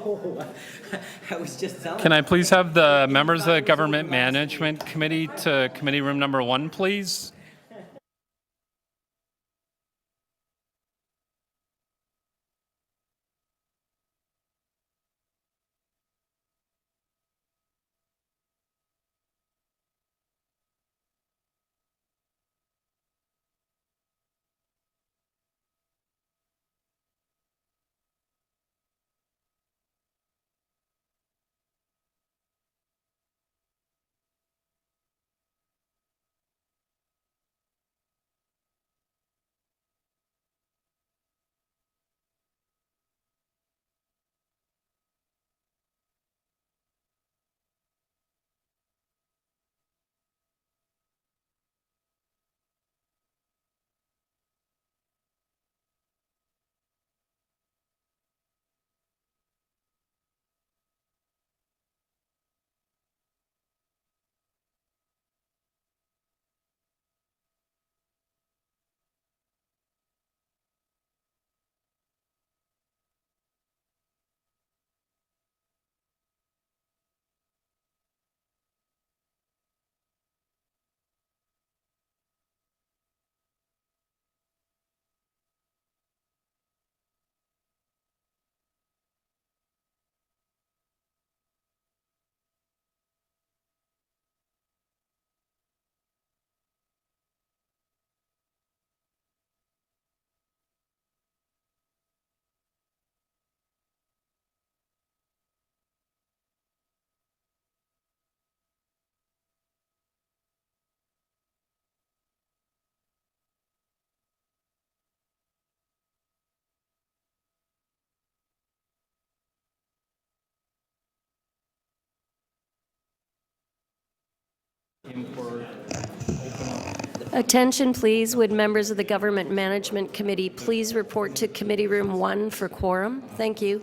Oh, I was just telling. Can I please have the members of the Government Management Committee to committee room number 1, please? Attention, please. Would members of the Government Management Committee please report to Committee Room 1 for quorum? Thank you.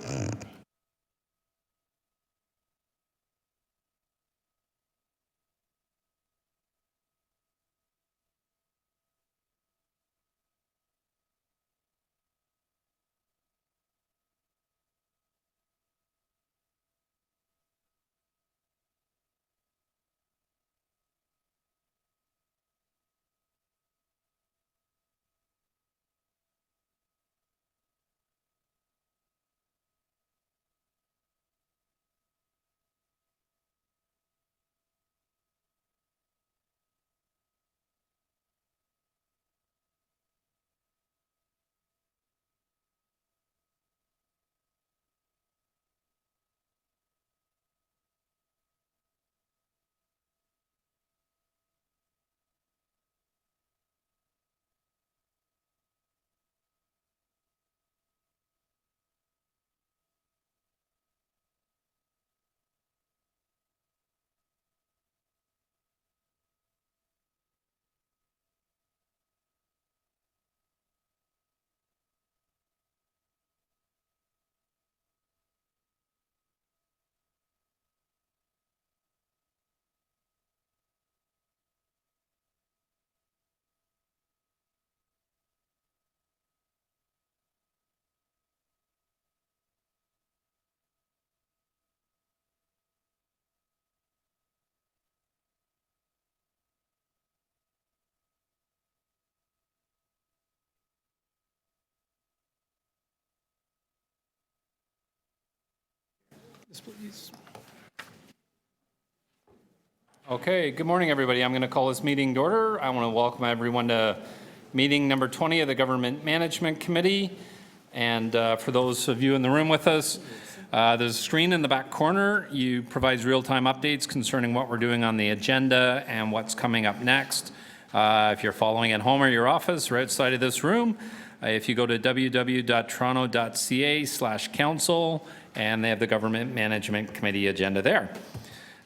Yes, please. Okay, good morning, everybody. I'm going to call this meeting to order. I want to welcome everyone to meeting number 20 of the Government Management Committee. And for those of you in the room with us, there's a screen in the back corner. You provides real-time updates concerning what we're doing on the agenda and what's coming up next. If you're following at home or your office or outside of this room, if you go to www.toronto.ca/council, and they have the Government Management Committee agenda there.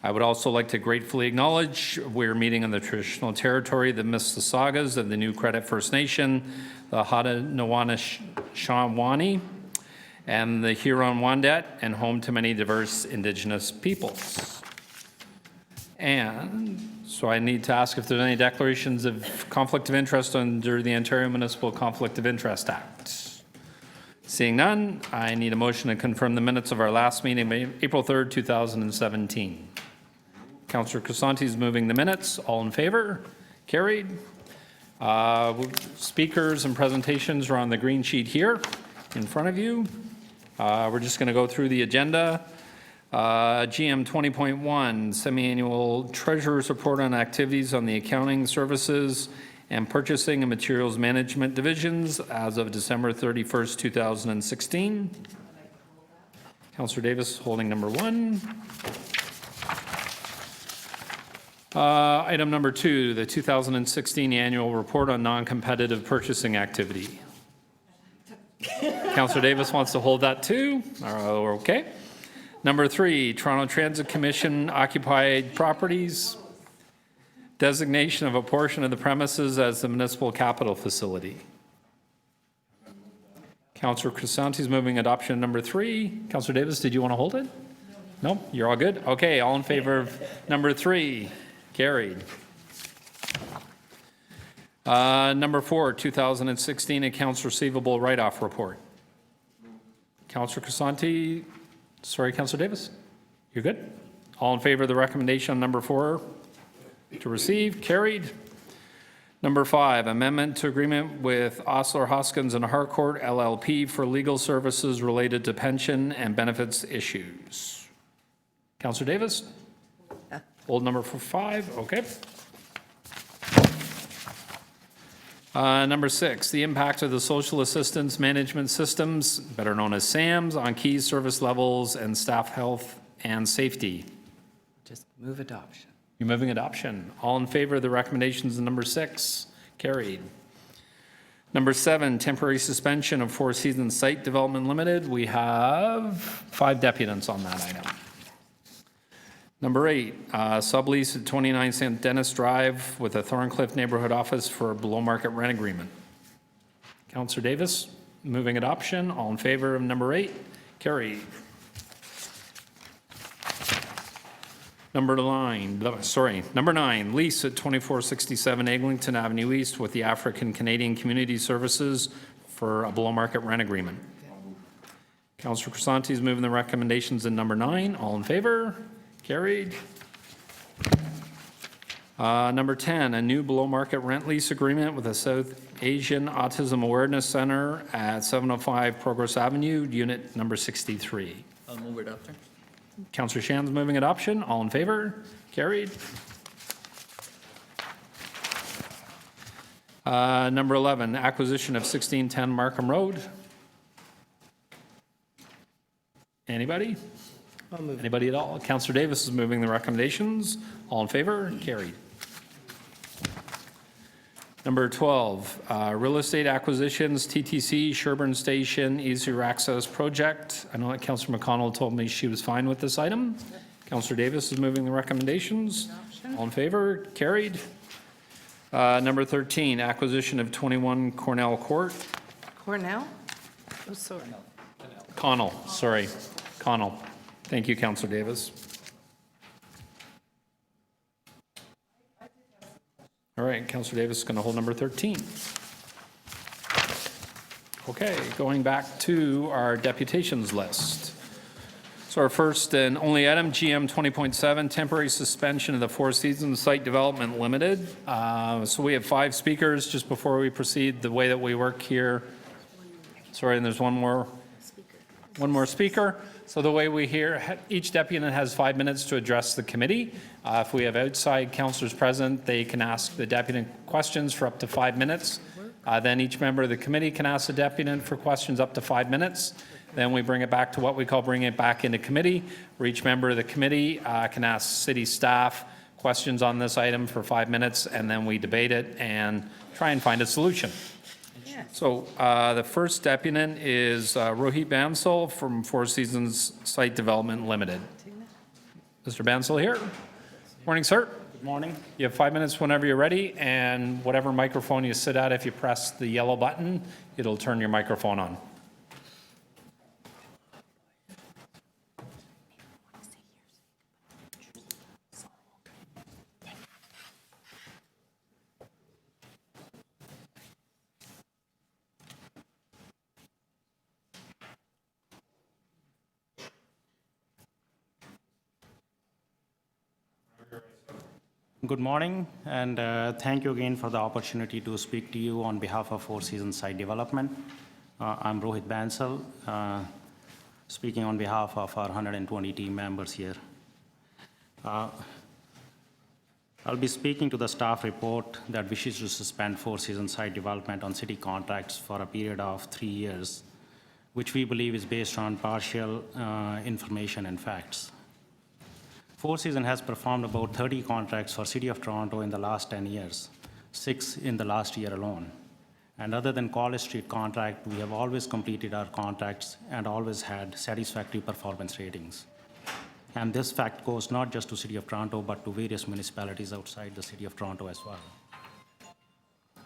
I would also like to gratefully acknowledge we're meeting on the traditional territory, the Mississaugas of the New Credit First Nation, the Haudenosaunee, and the Huron-Wendat, and home to many diverse Indigenous peoples. And so I need to ask if there's any declarations of conflict of interest under the Ontario Municipal Conflict of Interest Act. Seeing none, I need a motion to confirm the minutes of our last meeting, April 3rd, 2017. Councillor Crisanti is moving the minutes. All in favor? Carried. Speakers and presentations are on the green sheet here in front of you. We're just going to go through the agenda. GM 20.1, semi-annual treasurer's report on activities on the accounting services and purchasing and materials management divisions as of December 31st, 2016. Councillor Davis holding number 1. Item number 2, the 2016 annual report on non-competitive purchasing activity. Councillor Davis wants to hold that too. Okay. Number 3, Toronto Transit Commission occupied properties. Designation of a portion of the premises as the municipal capital facility. Councillor Crisanti is moving adoption number 3. Councillor Davis, did you want to hold it? No? You're all good? Okay, all in favor of number 3? Carried. Number 4, 2016 accounts receivable write-off report. Councillor Crisanti, sorry, Councillor Davis? You're good? All in favor of the recommendation on number 4? To receive, carried. Number 5, amendment to agreement with Osler, Hoskin and Harcourt LLP for legal services related to pension and benefits issues. Councillor Davis? Hold number 5, okay. Number 6, the impact of the social assistance management systems, better known as SAMs, on key service levels and staff health and safety. Just move adoption. You're moving adoption. All in favor of the recommendations in number 6? Carried. Number 7, temporary suspension of Four Seasons Site Development Limited. We have 5 deputants on that item. Number 8, sublease at 29 St. Dennis Drive with a Thorncliffe neighborhood office for a below-market rent agreement. Councillor Davis, moving adoption. All in favor of number 8? Carried. Number 9, lease at 2467 Eglinton Avenue East with the African Canadian Community Services for a below-market rent agreement. Councillor Crisanti is moving the recommendations in number 9. All in favor? Carried. Number 10, a new below-market rent lease agreement with the South Asian Autism Awareness Center at 705 Progress Avenue, unit number 63. I'll move adoption. Councillor Shan's moving adoption. All in favor? Carried. Number 11, acquisition of 1610 Markham Road. Anybody? I'll move. Anybody at all? Councillor Davis is moving the recommendations. All in favor? Carried. Number 12, real estate acquisitions, TTC, Sherbourne Station, easier access project. I know that Councillor McConnell told me she was fine with this item. Councillor Davis is moving the recommendations. All in favor? Carried. Number 13, acquisition of 21 Connell Court. Cornell? Oh, sorry. Connell, sorry. Connell. Thank you, Councillor Davis. All right, Councillor Davis is going to hold number 13. Okay, going back to our deputations list. So our first and only item, GM 20.7, temporary suspension of the Four Seasons Site Development Limited. So we have 5 speakers. Just before we proceed, the way that we work here. Sorry, and there's one more speaker. So the way we hear, each deputant has 5 minutes to address the committee. If we have outside councillors present, they can ask the deputant questions for up to 5 minutes. Then each member of the committee can ask the deputant for questions up to 5 minutes. Then we bring it back to what we call bringing it back into committee, where each member of the committee can ask city staff questions on this item for 5 minutes, and then we debate it and try and find a solution. So the first deputant is Rohit Bansal from Four Seasons Site Development Limited. Mr. Bansal here. Morning, sir. Good morning. You have 5 minutes whenever you're ready, and whatever microphone you sit at, if you press the yellow button, it'll turn your microphone on. Good morning, and thank you again for the opportunity to speak to you on behalf of Four Seasons Site Development. I'm Rohit Bansal, speaking on behalf of our 120 team members here. I'll be speaking to the staff report that wishes to suspend Four Seasons Site Development on city contracts for a period of 3 years, which we believe is based on partial information and facts. Four Seasons has performed about 30 contracts for City of Toronto in the last 10 years, 6 in the last year alone. And other than College Street contract, we have always completed our contracts and always had satisfactory performance ratings. And this fact goes not just to City of Toronto, but to various municipalities outside the City of Toronto as well.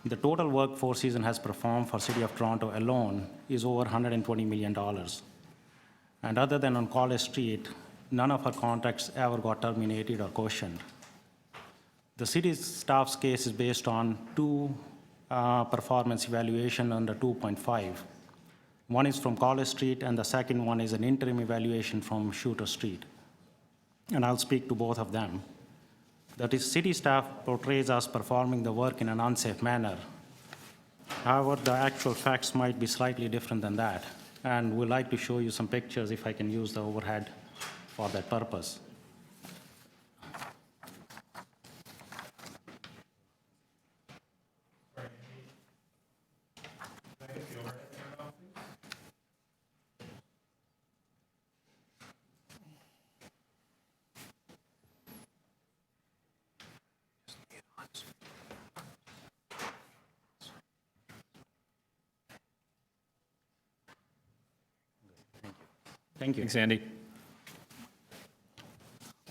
The total work Four Seasons has performed for City of Toronto alone is over $120 million. And other than on College Street, none of our contracts ever got terminated or questioned. The city's staff's case is based on 2 performance evaluation under 2.5. One is from College Street, and the second one is an interim evaluation from Shooter Street. And I'll speak to both of them. That is, city staff portrays us performing the work in an unsafe manner. However, the actual facts might be slightly different than that. And we'd like to show you some pictures if I can use the overhead for that purpose. Thank you. Thanks, Andy.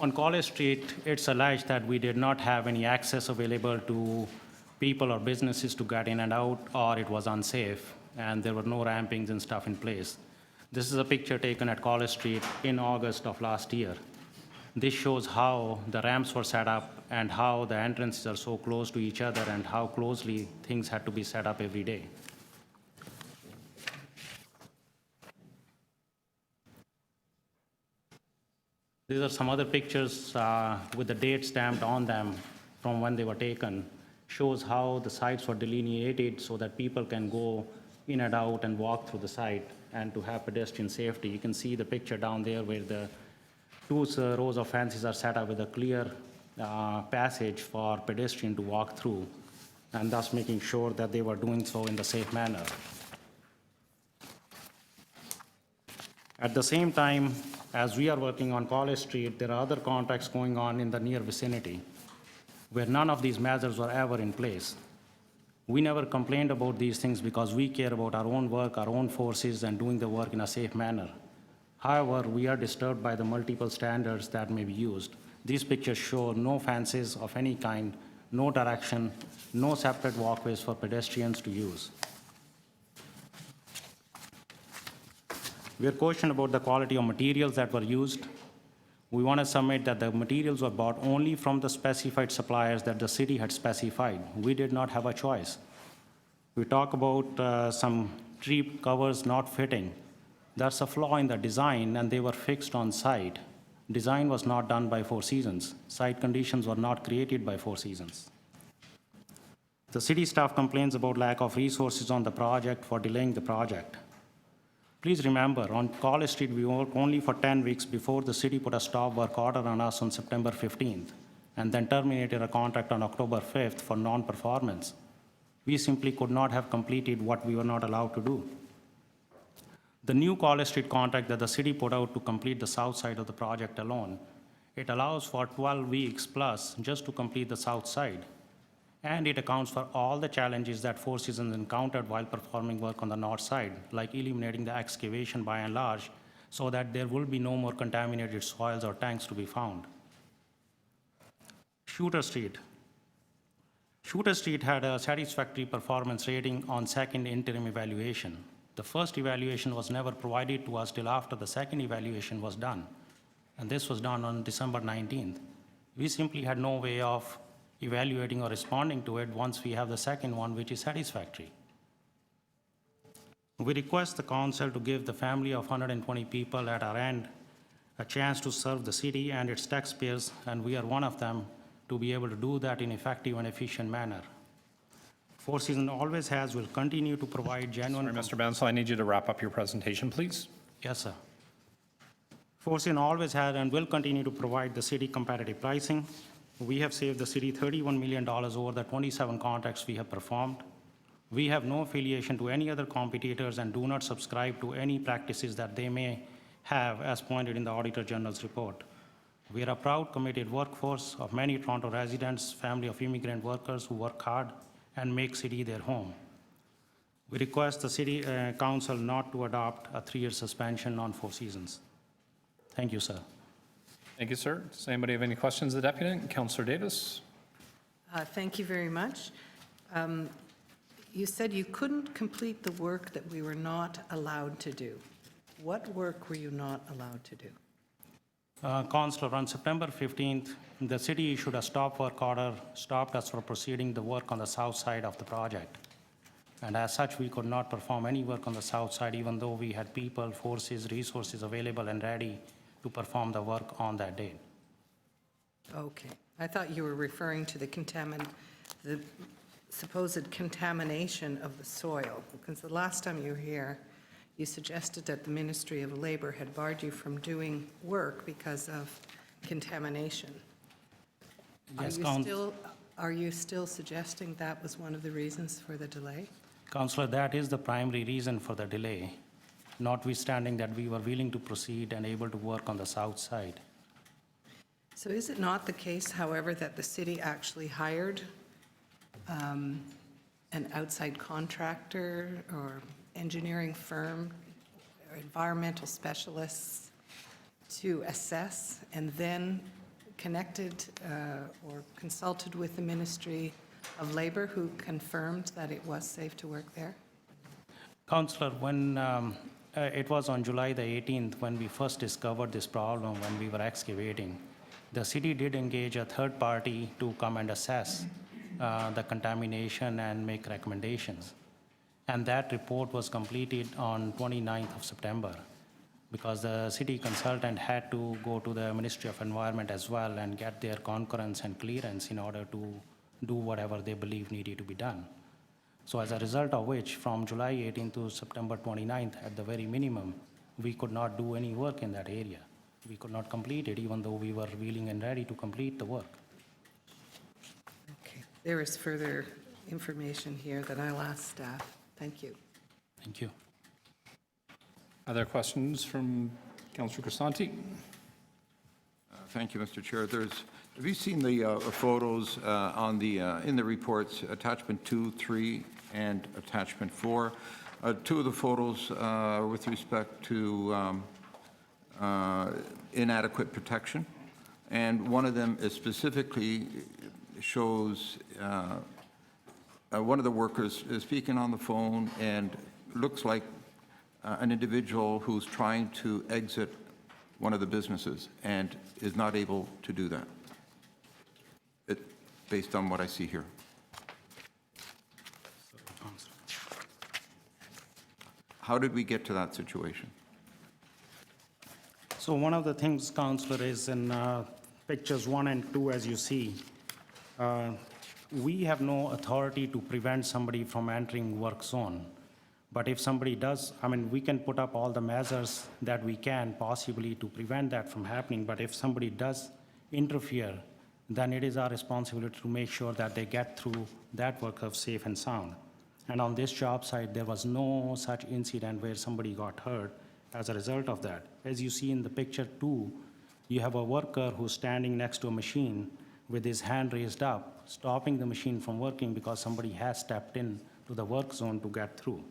On College Street, it's alleged that we did not have any access available to people or businesses to get in and out, or it was unsafe, and there were no rampings and stuff in place. This is a picture taken at College Street in August of last year. This shows how the ramps were set up and how the entrances are so close to each other and how closely things had to be set up every day. These are some other pictures with the date stamped on them from when they were taken. Shows how the sites were delineated so that people can go in and out and walk through the site and to have pedestrian safety. You can see the picture down there where the 2 rows of fences are set up with a clear passage for pedestrian to walk through, and thus making sure that they were doing so in the safe manner. At the same time, as we are working on College Street, there are other contracts going on in the near vicinity where none of these measures were ever in place. We never complained about these things because we care about our own work, our own forces, and doing the work in a safe manner. However, we are disturbed by the multiple standards that may be used. These pictures show no fences of any kind, no direction, no separate walkways for pedestrians to use. We are questioned about the quality of materials that were used. We want to submit that the materials were bought only from the specified suppliers that the city had specified. We did not have a choice. We talk about some tree covers not fitting. That's a flaw in the design, and they were fixed on site. Design was not done by Four Seasons. Site conditions were not created by Four Seasons. The city staff complains about lack of resources on the project for delaying the project. Please remember, on College Street, we worked only for 10 weeks before the city put a stop work order on us on September 15th, and then terminated a contract on October 5th for non-performance. We simply could not have completed what we were not allowed to do. The new College Street contract that the city put out to complete the south side of the project alone, it allows for 12 weeks plus just to complete the south side. And it accounts for all the challenges that Four Seasons encountered while performing work on the north side, like eliminating the excavation by and large, so that there will be no more contaminated soils or tanks to be found. Shooter Street. Shooter Street had a satisfactory performance rating on second interim evaluation. The first evaluation was never provided to us till after the second evaluation was done, and this was done on December 19th. We simply had no way of evaluating or responding to it once we have the second one, which is satisfactory. We request the council to give the family of 120 people at our end a chance to serve the city and its taxpayers, and we are one of them, to be able to do that in effective and efficient manner. Four Seasons always has, will continue to provide genuine. Sorry, Mr. Bansal, I need you to wrap up your presentation, please. Yes, sir. Four Seasons always has and will continue to provide the city competitive pricing. We have saved the city $31 million over the 27 contracts we have performed. We have no affiliation to any other competitors and do not subscribe to any practices that they may have as pointed in the Auditor General's report. We are a proud, committed workforce of many Toronto residents, family of immigrant workers who work hard and make city their home. We request the City Council not to adopt a 3-year suspension on Four Seasons. Thank you, sir. Thank you, sir. Does anybody have any questions of the deputy? Councillor Davis? Thank you very much. You said you couldn't complete the work that we were not allowed to do. What work were you not allowed to do? Councillor, on September 15th, the city issued a stop work order, stopped us from proceeding the work on the south side of the project. And as such, we could not perform any work on the south side, even though we had people, forces, resources available and ready to perform the work on that date. Okay. I thought you were referring to the supposed contamination of the soil, because the last time you were here, you suggested that the Ministry of Labour had barred you from doing work because of contamination. Yes, Are you still suggesting that was one of the reasons for the delay? Councillor, that is the primary reason for the delay, notwithstanding that we were willing to proceed and able to work on the south side. So is it not the case, however, that the city actually hired an outside contractor or engineering firm or environmental specialists to assess and then connected or consulted with the Ministry of Labour, who confirmed that it was safe to work there? Councillor, when it was on July the 18th when we first discovered this problem when we were excavating, the city did engage a third party to come and assess the contamination and make recommendations. And that report was completed on 29th of September because the city consultant had to go to the Ministry of Environment as well and get their concurrence and clearance in order to do whatever they believe needed to be done. So as a result of which, from July 18th to September 29th, at the very minimum, we could not do any work in that area. We could not complete it, even though we were willing and ready to complete the work. Okay. There is further information here that I'll ask staff. Thank you. Thank you. Other questions from Councillor Crisanti? Thank you, Mr. Chair. Have you seen the photos in the reports, attachment 2, 3, and attachment 4? Two of the photos are with respect to inadequate protection, and one of them is specifically shows one of the workers is speaking on the phone and looks like an individual who's trying to exit one of the businesses and is not able to do that, based on what I see here. How did we get to that situation? So one of the things, Councillor, is in pictures 1 and 2, as you see, we have no authority to prevent somebody from entering work zone. But if somebody does, we can put up all the measures that we can possibly to prevent that from happening. But if somebody does interfere, then it is our responsibility to make sure that they get through that work of safe and sound. And on this job site, there was no such incident where somebody got hurt as a result of that. As you see in the picture 2, you have a worker who's standing next to a machine with his hand raised up, stopping the machine from working because somebody has stepped in to the work zone to get through.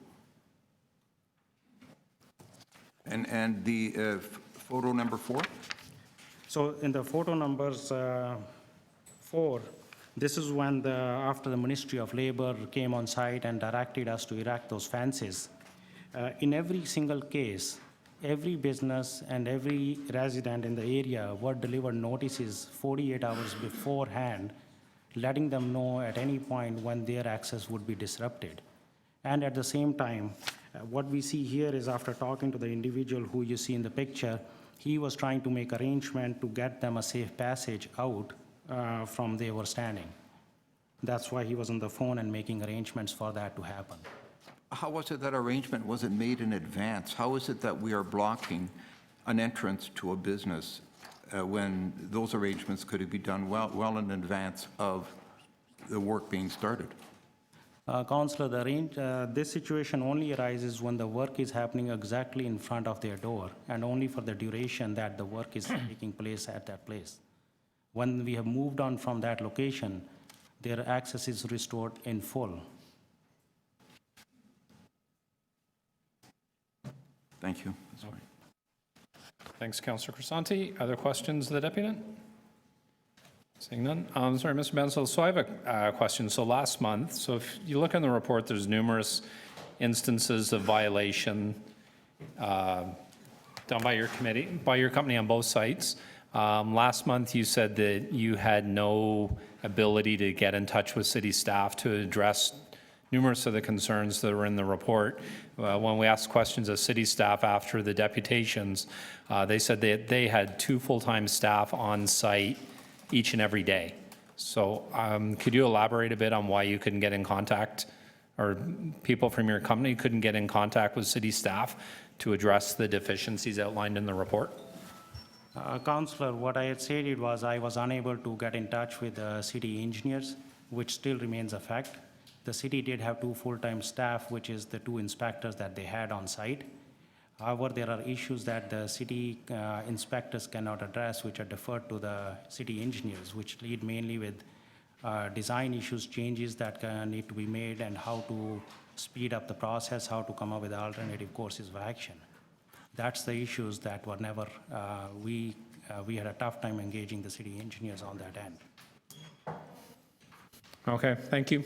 And the photo number 4? So in the photo numbers 4, this is when after the Ministry of Labor came on site and directed us to erect those fences. In every single case, every business and every resident in the area were delivered notices 48 hours beforehand, letting them know at any point when their access would be disrupted. And at the same time, what we see here is after talking to the individual who you see in the picture, he was trying to make arrangement to get them a safe passage out from they were standing. That's why he was on the phone and making arrangements for that to happen. How was it that arrangement wasn't made in advance? How is it that we are blocking an entrance to a business when those arrangements could be done well in advance of the work being started? Councillor, this situation only arises when the work is happening exactly in front of their door and only for the duration that the work is taking place at that place. When we have moved on from that location, their access is restored in full. Thank you. That's right. Thanks, Councillor Crisanti. Other questions of the deputant? Seeing none. Sorry, Mr. Bensel, so I have a question. So last month, so if you look in the report, there's numerous instances of violation done by your company on both sites. Last month, you said that you had no ability to get in touch with city staff to address numerous of the concerns that were in the report. When we asked questions of city staff after the deputations, they said that they had 2 full-time staff on site each and every day. So could you elaborate a bit on why you couldn't get in contact, or people from your company couldn't get in contact with city staff to address the deficiencies outlined in the report? Councillor, what I had said it was I was unable to get in touch with the city engineers, which still remains a fact. The city did have 2 full-time staff, which is the 2 inspectors that they had on site. However, there are issues that the city inspectors cannot address, which are deferred to the city engineers, which lead mainly with design issues, changes that need to be made, and how to speed up the process, how to come up with alternative courses of action. That's the issues that were never, we had a tough time engaging the city engineers on that end. Okay, thank you.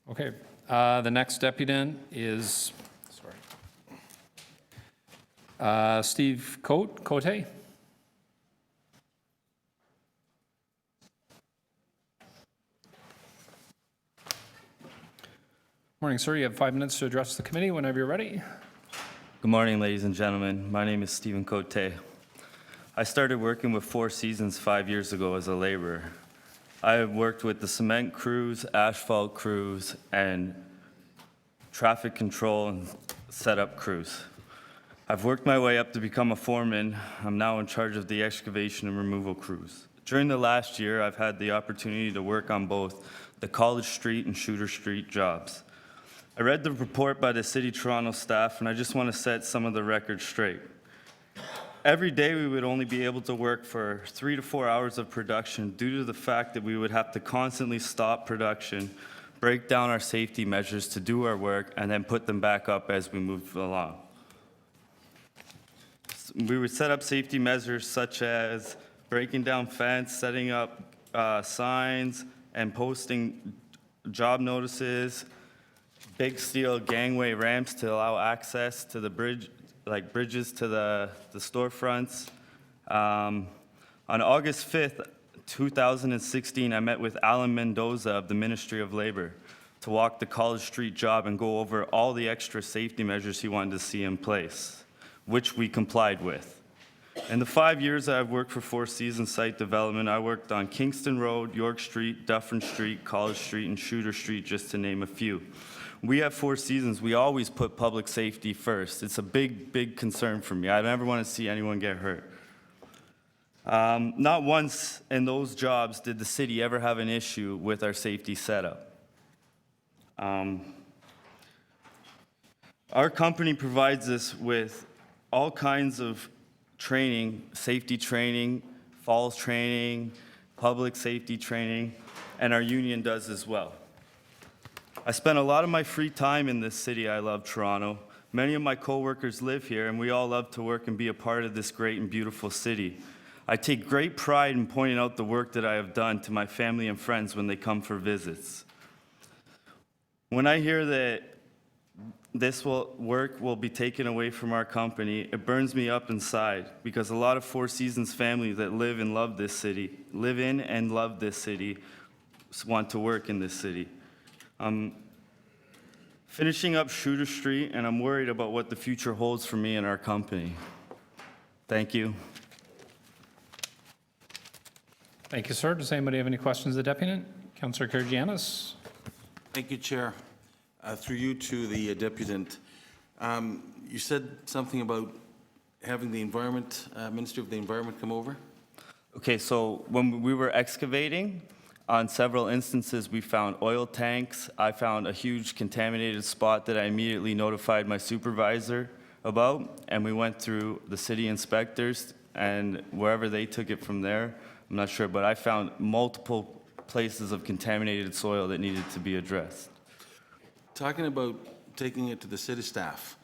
Okay, the next deputant is, Steve Cote. Morning, sir. You have 5 minutes to address the committee whenever you're ready. Good morning, ladies and gentlemen. My name is Stephen Cote. I started working with Four Seasons 5 years ago as a laborer. I have worked with the cement crews, asphalt crews, and traffic control and setup crews. I've worked my way up to become a foreman. I'm now in charge of the excavation and removal crews. During the last year, I've had the opportunity to work on both the College Street and Shooter Street jobs. I read the report by the City Toronto staff, and I just want to set some of the records straight. Every day, we would only be able to work for 3 to 4 hours of production due to the fact that we would have to constantly stop production, break down our safety measures to do our work, and then put them back up as we move along. We would set up safety measures such as breaking down fence, setting up signs, and posting job notices, big steel gangway ramps to allow access to the bridge, like bridges to the storefronts. On August 5th, 2016, I met with Alan Mendoza of the Ministry of Labor to walk the College Street job and go over all the extra safety measures he wanted to see in place, which we complied with. In the 5 years I've worked for Four Seasons Site Development, I worked on Kingston Road, York Street, Dufferin Street, College Street, and Shooter Street, just to name a few. We at Four Seasons, we always put public safety first. It's a big, big concern for me. I never want to see anyone get hurt. Not once in those jobs did the city ever have an issue with our safety setup. Our company provides us with all kinds of training, safety training, falls training, public safety training, and our union does as well. I spend a lot of my free time in this city I love, Toronto. Many of my coworkers live here, and we all love to work and be a part of this great and beautiful city. I take great pride in pointing out the work that I have done to my family and friends when they come for visits. When I hear that this work will be taken away from our company, it burns me up inside, because a lot of Four Seasons families that live in and love this city, want to work in this city. I'm finishing up Shooter Street, and I'm worried about what the future holds for me and our company. Thank you. Thank you, sir. Does anybody have any questions of the deputant? Councillor Karygiannis? Thank you, Chair. Through you to the deputant. You said something about having the environment, Minister of the Environment come over? Okay, so when we were excavating, on several instances, we found oil tanks. I found a huge contaminated spot that I immediately notified my supervisor about, and we went through the city inspectors, and wherever they took it from there, I'm not sure, but I found multiple places of contaminated soil that needed to be addressed. Talking about taking it to the city staff,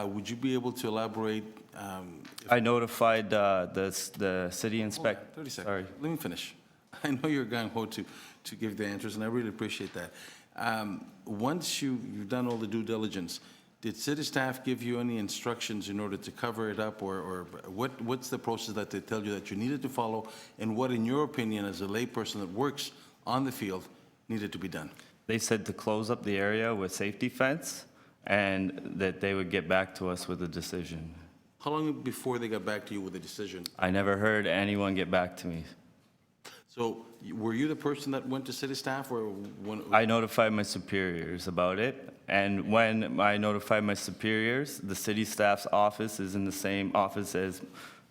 would you be able to elaborate? I notified the city inspector. 30 seconds. Sorry. Let me finish. I know you're gung-ho to give the answers, and I really appreciate that. Once you've done all the due diligence, did city staff give you any instructions in order to cover it up, or what's the process that they tell you that you needed to follow, and what, in your opinion, as a layperson that works on the field, needed to be done? They said to close up the area with safety fence and that they would get back to us with a decision. How long before they got back to you with a decision? I never heard anyone get back to me. So were you the person that went to city staff, or when? I notified my superiors about it, and when I notified my superiors, the city staff's office is in the same office as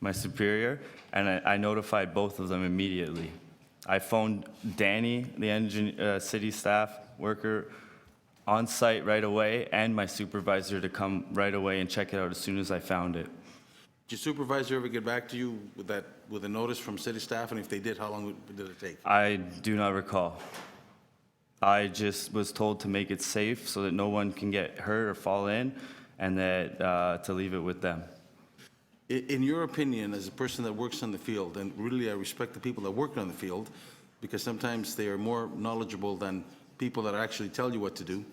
my superior, and I notified both of them immediately. I phoned Danny, the city staff worker, on site right away, and my supervisor to come right away and check it out as soon as I found it. Did your supervisor ever get back to you with a notice from city staff, and if they did, how long did it take? I do not recall. I just was told to make it safe so that no one can get hurt or fall in, and that to leave it with them. In your opinion, as a person that works on the field, and really I respect the people that work on the field, because sometimes they are more knowledgeable than people that actually tell you what to do.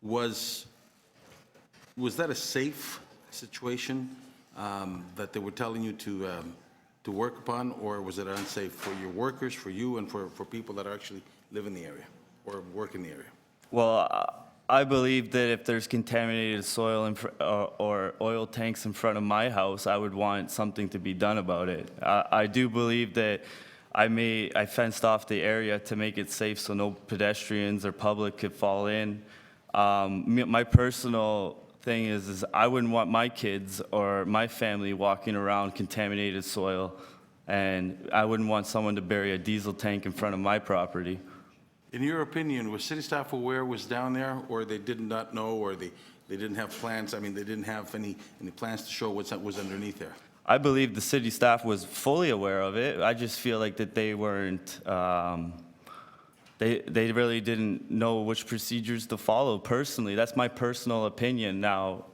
Was that a safe situation that they were telling you to work upon, or was it unsafe for your workers, for you, and for people that actually live in the area or work in the area? Well, I believe that if there's contaminated soil or oil tanks in front of my house, I would want something to be done about it. I do believe that I fenced off the area to make it safe so no pedestrians or public could fall in. My personal thing is I wouldn't want my kids or my family walking around contaminated soil, and I wouldn't want someone to bury a diesel tank in front of my property. In your opinion, was city staff aware was down there, or they did not know, or they didn't have plans? I mean, they didn't have any plans to show what was underneath there? I believe the city staff was fully aware of it. I just feel like that they weren't, they really didn't know which procedures to follow personally. That's my personal opinion. Now,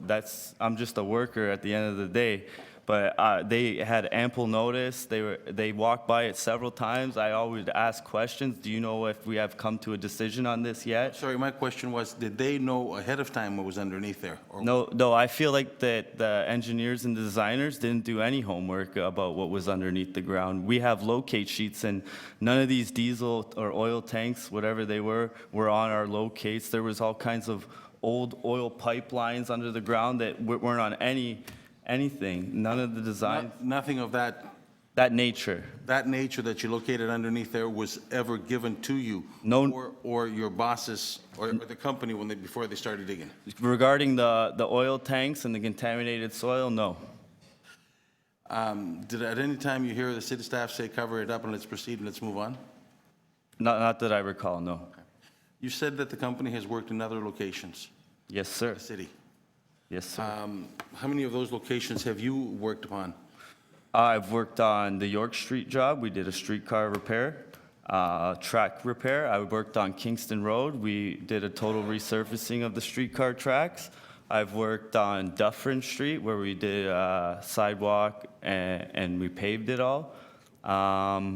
I'm just a worker at the end of the day. But they had ample notice. They walked by it several times. I always ask questions. Do you know if we have come to a decision on this yet? Sorry, my question was, did they know ahead of time what was underneath there? Or No, I feel like that the engineers and designers didn't do any homework about what was underneath the ground. We have locate sheets, and none of these diesel or oil tanks, whatever they were on our locates. There was all kinds of old oil pipelines under the ground that weren't on anything. None of the design. Nothing of that nature. That nature that you located underneath there was ever given to you? No. Or your bosses or the company before they started digging? Regarding the oil tanks and the contaminated soil, no. Did at any time you hear the city staff say, cover it up and let's proceed and let's move on? Not that I recall, no. You said that the company has worked in other locations, Yes, sir. the city. Yes, sir. How many of those locations have you worked upon? I've worked on the York Street job. We did a streetcar repair, track repair. I worked on Kingston Road. We did a total resurfacing of the streetcar tracks. I've worked on Dufferin Street, where we did sidewalk and we paved it all. Yeah,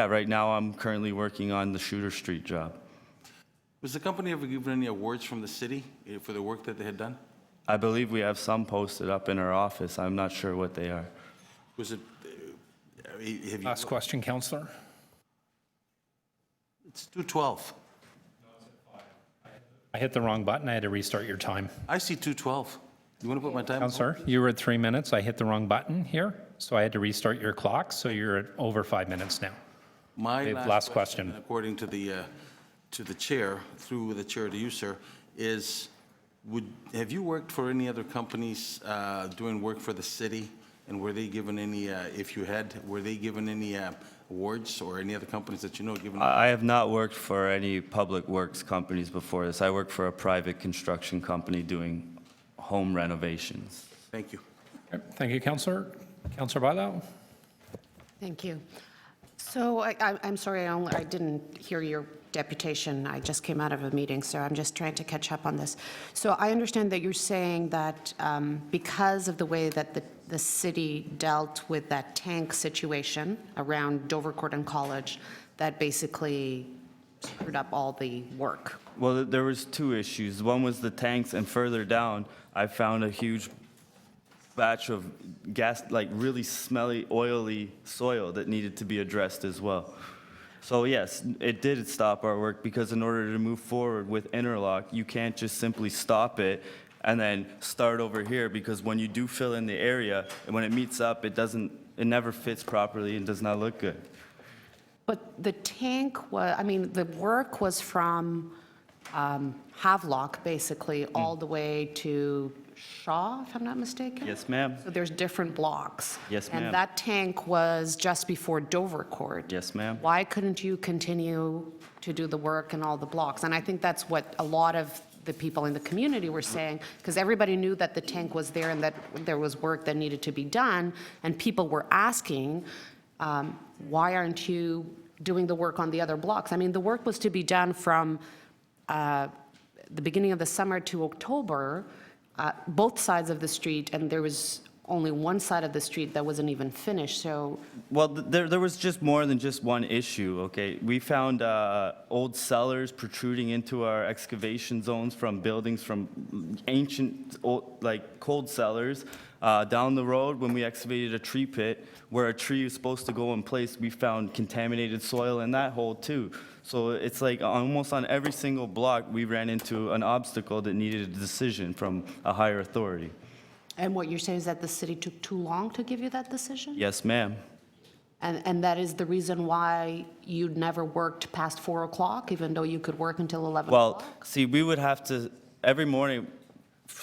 right now I'm currently working on the Shooter Street job. Was the company ever given any awards from the city for the work that they had done? I believe we have some posted up in our office. I'm not sure what they are. Was it, have you? Last question, Councillor. It's 2:12. I hit the wrong button. I had to restart your time. I see 2:12. You want to put my time? Councillor, you were at 3 minutes. I hit the wrong button here. so I had to restart your clock, so you're at over 5 minutes now. My Okay, last question. according to the chair, through the chair to you, sir, is, have you worked for any other companies doing work for the city? And were they given any, if you had, were they given any awards, or any other companies that you know given? I have not worked for any public works companies before this. I work for a private construction company doing home renovations. Thank you. Okay, thank you, Councillor. Councillor Bailão? Thank you. So I'm sorry, I didn't hear your deputation. I just came out of a meeting, so I'm just trying to catch up on this. So I understand that you're saying that because of the way that the city dealt with that tank situation around Dovercourt and College, that basically screwed up all the work. Well, there was two issues. One was the tanks, and further down, I found a huge batch of gas, like really smelly, oily soil that needed to be addressed as well. So yes, it did stop our work, because in order to move forward with interlock, you can't just simply stop it and then start over here, because when you do fill in the area, and when it meets up, it never fits properly and does not look good. But the tank was, I mean, the work was from Havelock, basically, all the way to Shaw, if I'm not mistaken? Yes, ma'am. So there's different blocks. Yes, ma'am. And that tank was just before Dovercourt. Yes, ma'am. Why couldn't you continue to do the work in all the blocks? And I think that's what a lot of the people in the community were saying, because everybody knew that the tank was there and that there was work that needed to be done, and people were asking, why aren't you doing the work on the other blocks? I mean, the work was to be done from the beginning of the summer to October, both sides of the street, and there was only one side of the street that wasn't even finished, so. Well, there was just more than just one issue, okay? We found old cellars protruding into our excavation zones from buildings from ancient, like cold cellars. Down the road, when we excavated a tree pit where a tree is supposed to go in place, we found contaminated soil in that hole too. So it's like almost on every single block, we ran into an obstacle that needed a decision from a higher authority. And what you're saying is that the city took too long to give you that decision? Yes, ma'am. And that is the reason why you'd never worked past 4 o'clock, even though you could work until 11 Well, o'clock? see, we would have to, every morning,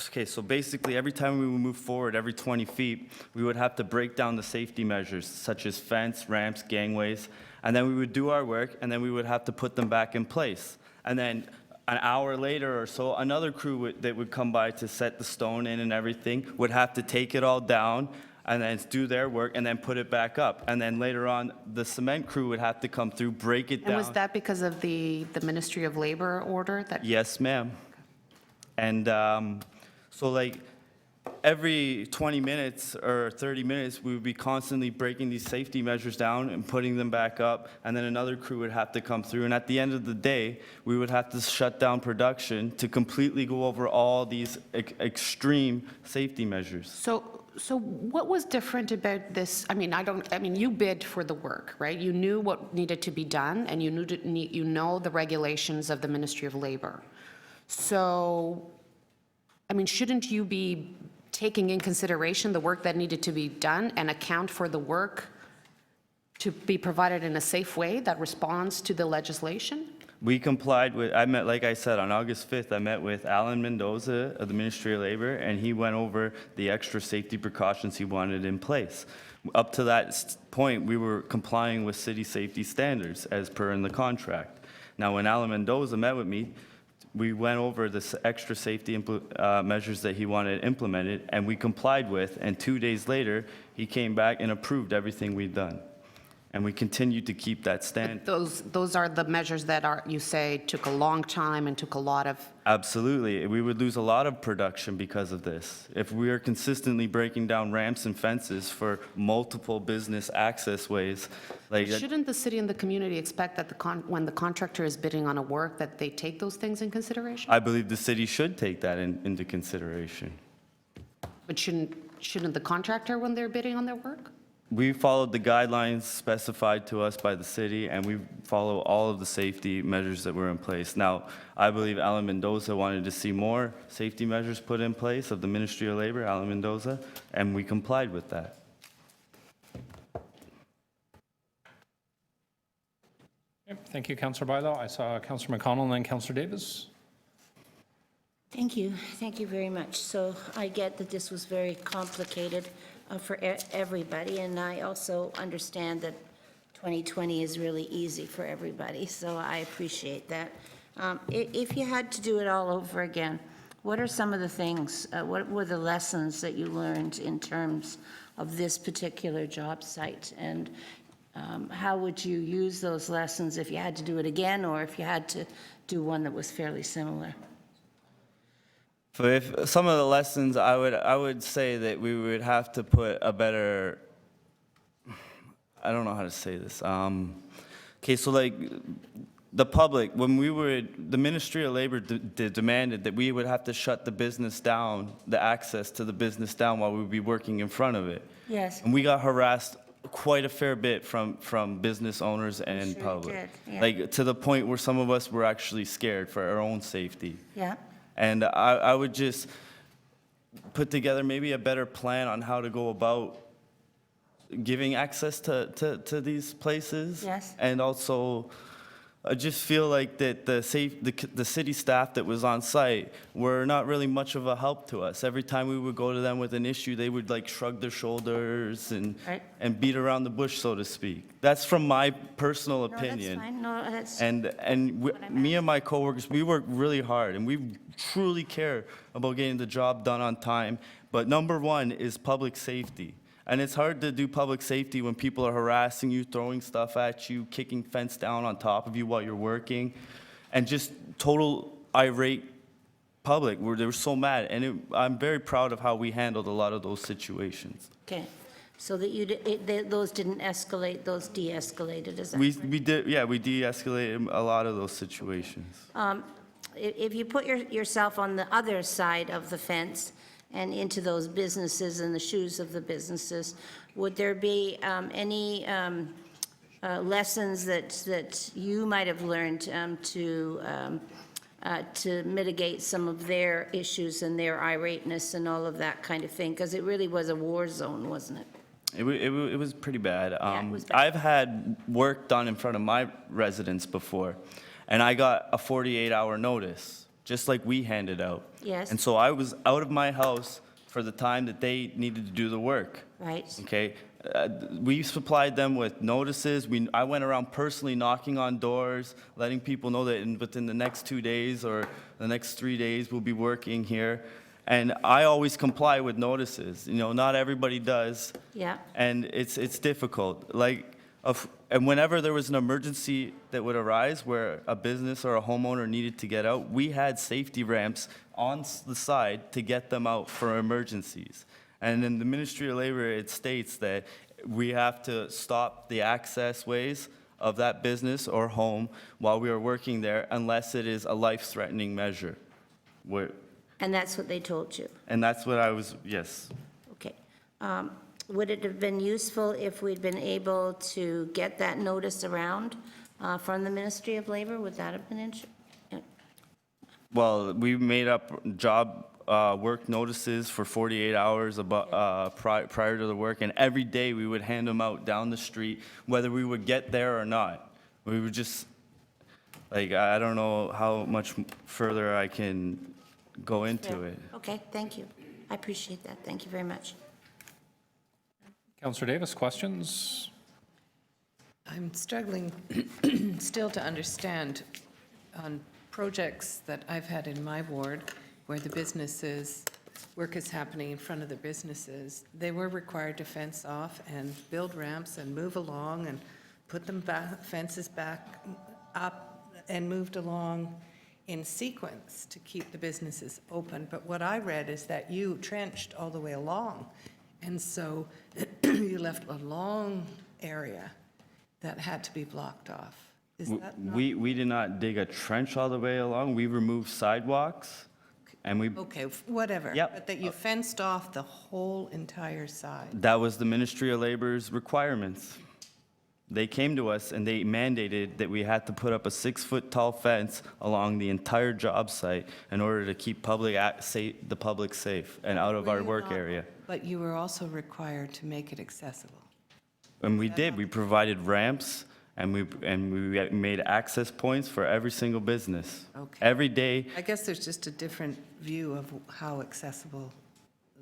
okay, so basically every time we would move forward, every 20 feet, we would have to break down the safety measures, such as fence, ramps, gangways, and then we would do our work, and then we would have to put them back in place. And then an hour later or so, another crew that would come by to set the stone in and everything would have to take it all down and then do their work and then put it back up. And then later on, the cement crew would have to come through, break it down. And was that because of the Ministry of Labor order that? Yes, ma'am. And so like every 20 minutes or 30 minutes, we would be constantly breaking these safety measures down and putting them back up, and then another crew would have to come through. And at the end of the day, we would have to shut down production to completely go over all these extreme safety measures. So what was different about this? I mean, you bid for the work, right? You knew what needed to be done, and you know the regulations of the Ministry of Labor. So, I mean, shouldn't you be taking in consideration the work that needed to be done and account for the work to be provided in a safe way that responds to the legislation? We complied with, like I said, on August 5th, I met with Alan Mendoza of the Ministry of Labor, and he went over the extra safety precautions he wanted in place. Up to that point, we were complying with city safety standards as per in the contract. Now, when Alan Mendoza met with me, we went over the extra safety measures that he wanted implemented, and we complied with, and 2 days later, he came back and approved everything we'd done. And we continued to keep that stand. Those are the measures that you say took a long time and took a lot of. Absolutely. We would lose a lot of production because of this. If we are consistently breaking down ramps and fences for multiple business access ways, like. Shouldn't the city and the community expect that when the contractor is bidding on a work, that they take those things in consideration? I believe the city should take that into consideration. But shouldn't the contractor when they're bidding on their work? We followed the guidelines specified to us by the city, and we follow all of the safety measures that were in place. Now, I believe Alan Mendoza wanted to see more safety measures put in place of the Ministry of Labor, Alan Mendoza, and we complied with that. Yep, thank you, Councillor Bylaw. I saw Councillor McConnell and then Councillor Davis. Thank you. Thank you very much. So I get that this was very complicated for everybody, and I also understand that 2020 is really easy for everybody, so I appreciate that. If you had to do it all over again, what are some of the things, what were the lessons that you learned in terms of this particular job site? And how would you use those lessons if you had to do it again, or if you had to do one that was fairly similar? For if some of the lessons, I would say that we would have to put a better, I don't know how to say this. Okay, so like the public, when the Ministry of Labor demanded that we would have to shut the business down, the access to the business down while we would be working in front of it. Yes. And we got harassed quite a fair bit from business owners and Sure public. did, yeah. Like to the point where some of us were actually scared for our own safety. Yeah. And I would just put together maybe a better plan on how to go about giving access to these places. Yes. And also, I just feel like that the city staff that was on site were not really much of a help to us. Every time we would go to them with an issue, they would like shrug their shoulders Right. and beat around the bush, so to speak. That's from my personal No, opinion. that's fine. No, that's. Me and my coworkers, we work really hard, and we truly care about getting the job done on time. But number one is public safety. And it's hard to do public safety when people are harassing you, throwing stuff at you, kicking fence down on top of you while you're working, and just total irate public where they were so mad. And I'm very proud of how we handled a lot of those situations. Okay. So that those didn't escalate, those de-escalated, is that We correct? we de-escalated a lot of those situations. If you put yourself on the other side of the fence and into those businesses and the shoes of the businesses, would there be any lessons that you might have learned to mitigate some of their issues and their irateness and all of that kind of thing? Because it really was a war zone, wasn't it? It was pretty bad. it was bad. I've had work done in front of my residents before, and I got a 48-hour notice, just like we handed out. Yes. And so I was out of my house for the time that they needed to do the work. Right. Okay? We supplied them with notices. I went around personally knocking on doors, letting people know that within the next 2 days or the next 3 days we'll be working here. And I always comply with notices. You know, not everybody does. Yeah. And it's difficult. And whenever there was an emergency that would arise where a business or a homeowner needed to get out, we had safety ramps on the side to get them out for emergencies. And in the Ministry of Labor, it states that we have to stop the access ways of that business or home while we are working there unless it is a life-threatening measure. And that's what they told you? And that's what I was, yes. Okay. Would it have been useful if we'd been able to get that notice around from the Ministry of Labor? Would that have been Well, we made up job work notices for 48 hours prior to the work, and every day we would hand them out down the street, whether we would get there or not. We would just, I don't know how much further I can go into it. Okay, thank you. I appreciate that. Thank you very much. Councillor Davis, questions? I'm struggling still to understand on projects that I've had in my ward where the work is happening in front of the businesses. They were required to fence off and build ramps and move along and put them back, fences back up and moved along in sequence to keep the businesses open. But what I read is that you trenched all the way along. And so you left a long area that had to be blocked off. Is that not? We did not dig a trench all the way along. We removed sidewalks, and Okay, whatever. Yep. But that you fenced off the whole entire side. that was the Ministry of Labor's requirements. They came to us and they mandated that we had to put up a 6-foot tall fence along the entire job site in order to keep the public safe and out of Were our you work not- area. But you were also required to make it accessible. And we did. We provided ramps and we made access points for every single business. Okay. Every day, I guess there's just a different view of how accessible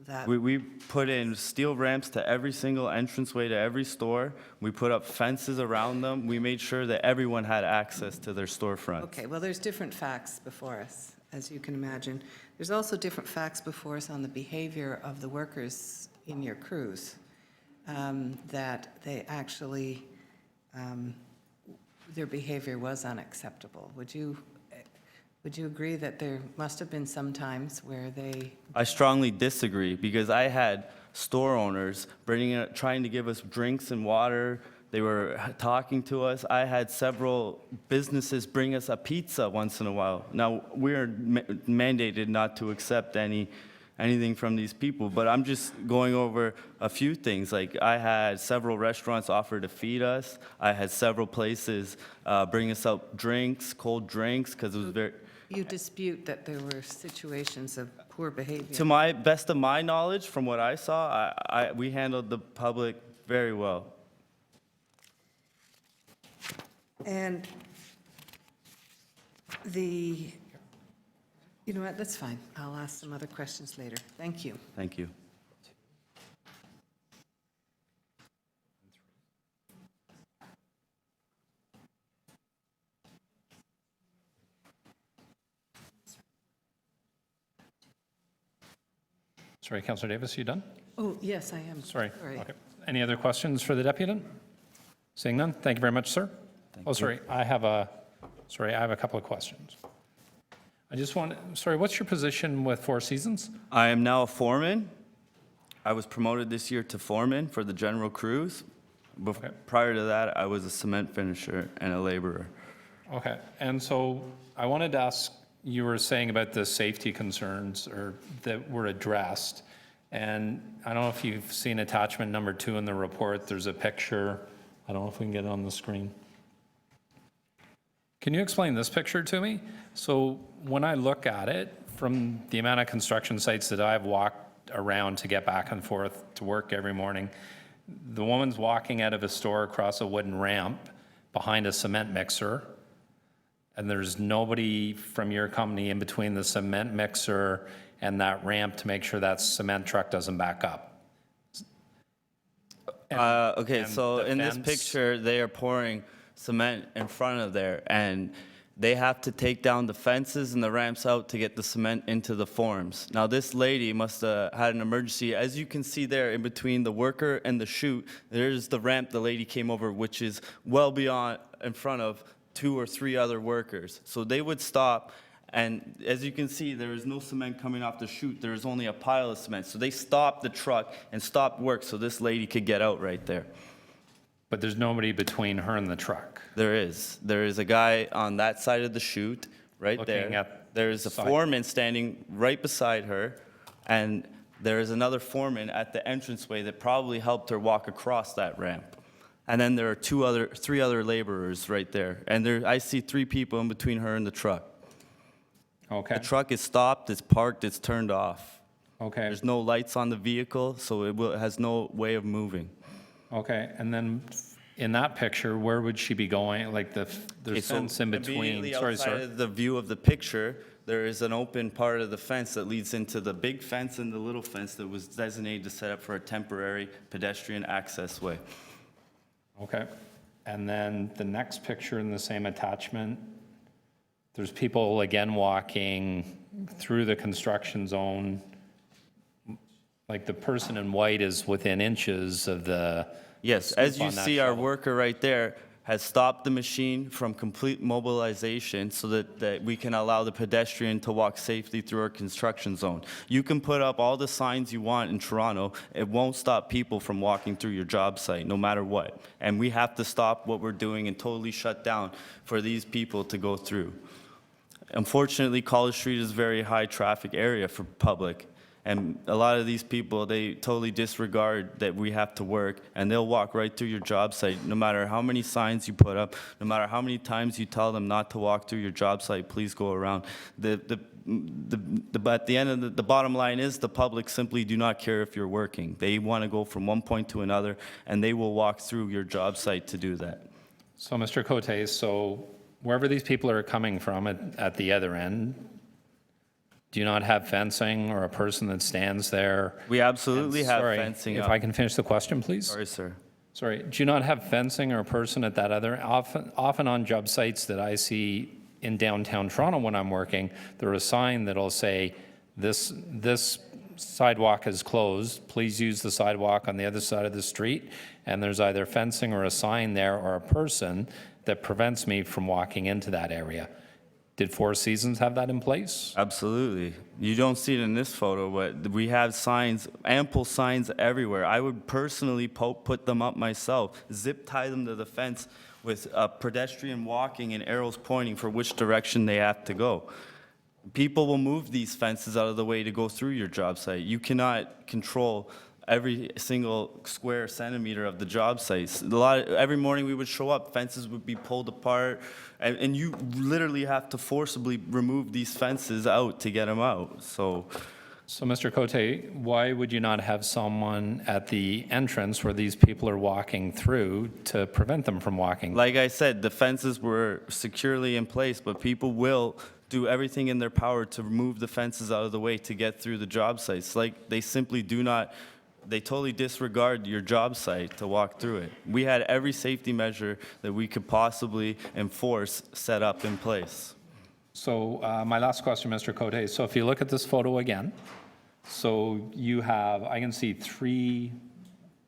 that. we put in steel ramps to every single entranceway to every store. We put up fences around them. We made sure that everyone had access to their storefront. Okay, well, there's different facts before us, as you can imagine. There's also different facts before us on the behavior of the workers in your crews, that they actually, their behavior was unacceptable. Would you agree that there must have been some times where they? I strongly disagree, because I had store owners trying to give us drinks and water. They were talking to us. I had several businesses bring us a pizza once in a while. Now, we're mandated not to accept anything from these people, but I'm just going over a few things. Like, I had several restaurants offer to feed us. I had several places bring us out drinks, cold drinks, because it was very. You dispute that there were situations of poor behavior? To my best of my knowledge, from what I saw, we handled the public very well. And you know what, that's fine. I'll ask some other questions later. Thank you. Thank you. Sorry, Councillor Davis, you done? Oh, yes, I am. Sorry. Okay. Any other questions for the deputant? Seeing none, thank you very much, sir. Sorry, I have a couple of questions. What's your position with Four Seasons? I am now a foreman. I was promoted this year to foreman for the general crews. Okay. Prior to that, I was a cement finisher and a laborer. Okay, and so I wanted to ask, you were saying about the safety concerns that were addressed, and I don't know if you've seen attachment number 2 in the report. There's a picture. I don't know if we can get it on the screen. Can you explain this picture to me? So when I look at it, from the amount of construction sites that I've walked around to get back and forth to work every morning, the woman's walking out of a store across a wooden ramp behind a cement mixer, and there's nobody from your company in between the cement mixer and that ramp to make sure that cement truck doesn't back up. Okay, and so the in this fence- picture, they are pouring cement in front of there, and they have to take down the fences and the ramps out to get the cement into the forms. Now, this lady must have had an emergency. As you can see there, in between the worker and the chute, there's the ramp the lady came over, which is well beyond, in front of 2 or 3 other workers. So they would stop, and as you can see, there is no cement coming off the chute. There is only a pile of cement. So they stopped the truck and stopped work so this lady could get out right there. But there's nobody between her and the truck. There is. There is a guy on that side of the chute, right Looking there. at There's a side. foreman standing right beside her, and there is another foreman at the entranceway that probably helped her walk across that ramp. And then there are 3 other laborers right there. And I see 3 people in between her and the truck. Okay. The truck is stopped, it's parked, it's turned off. Okay. There's no lights on the vehicle, so it has no way of moving. Okay, and then in that picture, where would she be going? Like there's So fence in between. Immediately Sorry, outside sir. of the view of the picture, there is an open part of the fence that leads into the big fence and the little fence that was designated to set up for a temporary pedestrian access way. Okay, and then the next picture in the same attachment, there's people again walking through the construction zone. Like the person in white is within inches of the. Yes, as you on that see, our shuttle. worker right there has stopped the machine from complete mobilization so that we can allow the pedestrian to walk safely through our construction zone. You can put up all the signs you want in Toronto. It won't stop people from walking through your job site, no matter what. And we have to stop what we're doing and totally shut down for these people to go through. Unfortunately, College Street is a very high traffic area for public. And a lot of these people, they totally disregard that we have to work, and they'll walk right through your job site, no matter how many signs you put up, no matter how many times you tell them not to walk through your job site, please go around. But at the end of the bottom line is the public simply do not care if you're working. They want to go from one point to another, and they will walk through your job site to do that. So, Mr. Cote, so wherever these people are coming from at the other end, do you not have fencing or a person that stands there? We absolutely have Sorry, fencing if up. I can finish the question, please? Sorry, sir. Sorry, do you not have fencing or a person at that other, often on job sites that I see in downtown Toronto when I'm working, there's a sign that'll say, this sidewalk is closed, please use the sidewalk on the other side of the street, and there's either fencing or a sign there or a person that prevents me from walking into that area. Did Four Seasons have that in place? Absolutely. You don't see it in this photo, but we have signs, ample signs everywhere. I would personally put them up myself, zip tie them to the fence with a pedestrian walking and arrows pointing for which direction they have to go. People will move these fences out of the way to go through your job site. You cannot control every single square centimeter of the job sites. Every morning we would show up, fences would be pulled apart, and you literally have to forcibly remove these fences out to get them out. So Mr. Cote, why would you not have someone at the entrance where these people are walking through to prevent them from walking? like I said, the fences were securely in place, but people will do everything in their power to remove the fences out of the way to get through the job sites. Like, they simply do not, they totally disregard your job site to walk through it. We had every safety measure that we could possibly enforce set up in place. So my last question, Mr. Cote, so if you look at this photo again, so you have, I can see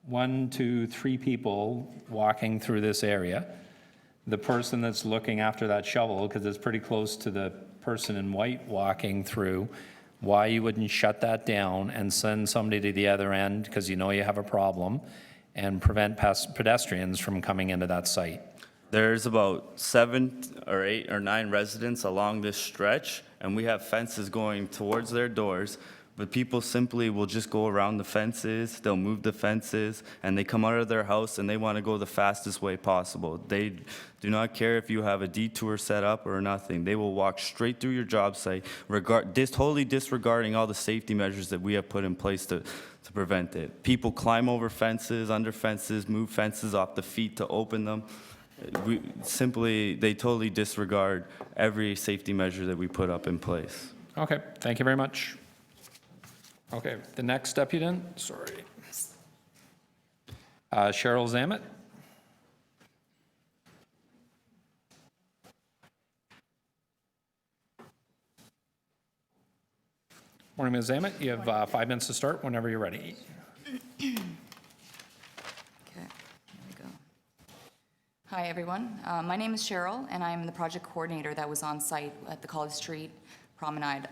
one, two, three people walking through this area. The person that's looking after that shovel, because it's pretty close to the person in white walking through, why you wouldn't shut that down and send somebody to the other end, because you know you have a problem, and prevent pedestrians from coming into that site? There's about 7 or 8 or 9 residents along this stretch, and we have fences going towards their doors, but people simply will just go around the fences, they'll move the fences, and they come out of their house and they want to go the fastest way possible. They do not care if you have a detour set up or nothing. They will walk straight through your job site, totally disregarding all the safety measures that we have put in place to prevent it. People climb over fences, under fences, move fences off the feet to open them. They totally disregard every safety measure that we put up in place. Okay, thank you very much. Okay, the next deputant, sorry. Cheryl Zamet. Morning, Ms. Zamet. You have 5 minutes to start whenever you're ready. Okay, here we go. Hi, everyone. My name is Cheryl, and I'm the project coordinator that was on site at the College Street Promenade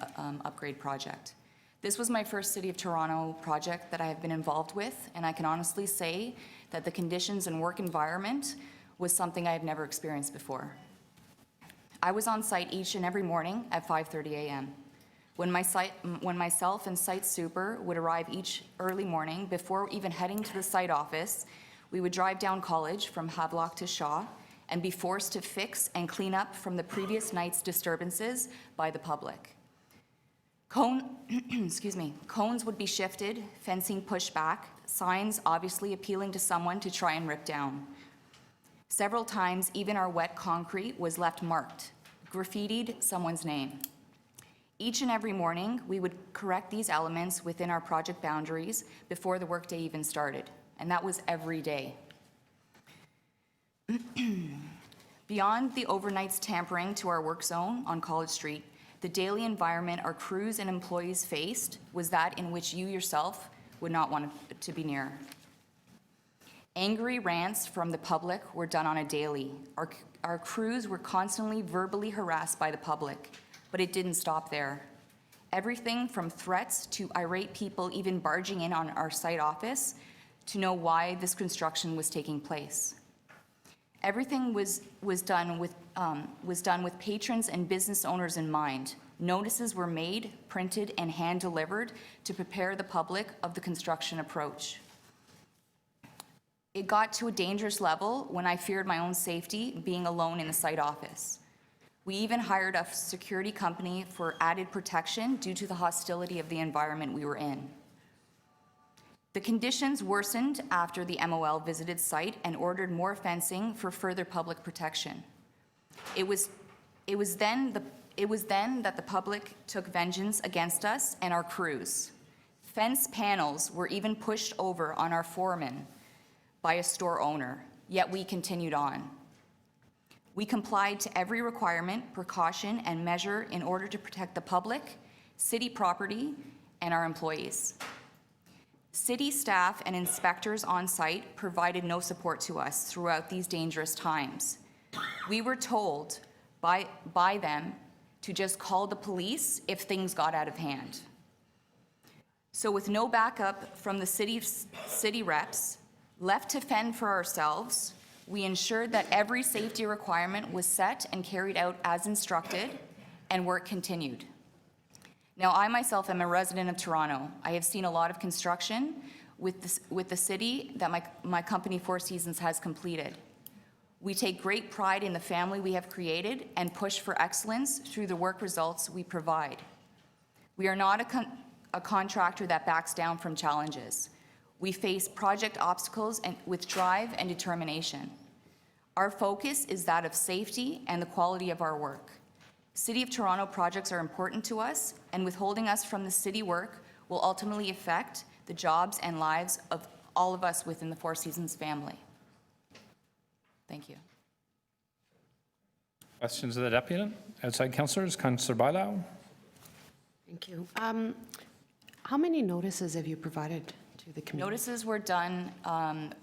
upgrade project. This was my first City of Toronto project that I have been involved with, and I can honestly say that the conditions and work environment was something I had never experienced before. I was on site each and every morning at 5:30 a.m. When myself and site super would arrive each early morning, before even heading to the site office, we would drive down College from Havelock to Shaw and be forced to fix and clean up from the previous night's disturbances by the public. Cones would be shifted, fencing pushed back, signs obviously appealing to someone to try and rip down. Several times, even our wet concrete was left marked, graffitied someone's name. Each and every morning, we would correct these elements within our project boundaries before the workday even started, and that was every day. Beyond the overnight's tampering to our work zone on College Street, the daily environment our crews and employees faced was that in which you yourself would not want to be near. Angry rants from the public were done on a daily. Our crews were constantly verbally harassed by the public, but it didn't stop there. Everything from threats to irate people even barging in on our site office to know why this construction was taking place. Everything was done with patrons and business owners in mind. Notices were made, printed, and hand-delivered to prepare the public of the construction approach. It got to a dangerous level when I feared my own safety being alone in the site office. We even hired a security company for added protection due to the hostility of the environment we were in. The conditions worsened after the MOL visited site and ordered more fencing for further public protection. It was then that the public took vengeance against us and our crews. Fence panels were even pushed over on our foreman by a store owner, yet we continued on. We complied to every requirement, precaution, and measure in order to protect the public, city property, and our employees. City staff and inspectors on site provided no support to us throughout these dangerous times. We were told by them to just call the police if things got out of hand. So with no backup from the city reps, left to fend for ourselves, we ensured that every safety requirement was set and carried out as instructed, and work continued. Now, I myself am a resident of Toronto. I have seen a lot of construction with the city that my company, Four Seasons, has completed. We take great pride in the family we have created and push for excellence through the work results we provide. We are not a contractor that backs down from challenges. We face project obstacles with drive and determination. Our focus is that of safety and the quality of our work. City of Toronto projects are important to us, and withholding us from the city work will ultimately affect the jobs and lives of all of us within the Four Seasons family. Thank you. Questions of the deputant? Outside councillors, Councillor Bailão. Thank you. How many notices have you provided to the community? Notices were done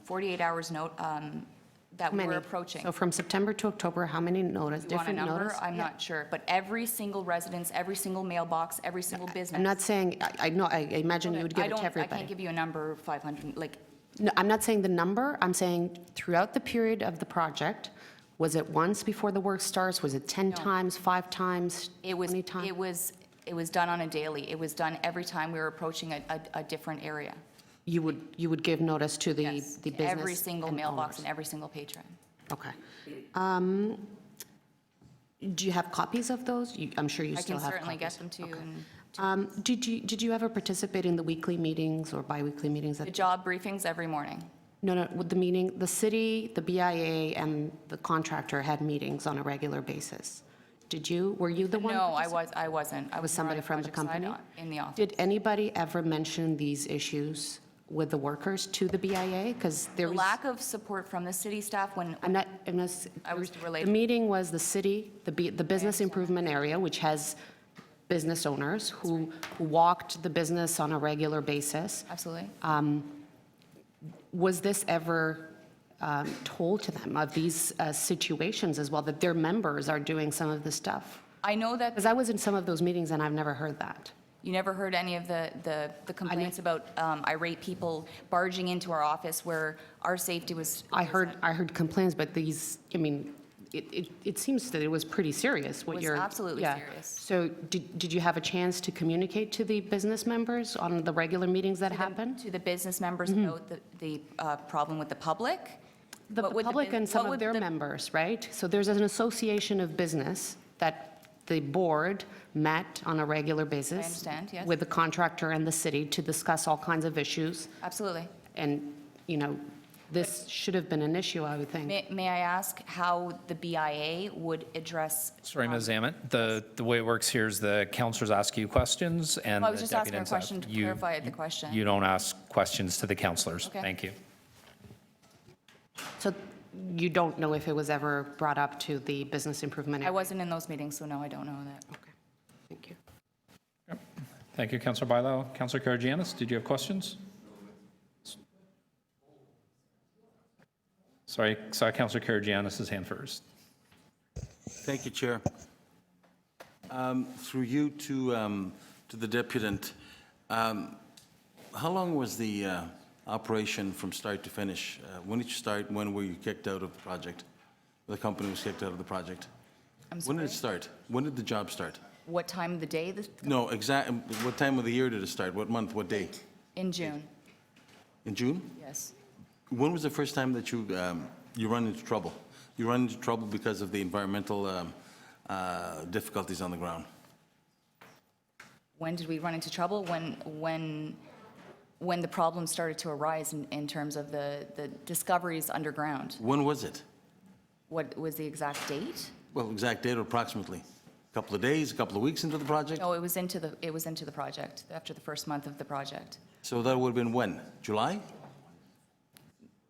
48 hours that we were approaching. So from September to October, how many notice, You want a different number? notice? I'm not sure, but every single residence, every single mailbox, every single business. I'm not saying, I know, I imagine you would give it to I everybody. can't give you a number, 500, like, No, I'm not saying the number, I'm saying throughout the period of the project, was it once before the work starts? Was it 10 times, 5 times, it was, 20 times? it was done on a daily. It was done every time we were approaching a different area. You would give notice to the Yes, the to business? every single and mailbox owners. and every single patron. Okay. Do you have copies of those? I'm sure you I still can have certainly get copies. them to you. And Did you ever participate in the weekly meetings or biweekly meetings? the job briefings every morning. No, with the meeting, the city, the BIA, and the contractor had meetings on a regular basis. Were you the one? No, I wasn't. I Was more somebody on the from the project side company? in the office. Did anybody ever mention these issues with the workers to the BIA? Because there The was. lack of support from the city staff when, I was related. The meeting was the city, the business improvement area, which has business owners who walked the business on a regular basis. Absolutely. Was this ever told to them of these situations as well, that their members are doing some of this stuff? I know that Because I was in some of those meetings and I've never heard that. you never heard any of the complaints about irate people barging into our office where our safety was. I heard complaints, but these, I mean, it seems that it was pretty serious what was you're. absolutely yeah. serious. So did you have a chance to communicate to the business members on the regular meetings that happened? To the business members Mm-hmm. about the problem with the public. The What would the public bus- and some what of would their the- members, right? So there's an association of business that the board met on a regular basis. understand, yes. With the contractor and the city to discuss all kinds of issues. Absolutely. And, this should have been an issue, I would think. May I ask how the BIA would address? Sorry, Ms. Zammit, the way it works here is the councillors ask you questions and Well, I was the just asking a deputants ask- question to you- clarify the question. You don't ask questions to the councillors. Okay. Thank you. So you don't know if it was ever brought up to the business improvement? I wasn't in those meetings, so no, I don't know that. Okay, thank you. Thank you, Councillor Bailão. Councillor Karygiannis, did you have questions? Sorry, saw Councillor Karygiannis' hand first. Thank you, Chair. Through you to the deputant, how long was the operation from start to finish? When did you start? When were you kicked out of the project? The company was kicked out of the project? I'm When did it sorry? start? When did the job start? What time of the day? No, exactly. What time of the year did it start? What month? What day? In June, In June? yes. When was the first time that you run into trouble? You run into trouble because of the environmental difficulties on the ground? When did we run into trouble? When when the problems started to arise in terms of the discoveries underground. When was it? What was the exact date? Well, exact date approximately? A couple of days, a couple of weeks into the project? No, it was into the project, after the first month of the project. So that would have been when? July?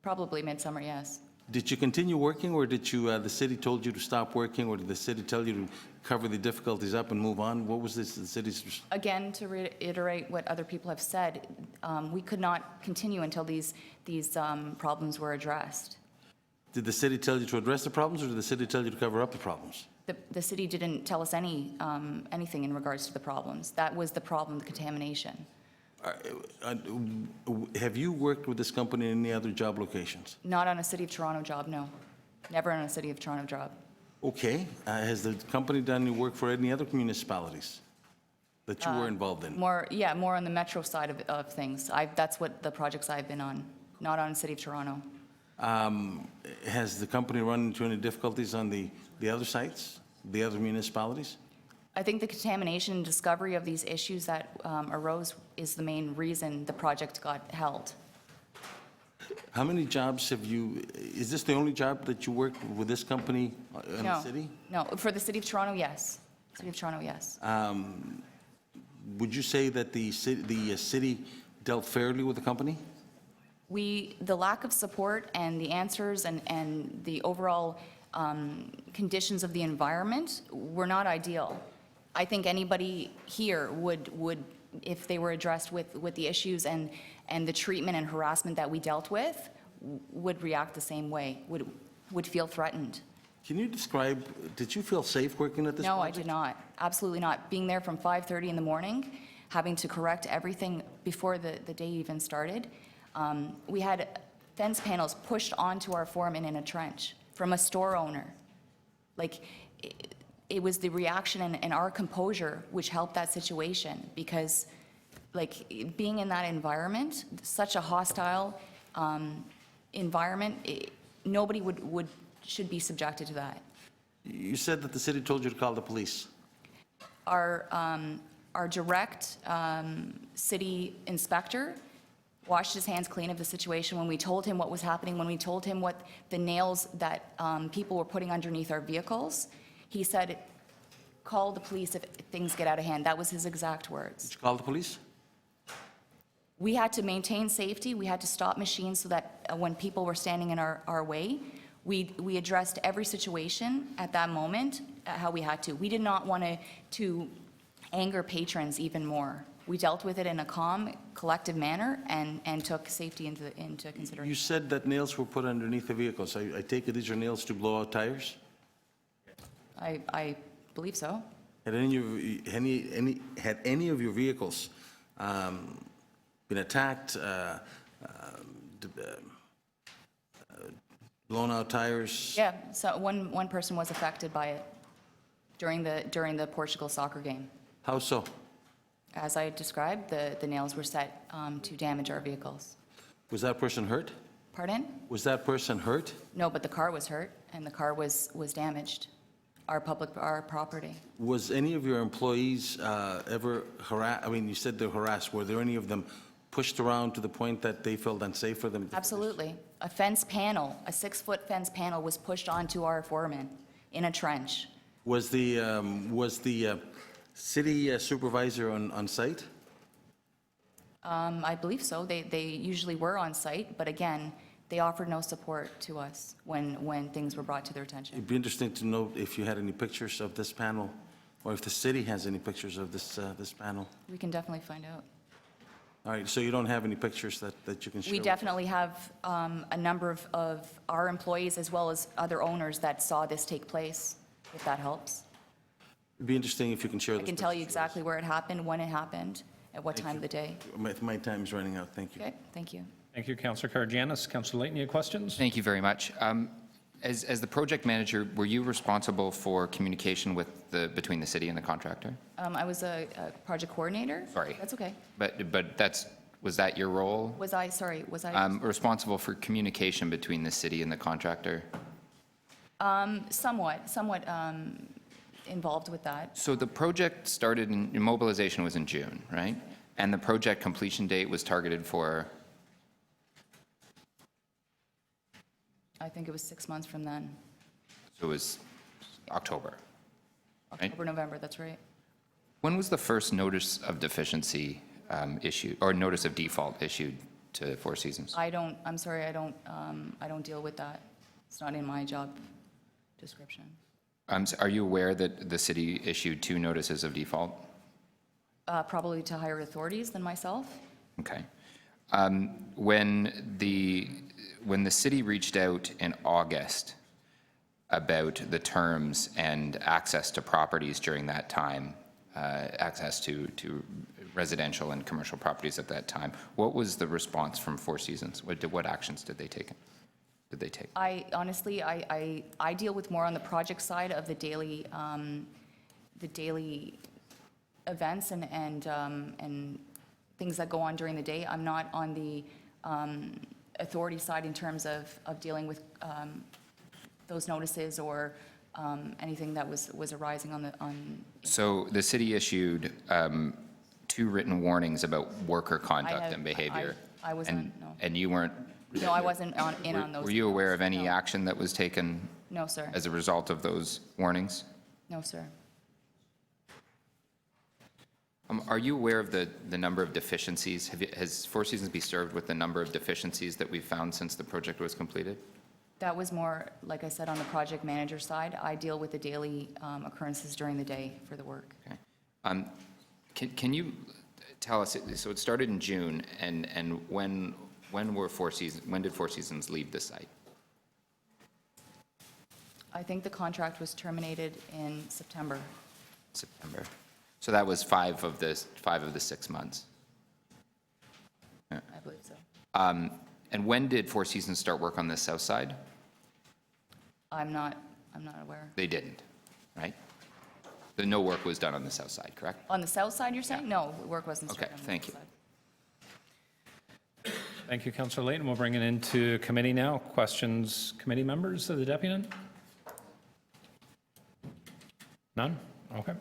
Probably midsummer, yes. Did you continue working, or did you, the city told you to stop working, or did the city tell you to cover the difficulties up and move on? What was this, the city's? Again, to reiterate what other people have said, we could not continue until these problems were addressed. Did the city tell you to address the problems, or did the city tell you to cover up the problems? The city didn't tell us anything in regards to the problems. That was the problem, the contamination. Have you worked with this company in any other job locations? Not on a City of Toronto job, no. Never on a City of Toronto job. Okay. Has the company done any work for any other municipalities that you were involved in? More on the metro side of things. That's what the projects I've been on, not on City of Toronto. Has the company run into any difficulties on the other sites, the other municipalities? I think the contamination and discovery of these issues that arose is the main reason the project got held. How many jobs have you, is this the only job that you worked with this company in the city? No, for the City of Toronto, yes. City of Toronto, yes. Would you say that the city dealt fairly with the company? The lack of support and the answers and the overall conditions of the environment were not ideal. I think anybody here would, if they were addressed with the issues and the treatment and harassment that we dealt with, would react the same way, would feel threatened. Can you describe, did you feel safe working at this No, project? I did not. Absolutely not. Being there from 5:30 in the morning, having to correct everything before the day even started. We had fence panels pushed onto our foreman in a trench from a store owner. Like, it was the reaction and our composure which helped that situation, because like being in that environment, such a hostile environment, nobody should be subjected to that. You said that the city told you to call the police. Our direct city inspector washed his hands clean of the situation when we told him what was happening, when we told him what the nails that people were putting underneath our vehicles. He said, call the police if things get out of hand. That was his exact words. Did you call the police? We had to maintain safety. We had to stop machines so that when people were standing in our way, we addressed every situation at that moment, how we had to. We did not want to anger patrons even more. We dealt with it in a calm, collective manner and took safety into consideration. You said that nails were put underneath the vehicles. I take it these are nails to blow out tires? I believe so. Had any of your vehicles been attacked, blown out tires? Yeah, so one person was affected by it during the Portugal soccer game. How so? As I described, the nails were set to damage our vehicles. Was that person hurt? Pardon? Was that person hurt? No, but the car was hurt and the car was damaged. Our property. Was any of your employees ever harassed? I mean, you said they're harassed. Were there any of them pushed around to the point that they felt unsafe for them? Absolutely. A fence panel, a 6-foot fence panel was pushed onto our foreman in a trench. Was the city supervisor on site? I believe so. They usually were on site, but again, they offered no support to us when things were brought to their attention. It'd be interesting to know if you had any pictures of this panel, or if the city has any pictures of this panel. We can definitely find out. All right, so you don't have any pictures that you can share? We with definitely have a number of our employees as well as other owners that saw this take place, if that helps. It'd be interesting if you can share I those can tell you pictures with exactly where it happened, when it happened, at what time of the day. us. My time's running out. Thank you. Okay, thank you. Thank you, Councillor Karygiannis. Councillor Layton, any questions? Thank you very much. As the project manager, were you responsible for communication between the city and the contractor? I was a project coordinator. Sorry. That's okay. But was that your role? Was I Responsible for communication between the city and the contractor? somewhat involved with that. So the project started, mobilization was in June, right? And the project completion date was targeted for, I think it was 6 months from then. so it was October. Right? October, November, that's right. When was the first notice of deficiency issued, or notice of default issued to Four Seasons? I'm sorry, I don't deal with that. It's not in my job description. Are you aware that the city issued 2 notices of default? Probably to higher authorities than myself. Okay. When the city reached out in August about the terms and access to properties during that time, access to residential and commercial properties at that time, what was the response from Four Seasons? What actions did they take? I honestly, I deal with more on the project side of the daily events and things that go on during the day. I'm not on the authority side in terms of dealing with those notices or anything that was arising on. So the city issued 2 written warnings about worker conduct and behavior. I wasn't, no. And you weren't? No, I wasn't in on those. Were you aware of any No. action that was taken No, sir. as a result of those warnings? No, sir. Are you aware of the number of deficiencies? Has Four Seasons been served with the number of deficiencies that we've found since the project was completed? That was more, like I said, on the project manager side. I deal with the daily occurrences during the day for the work. Okay. Can you tell us, so it started in June, and when did Four Seasons leave the site? I think the contract was terminated in September. September. So that was 5 of the 6 months. I believe so. And when did Four Seasons start work on the south side? I'm not aware. They didn't, right? No work was done on the south side, correct? On the south side, you're saying? No, work wasn't started Okay, on the thank south you. side. Thank you, Councillor Layton. We'll bring it into committee now. Questions, committee members of the deputant? None? Okay.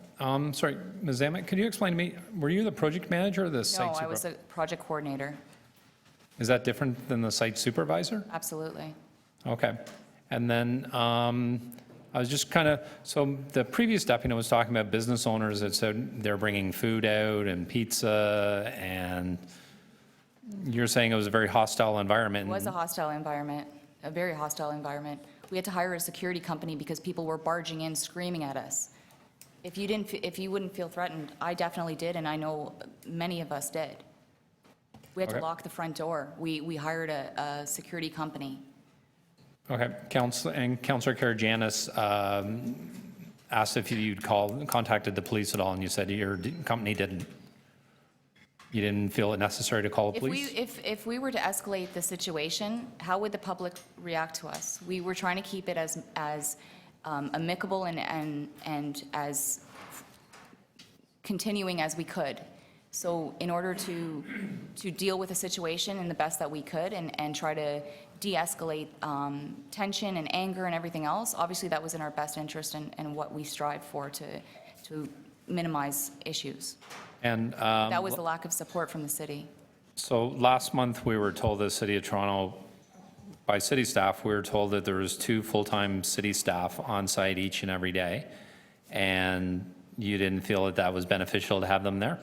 Sorry, Ms. Zamet, could you explain to me, were you the project manager or the site No, supervisor? I was a project coordinator. Is that different than the site supervisor? Absolutely. Okay. And then I was just so the previous deputy was talking about business owners that said they're bringing food out and pizza, and you're saying it was a very hostile environment. It was a hostile environment, a very hostile environment. We had to hire a security company because people were barging in screaming at us. If you wouldn't feel threatened, I definitely did, and I know many of us did. We had to Okay. lock the front door. We hired a security company. Okay. Councillor Karagianis asked if you'd contacted the police at all, and you said your company didn't. You didn't feel it necessary to call the police? If we were to escalate the situation, how would the public react to us? We were trying to keep it as amicable and as continuing as we could. So in order to deal with the situation in the best that we could and try to de-escalate tension and anger and everything else, obviously that was in our best interest and what we strive for to minimize issues. And That was the lack of support from the city. so last month, we were told the City of Toronto, by city staff, we were told that there was 2 full-time city staff on site each and every day, and you didn't feel that that was beneficial to have them there?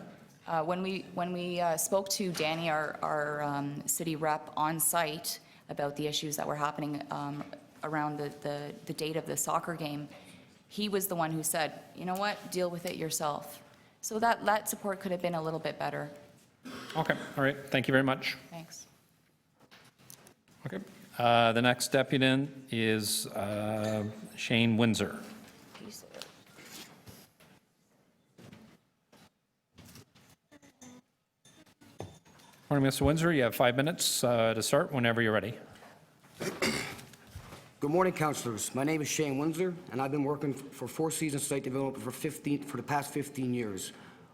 When we spoke to Danny, our city rep on site about the issues that were happening around the date of the soccer game, he was the one who said, you know what, deal with it yourself. So that support could have been a little bit better. Okay, all right, thank you very much. Thanks. Okay, the next deputant is Shane Windsor. Morning, Mr. Windsor, you have 5 minutes to start whenever you're ready. Good morning, councillors. My name is Shane Windsor, and I've been working for Four Seasons Site Development for the past 15 years.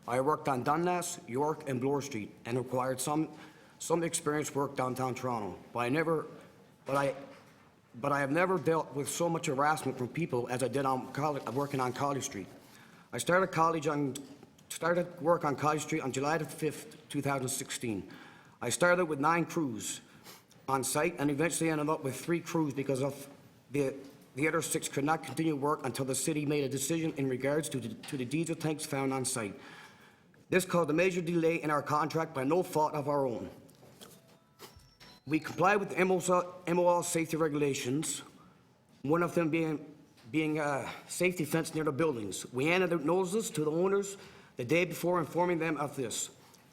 I worked on Dundas, York, and Bloor Street, and required some experience work downtown Toronto. But I have never dealt with so much harassment from people as I did on working on College Street. I started college on started work on College Street on July the 5th, 2016. I started with 9 crews on site and eventually ended up with 3 crews because of the other 6 could not continue work until the city made a decision in regards to the diesel tanks found on site. This caused a major delay in our contract by no fault of our own. We complied with the MOL safety regulations, one of them being a safety fence near the buildings. We handed out notices to the owners the day before informing them of this.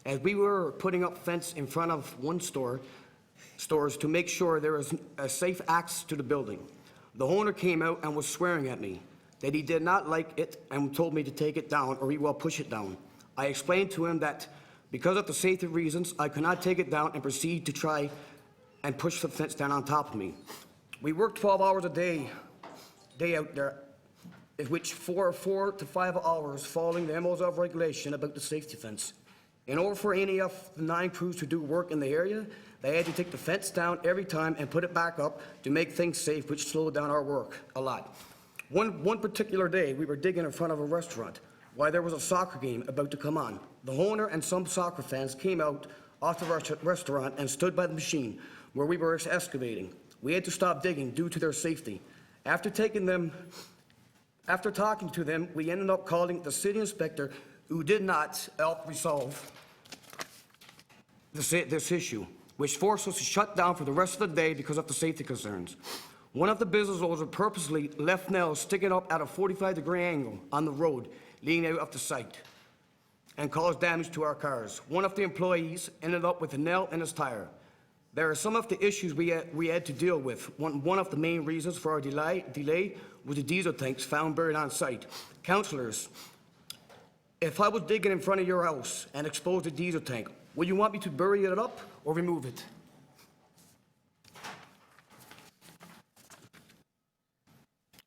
As we were putting up fence in front of one stores to make sure there was a safe access to the building. The owner came out and was swearing at me that he did not like it and told me to take it down or he will push it down. I explained to him that because of the safety reasons, I could not take it down and proceed to try and push the fence down on top of me. We worked 12 hours a day out there, in which 4 to 5 hours following the MO's of regulation about the safety fence. In order for any of the 9 crews to do work in the area, they had to take the fence down every time and put it back up to make things safe, which slowed down our work a lot. One particular day, we were digging in front of a restaurant while there was a soccer game about to come on. The owner and some soccer fans came out off the restaurant and stood by the machine where we were excavating. We had to stop digging due to their safety. After talking to them, we ended up calling the city inspector, who did not help resolve this issue, which forced us to shut down for the rest of the day because of the safety concerns. One of the business owners purposely left nails sticking up at a 45-degree angle on the road leading out of the site and caused damage to our cars. One of the employees ended up with a nail in his tire. There are some of the issues we had to deal with. One of the main reasons for our delay was the diesel tanks found buried on site. Councillors, if I was digging in front of your house and exposed a diesel tank, would you want me to bury it up or remove it?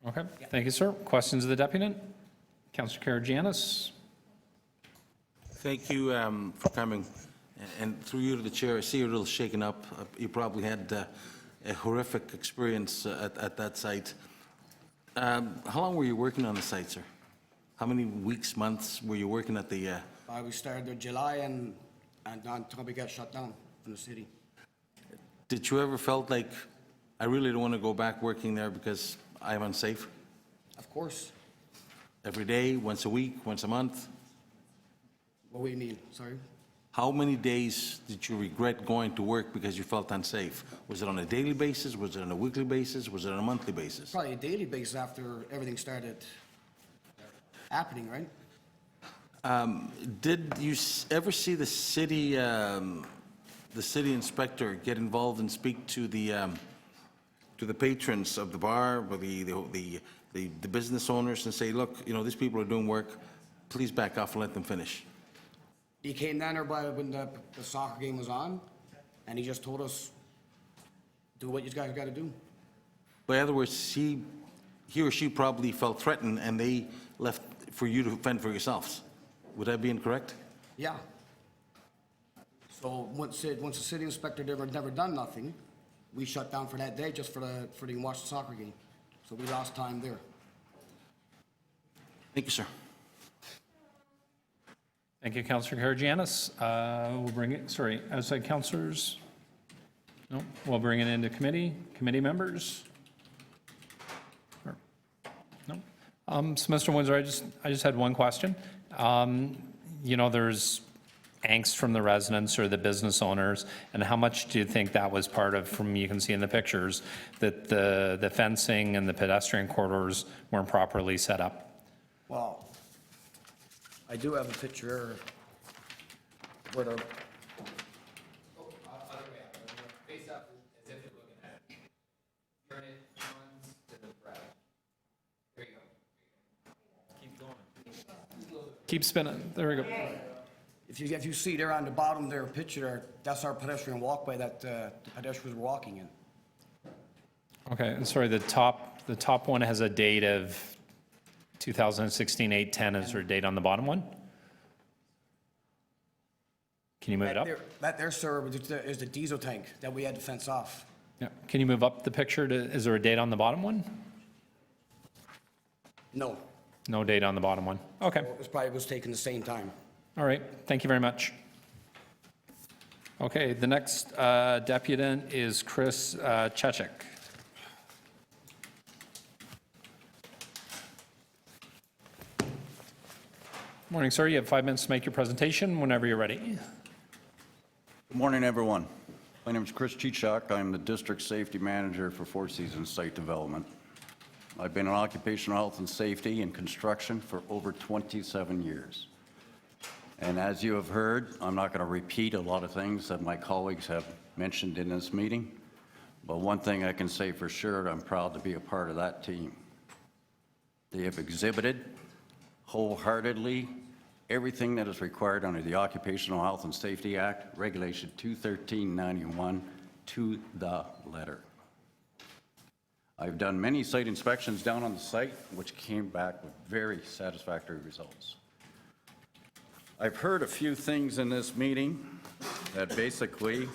Okay, thank you, sir. Questions of the deputant? Councillor Karygiannis. Thank you for coming. And through you to the chair, I see you're a little shaken up. You probably had a horrific experience at that site. How long were you working on the site, sir? How many weeks, months were you working at the... We started in July and until we got shut down from the city. Did you ever felt like, I really don't want to go back working there because I'm unsafe? Of course. Every day, once a week, once a month? What do you mean? Sorry? How many days did you regret going to work because you felt unsafe? Was it on a daily basis? Was it on a weekly basis? Was it on a monthly basis? Probably a daily basis after everything started happening, right? Did you ever see the city inspector get involved and speak to the patrons of the bar or the business owners and say, look, you know, these people are doing work, please back off and let them finish? He came down there when the soccer game was on, and he just told us, do what you guys got to do. By other words, he or she probably felt threatened and they left for you to fend for yourselves. Would that be incorrect? Yeah. So once the city inspector never done nothing, we shut down for that day just for the watch the soccer game. So we lost time there. Thank you, sir. Thank you, Councillor Karygiannis. We'll bring it, sorry, outside councillors? No, we'll bring it into committee members? Or- No? So Mr. Windsor, I just had one question. You know, there's angst from the residents or the business owners, and how much do you think that was part of, from you can see in the pictures, that the fencing and the pedestrian corridors weren't properly set up? Well, I do have a picture where the... Face up as if you're looking at it. Turn it once to the right. There you go. Keep going. Keep spinning. There we go. If you see there on the bottom there, picture there, that's our pedestrian walkway that the pedestrians were walking in. Okay, and sorry, the top one has a date of 2016-8/10. Is there a date on the bottom one? Can you move it up? That there, sir, is the diesel tank that we had to fence off. Yeah. Can you move up the picture to, is there a date on the bottom one? No. No date on the bottom one. Okay. It probably was taken the same time. All right, thank you very much. Okay, the next deputant is Chris Chechik. Morning, sir. You have 5 minutes to make your presentation whenever you're ready. Good morning, everyone. My name is Chris Chichak. I'm the District Safety Manager for Four Seasons Site Development. I've been in occupational health and safety and construction for over 27 years. And as you have heard, I'm not going to repeat a lot of things that my colleagues have mentioned in this meeting, but one thing I can say for sure, I'm proud to be a part of that team. They have exhibited wholeheartedly everything that is required under the Occupational Health and Safety Act, Regulation 21391, to the letter. I've done many site inspections down on the site, which came back with very satisfactory results. I've heard a few things in this meeting that basically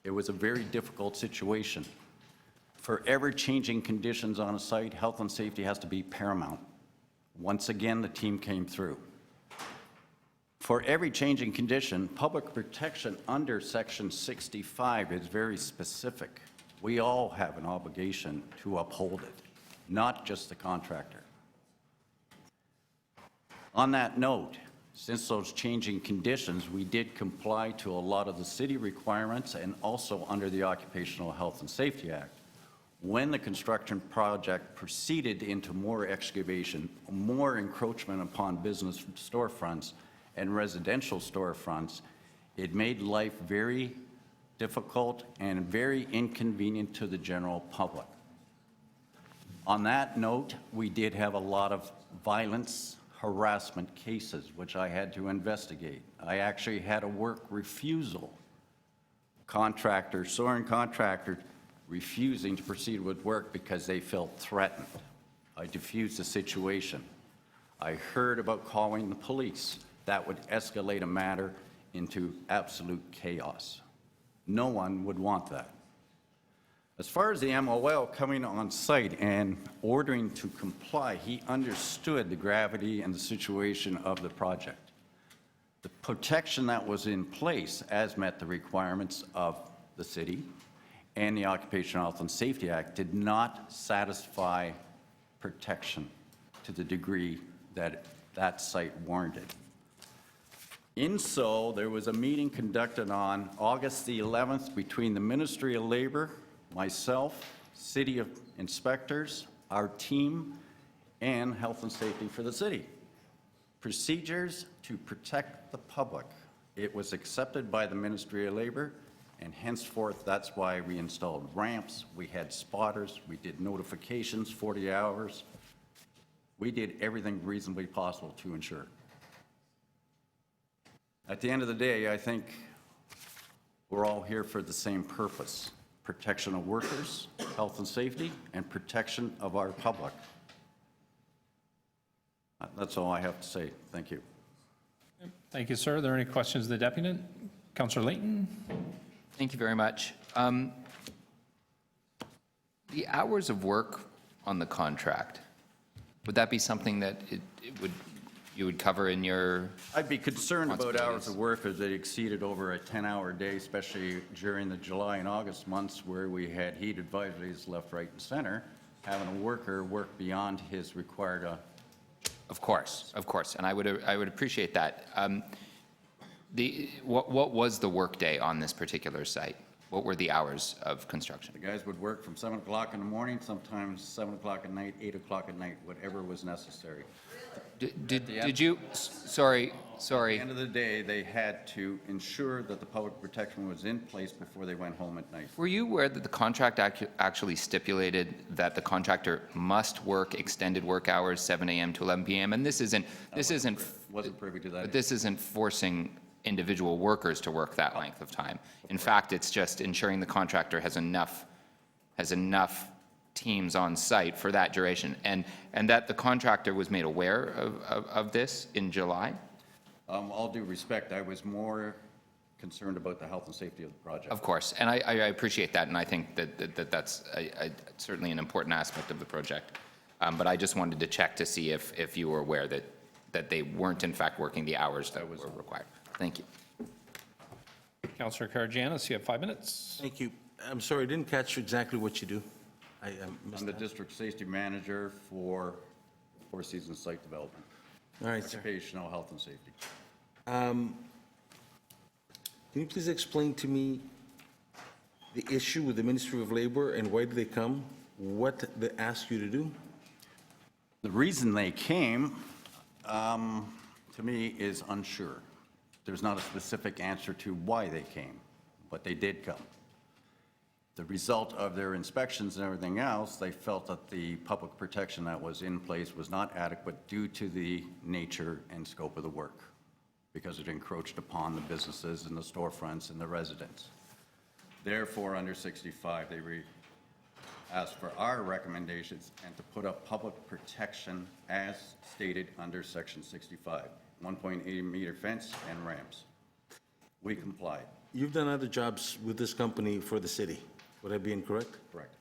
it was a very difficult situation. For ever-changing conditions on a site, health and safety has to be paramount. Once again, the team came through. For every changing condition, public protection under Section 65 is very specific. We all have an obligation to uphold it, not just the contractor. On that note, since those changing conditions, we did comply to a lot of the city requirements and also under the Occupational Health and Safety Act. When the construction project proceeded into more excavation, more encroachment upon business storefronts and residential storefronts, it made life very difficult and very inconvenient to the general public. On that note, we did have a lot of violence, harassment cases, which I had to investigate. I actually had a work refusal. Soaring contractor refusing to proceed with work because they felt threatened. I diffused the situation. I heard about calling the police. That would escalate a matter into absolute chaos. No one would want that. As far as the MOL coming on site and ordering to comply, he understood the gravity and the situation of the project. The protection that was in place as met the requirements of the city and the Occupational Health and Safety Act did not satisfy protection to the degree that that site warranted. In so, there was a meeting conducted on August the 11th between the Ministry of Labor, myself, City of Inspectors, our team, and Health and Safety for the city. Procedures to protect the public. It was accepted by the Ministry of Labor, and henceforth, that's why we installed ramps, we had spotters, we did notifications 40 hours. We did everything reasonably possible to ensure. At the end of the day, I think we're all here for the same purpose: protection of workers, health and safety, and protection of our public. That's all I have to say. Thank you. Thank you, sir. Are there any questions of the deputant? Councillor Layton? Thank you very much. The hours of work on the contract, would that be something that you would cover in your? I'd be concerned about hours of work as they exceeded over a 10-hour day, especially during the July and August months where we had heat advisories left, right, and center, having a worker work beyond his required. Of course, and I would appreciate that. What was the workday on this particular site? What were the hours of construction? The guys would work from 7 o'clock in the morning, sometimes 7 o'clock at night, 8 o'clock at night, whatever was necessary. Did you, sorry. At the end of the day, they had to ensure that the public protection was in place before they went home at night. Were you aware that the contract actually stipulated that the contractor must work extended work hours, 7 a.m. to 11 p.m.? And wasn't privy to that. But this isn't forcing individual workers to work that length of time. In fact, it's just ensuring the contractor has enough teams on site for that duration, and that the contractor was made aware of this in July? All due respect, I was more concerned about the health and safety of the project. Of course, and I appreciate that, and I think that's certainly an important aspect of the project. But I just wanted to check to see if you were aware that that they weren't in fact working the hours that were required. Thank you. Councillor Karygiannis, you have 5 minutes. Thank you. I'm sorry, I didn't catch exactly what you do. I missed I'm the that. district safety manager for Four Seasons Site Development, All right, sir. occupational health and safety. Can you please explain to me the issue with the Ministry of Labor and why did they come? What they asked you to do? The reason they came, to me, is unsure. There's not a specific answer to why they came, but they did come. The result of their inspections and everything else, they felt that the public protection that was in place was not adequate due to the nature and scope of the work, because it encroached upon the businesses and the storefronts and the residents. Therefore, under 65, they asked for our recommendations and to put up public protection as stated under section 65, 1.8 meter fence and ramps. We complied. You've done other jobs with this company for the city. Would I be incorrect? Correct.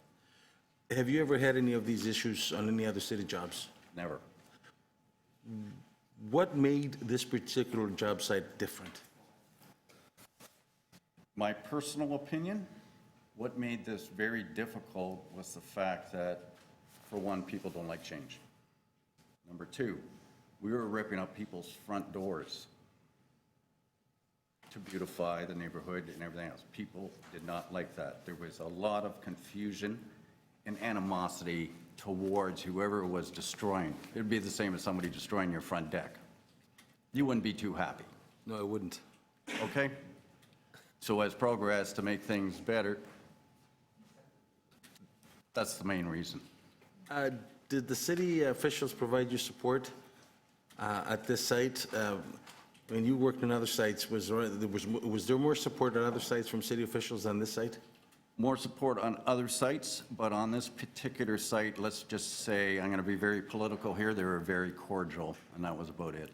Have you ever had any of these issues on any other city jobs? Never. What made this particular job site different? My personal opinion, what made this very difficult was the fact that, for one, people don't like change. Number two, we were ripping up people's front doors to beautify the neighborhood and everything else. People did not like that. There was a lot of confusion and animosity towards whoever was destroying. It'd be the same as somebody destroying your front deck. You wouldn't be too happy. No, I wouldn't. Okay? So as progress to make things better, that's the main reason. Did the city officials provide you support at this site? When you worked on other sites, was there more support at other sites from city officials than this site? More support on other sites, but on this particular site, let's just say, I'm going to be very political here, they were very cordial, and that was about it.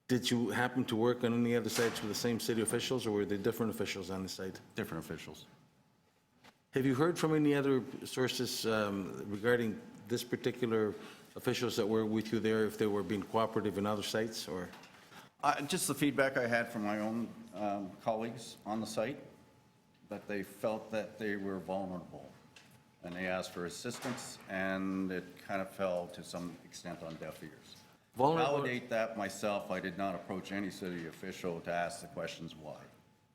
Did you happen to work on any other sites with the same city officials, or were there different officials on the site? Different officials. Have you heard from any other sources regarding this particular officials that were with you there, if they were being cooperative in other sites, or? Just the feedback I had from my own colleagues on the site, that they felt that they were vulnerable, and they asked for assistance, and it kind of fell to some extent on deaf ears. Vulnerable- Validate that myself, I did not approach any city official to ask the questions why.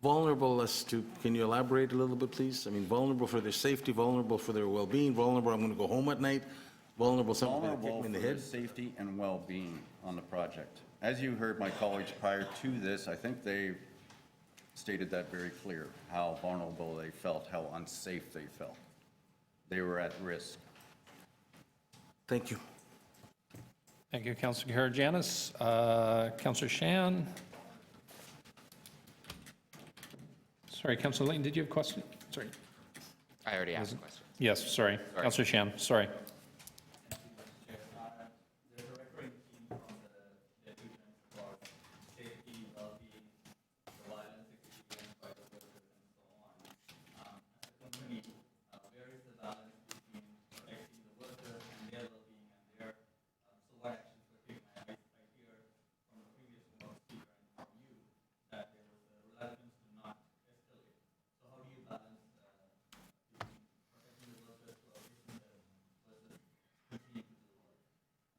Vulnerable as to, can you elaborate a little bit, please? I mean, vulnerable for their safety, vulnerable for their well-being, vulnerable, I'm going to go home at night, vulnerable, something that kicked Vulnerable me in for the the head. safety and well-being on the project. As you heard my colleagues prior to this, I think they stated that very clear, how vulnerable they felt, how unsafe they felt. They were at risk. Thank you. Thank you, Councillor Karygiannis. Councillor Shan. Sorry, Councillor Layton, did you have a question? Sorry. I already asked a question. Yes, sorry. Councillor Shan, sorry.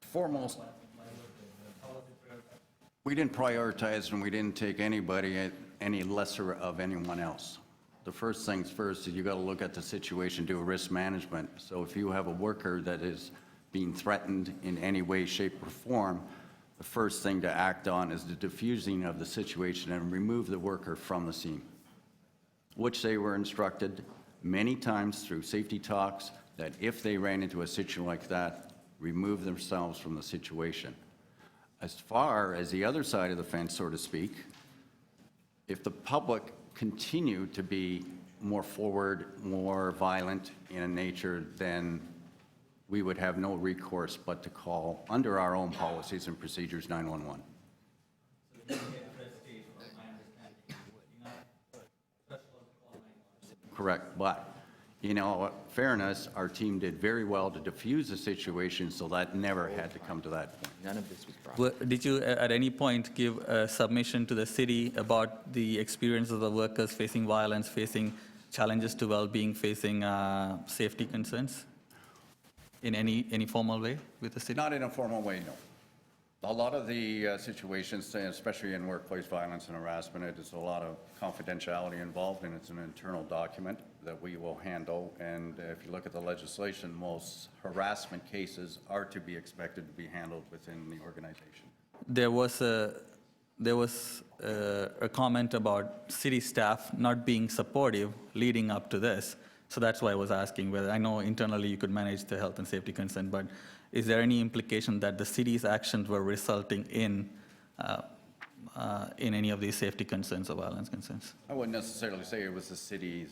Foremost, we didn't prioritize and we didn't take anybody any lesser of anyone else. The first things first is you got to look at the situation, do a risk management. So if you have a worker that is being threatened in any way, shape, or form, the first thing to act on is the diffusing of the situation and remove the worker from the scene, which they were instructed many times through safety talks that if they ran into a situation like that, remove themselves from the situation. As far as the other side of the fence, so to speak, if the public continue to be more forward, more violent in nature, then we would have no recourse but to call, under our own policies and procedures, 911. Correct, but In all fairness, our team did very well to diffuse the situation, so that never had to come to that point. None of this was brought. Did you at any point give a submission to the city about the experience of the workers facing violence, facing challenges to well-being, facing safety concerns in any formal way with the city? Not in a formal way, no. A lot of the situations, especially in workplace violence and harassment, it is a lot of confidentiality involved, and it's an internal document that we will handle. And if you look at the legislation, most harassment cases are to be expected to be handled within the organization. There was a comment about city staff not being supportive leading up to this. So that's why I was asking whether, I know internally you could manage the health and safety concern, but is there any implication that the city's actions were resulting in any of these safety concerns or violence concerns? I wouldn't necessarily say it was the city's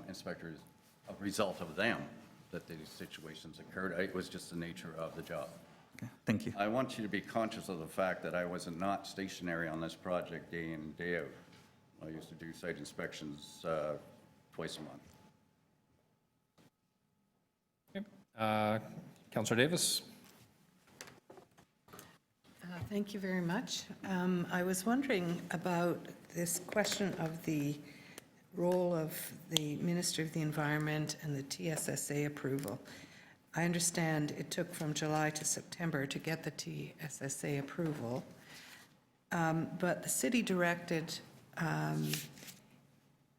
inspectors, a result of them, that these situations occurred. It was just the nature of the job. Okay, thank you. I want you to be conscious of the fact that I was not stationary on this project day in and day out. I used to do site inspections twice a month. Councillor Davis? Thank you very much. I was wondering about this question of the role of the Minister of the Environment and the TSSA approval. I understand it took from July to September to get the TSSA approval, but the city directed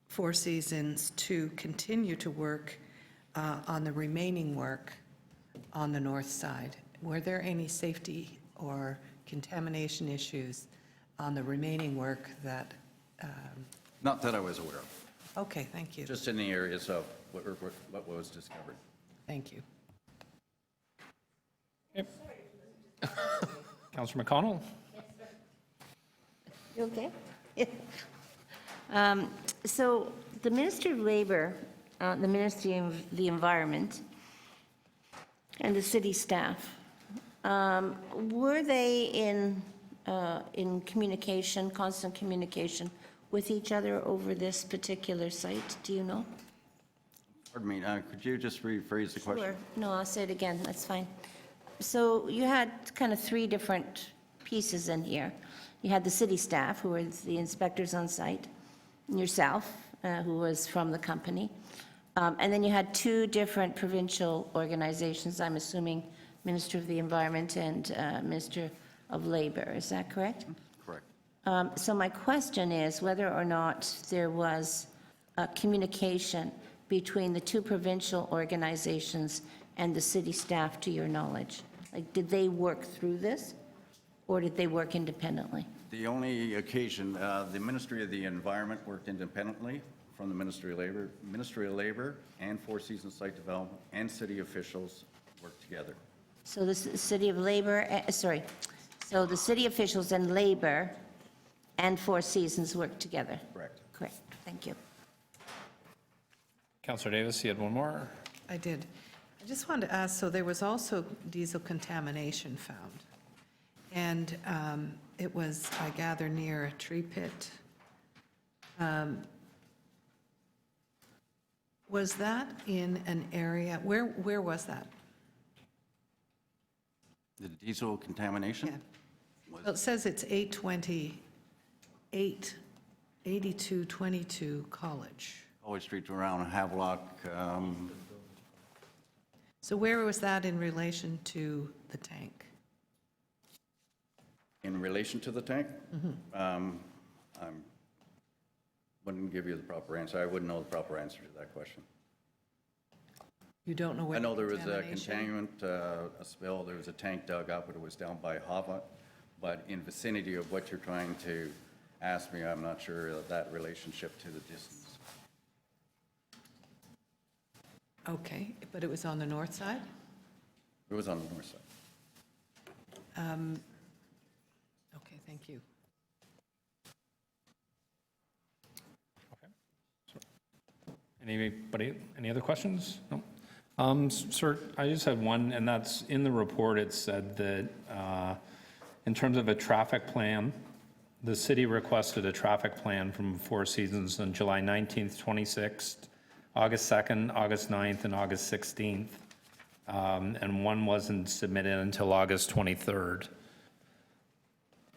Four Seasons to continue to work on the remaining work on the north side. Were there any safety or contamination issues on the remaining work that? Not that I was aware of. Okay, thank you. Just in the areas of what was discovered. Thank you. Councillor McConnell? You okay? So the Minister of Labour, the Ministry of the Environment, and the city staff, were they in communication, constant communication with each other over this particular site? Do you know? Pardon me, could you just rephrase the question? Sure. No, I'll say it again. That's fine. So you had kind of three different pieces in here. You had the city staff, who were the inspectors on site, and yourself, who was from the company. And then you had two different provincial organizations, I'm assuming Minister of the Environment and Minister of Labor. Is that correct? Correct. So my question is whether or not there was communication between the two provincial organizations and the city staff, to your knowledge. Like, did they work through this, or did they work independently? The only occasion, the Ministry of the Environment worked independently from the Ministry of Labor. Ministry of Labor and Four Seasons Site Development and city officials worked together. So the city of Labor, so the city officials and Labor and Four Seasons worked together? Correct. Correct, thank you. Councillor Davis, you had one more? I did. I just wanted to ask, so there was also diesel contamination found, and it was, I gather, near a tree pit. Was that in an area, where was that? The diesel contamination? Yeah. Well, it says it's 8222 College. College Street around Havelock. So where was that in relation to the tank? In relation to the tank? I wouldn't give you the proper answer. I wouldn't know the proper answer to that question. You don't know where I know there was a contamination? contaminant, a spill, there was a tank dug up, but it was down by Hava. But in vicinity of what you're trying to ask me, I'm not sure of that relationship to the distance. Okay, but it was on the north side? It was on the north side. Okay, thank you. Anybody, any other questions? No? Sir, I just had one, and that's in the report. It said that in terms of a traffic plan, the city requested a traffic plan from Four Seasons on July 19th, 26th, August 2nd, August 9th, and August 16th. And one wasn't submitted until August 23rd.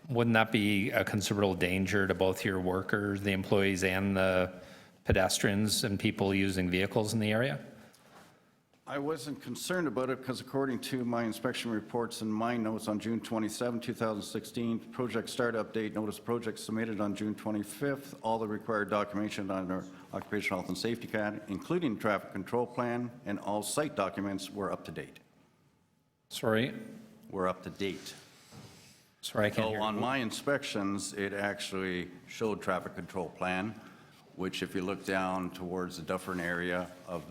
Wouldn't that be a considerable danger to both your workers, the employees, and the pedestrians and people using vehicles in the area? I wasn't concerned about it because according to my inspection reports and my notes on June 27, 2016, project start update, notice project submitted on June 25th, all the required documentation on our occupational health and safety card, including traffic control plan, and all site documents were up to date. Sorry? Were up to date. Sorry, I can't So hear. on my inspections, it actually showed traffic control plan, which if you look down towards the Dufferin area of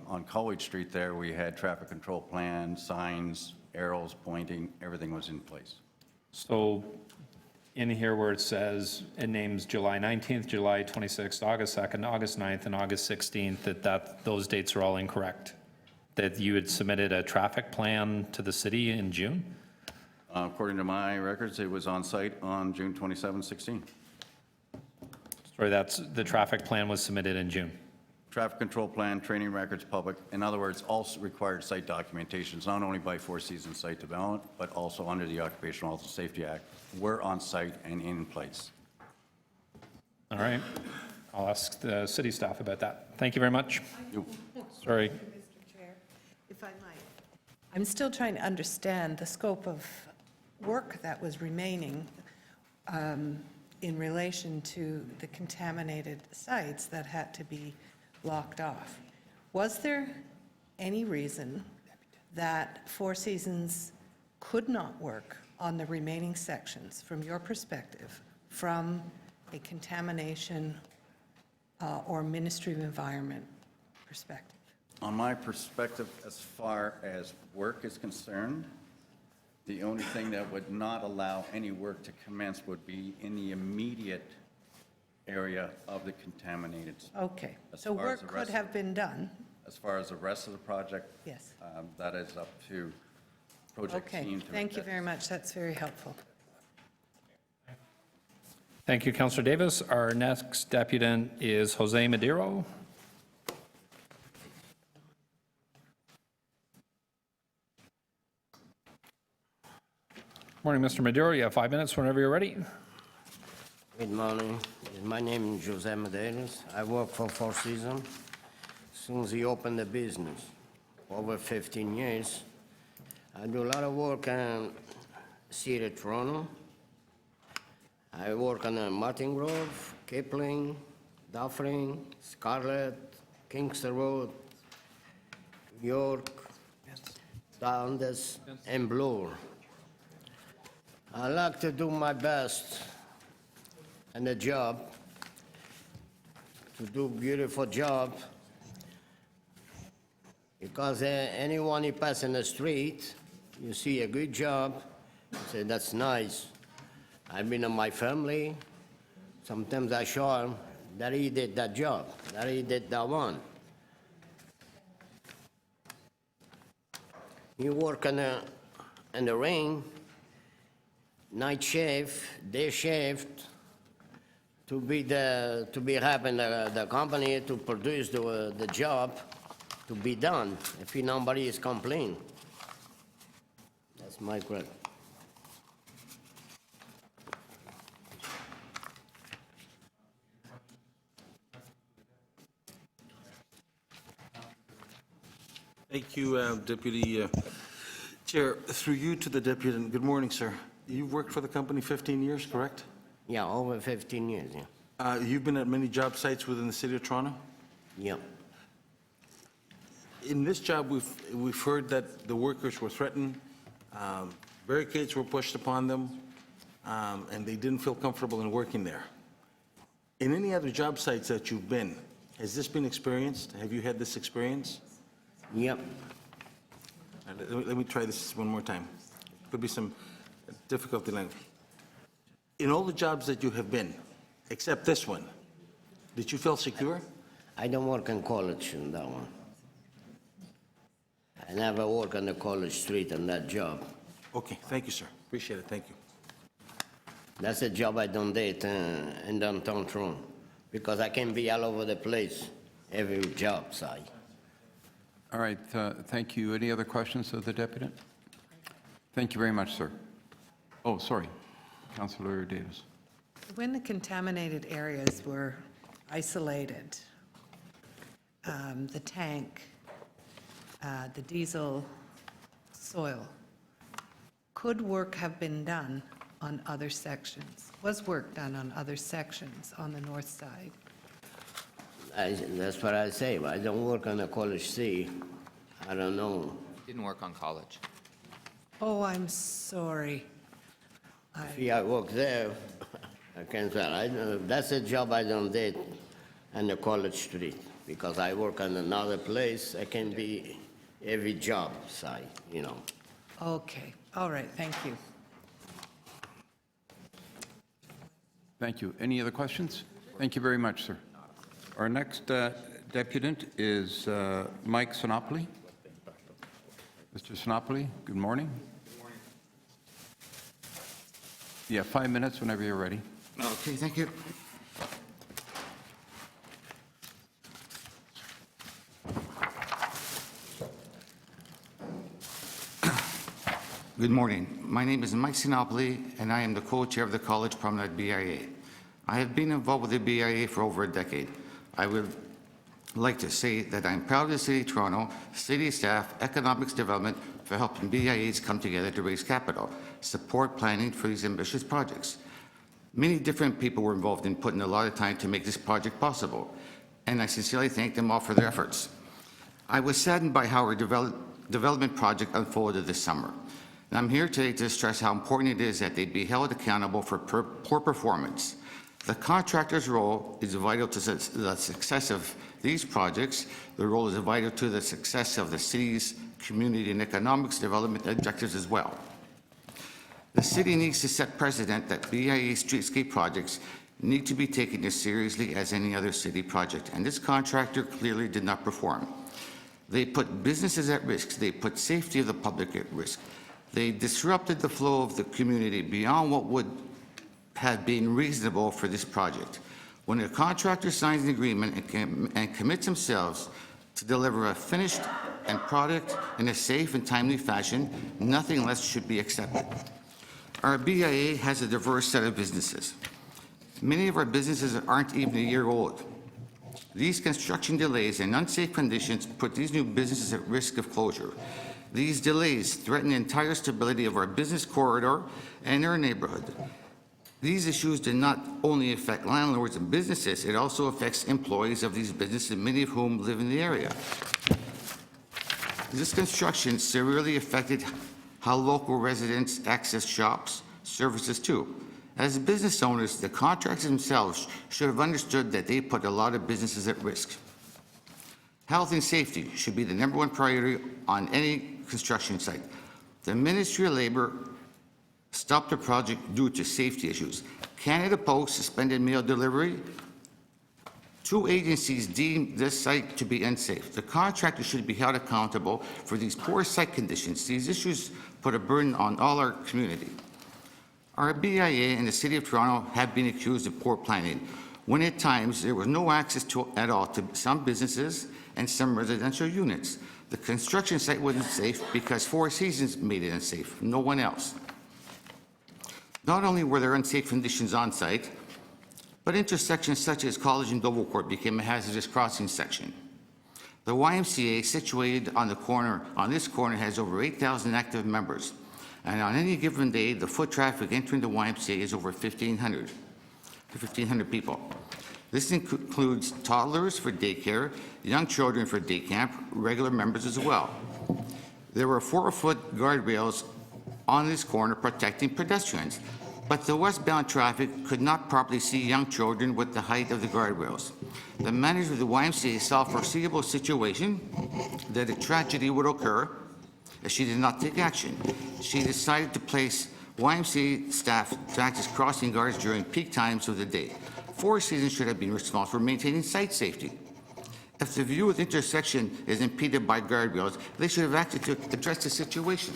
on College Street there, we had traffic control plan, signs, arrows pointing, everything was in place. So in here where it says, it names July 19th, July 26th, August 2nd, August 9th, and August 16th, those dates are all incorrect? That you had submitted a traffic plan to the city in June? According to my records, it was on site on June 27, 16. Sorry, the traffic plan was submitted in June. Traffic control plan, training records, public, in other words, all required site documentations, not only by Four Seasons Site Development, but also under the Occupational Health and Safety Act, were on site and in place. All right. I'll ask the city staff about that. Thank you very much. Sorry. Mr. Chair, if I might. I'm still trying to understand the scope of work that was remaining in relation to the contaminated sites that had to be blocked off. Was there any reason that Four Seasons could not work on the remaining sections, from your perspective, from a contamination or Ministry of Environment perspective? On my perspective, as far as work is concerned, the only thing that would not allow any work to commence would be in the immediate area of the contaminated. Okay, As so far as work the rest could have been done. As far as the rest of the project, Yes. that is up to project Okay, team to thank you make very much. That's very helpful. Thank you, Councillor Davis. Our next deputant is Jose Madero. Morning, Mr. Madero. You have 5 minutes whenever you're ready. Good morning. My name is Jose Medeiros. I work for Four Seasons since he opened the business, over 15 years. I do a lot of work in City of Toronto. I work on Martin Grove, Kipling, Dufferin, Scarlett, Kingston Road, York, Dundas, and Bloor. I like to do my best in the job, to do a beautiful job, because anyone you pass in the street, you see a good job, you say, that's nice. I've been in my family, sometimes I show them that he did that job, that he did that one. You work in the rain, night shift, day shift, to be having the company to produce the job to be done, if nobody is complaining. That's my question. Thank you, Deputy Chair. Through you to the Deputy, good morning, sir. You've worked for the company 15 years, correct? Yeah, over 15 years, yeah. You've been at many job sites within the City of Toronto? Yeah. In this job, we've heard that the workers were threatened, barricades were pushed upon them, and they didn't feel comfortable in working there. In any other job sites that you've been, has this been experienced? Have you had this experience? Yep. Let me try this one more time. Could be some difficulty language. In all the jobs that you have been, except this one, did you feel secure? I don't work in college in that one. I never work on the college street on that job. Okay, thank you, sir. Appreciate it, thank you. That's a job I don't date in downtown Toronto, because I can be all over the place. every job site. All right, thank you. Any other questions of the deputant? Thank you very much, sir. Oh, sorry, Councillor Davis. When the contaminated areas were isolated, the tank, the diesel soil, could work have been done on other sections? Was work done on other sections on the north side? That's what I say. I don't work on the College C. I don't know. Didn't work on College. Oh, I'm sorry. I work there. I can tell. That's a job I don't did on the College Street because I work on another place. I can be every job site, you know. Okay, all right, thank you. Thank you. Any other questions? Thank you very much, sir. Our next deputant is Mike Sinopoli. Mr. Sinopoli, good morning. Good morning. Yeah, 5 minutes whenever you're ready. Okay, thank you. Good morning. My name is Mike Sinopoli, and I am the co-chair of the College Promenade BIA. I have been involved with the BIA for over a decade. I would like to say that I'm proud of the City of Toronto, city staff, economics development for helping BIAs come together to raise capital, support planning for these ambitious projects. Many different people were involved in putting a lot of time to make this project possible, and I sincerely thank them all for their efforts. I was saddened by how our development project unfolded this summer. And I'm here today to stress how important it is that they be held accountable for poor performance. The contractor's role is vital to the success of these projects. The role is vital to the success of the city's community and economics development objectives as well. The city needs to set precedent that BIA streetscape projects need to be taken as seriously as any other city project, and this contractor clearly did not perform. They put businesses at risk. They put safety of the public at risk. They disrupted the flow of the community beyond what would have been reasonable for this project. When a contractor signs an agreement and commits themselves to deliver a finished product in a safe and timely fashion, nothing less should be accepted. Our BIA has a diverse set of businesses. Many of our businesses aren't even a year old. These construction delays and unsafe conditions put these new businesses at risk of closure. These delays threaten the entire stability of our business corridor and our neighborhood. These issues do not only affect landlords and businesses, it also affects employees of these businesses, many of whom live in the area. This construction severely affected how local residents access shops, services too. As business owners, the contractors themselves should have understood that they put a lot of businesses at risk. Health and safety should be the #1 priority on any construction site. The Ministry of Labor stopped the project due to safety issues. Canada Post suspended mail delivery. 2 agencies deemed this site to be unsafe. The contractor should be held accountable for these poor site conditions. These issues put a burden on all our community. Our BIA and the City of Toronto have been accused of poor planning, when at times there was no access at all to some businesses and some residential units. The construction site wasn't safe because Four Seasons made it unsafe, no one else. Not only were there unsafe conditions on site, but intersections such as College and Dovercourt became a hazardous crossing section. The YMCA, situated on this corner, has over 8,000 active members, and on any given day, the foot traffic entering the YMCA is over 1,500 people. This includes toddlers for daycare, young children for day camp, regular members as well. There were 4-foot guardrails on this corner protecting pedestrians, but the westbound traffic could not properly see young children with the height of the guardrails. The manager of the YMCA saw a foreseeable situation that a tragedy would occur if she did not take action. She decided to place YMCA staff to act as crossing guards during peak times of the day. Four Seasons should have been responsible for maintaining site safety. If the view of the intersection is impeded by guardrails, they should have acted to address the situation.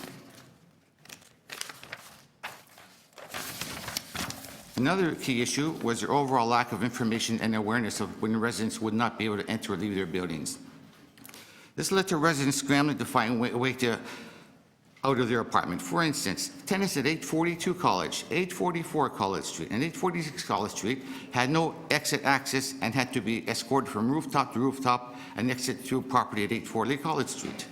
Another key issue was their overall lack of information and awareness of when residents would not be able to enter or leave their buildings. This led to residents scrambling to find a way to out of their apartment. For instance, tenants at 842 College, 844 College Street, and 846 College Street had no exit access and had to be escorted from rooftop to rooftop and exit through property at 840 College Street.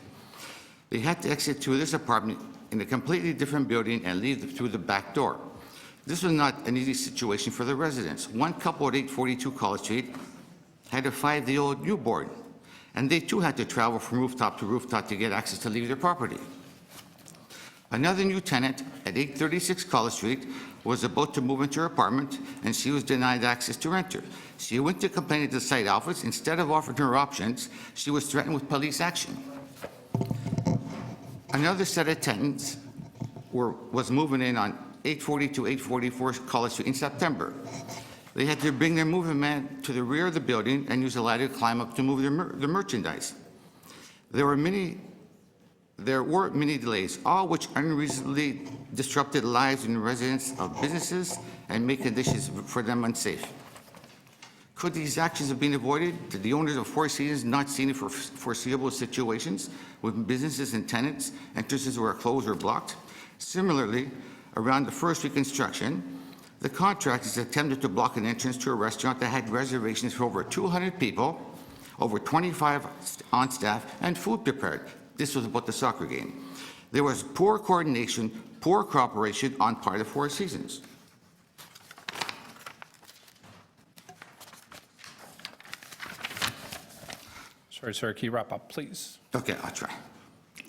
They had to exit to this apartment in a completely different building and leave through the back door. This was not an easy situation for the residents. One couple at 842 College Street had a 5-year-old newborn, and they too had to travel from rooftop to rooftop to get access to leave their property. Another new tenant at 836 College Street was about to move into her apartment, and she was denied access to enter. She went to complain to the site office. Instead of offering her options, she was threatened with police action. Another set of tenants was moving in on 842, 844 College Street in September. They had to bring their moving man to the rear of the building and use a ladder to climb up to move their merchandise. There were many delays, all which unreasonably disrupted lives and residents of businesses and made conditions for them unsafe. Could these actions have been avoided? Did the owners of Four Seasons not see any foreseeable situations when businesses and tenants entrances were closed or blocked? Similarly, around the first reconstruction, the contractors attempted to block an entrance to a restaurant that had reservations for over 200 people, over 25 on staff, and food prepared. This was about the soccer game. There was poor coordination, poor cooperation on part of Four Seasons. Sorry, sir, can you wrap up, please? Okay, I'll try.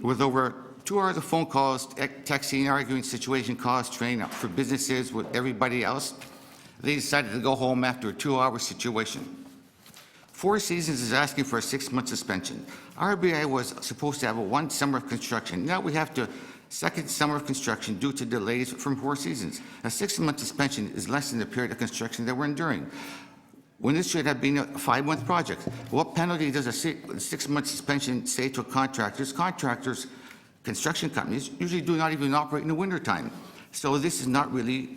With over 2 hours of phone calls, texting, arguing, situation caused strain for businesses with everybody else, they decided to go home after a 2-hour situation. Four Seasons is asking for a 6-month suspension. RBI was supposed to have a 1 summer of construction. Now we have to second summer of construction due to delays from Four Seasons. A 6-month suspension is less than the period of construction that we're enduring, when this should have been a 5-month project. What penalty does a 6-month suspension say to contractors? Contractors, construction companies, usually do not even operate in the wintertime. So this is not really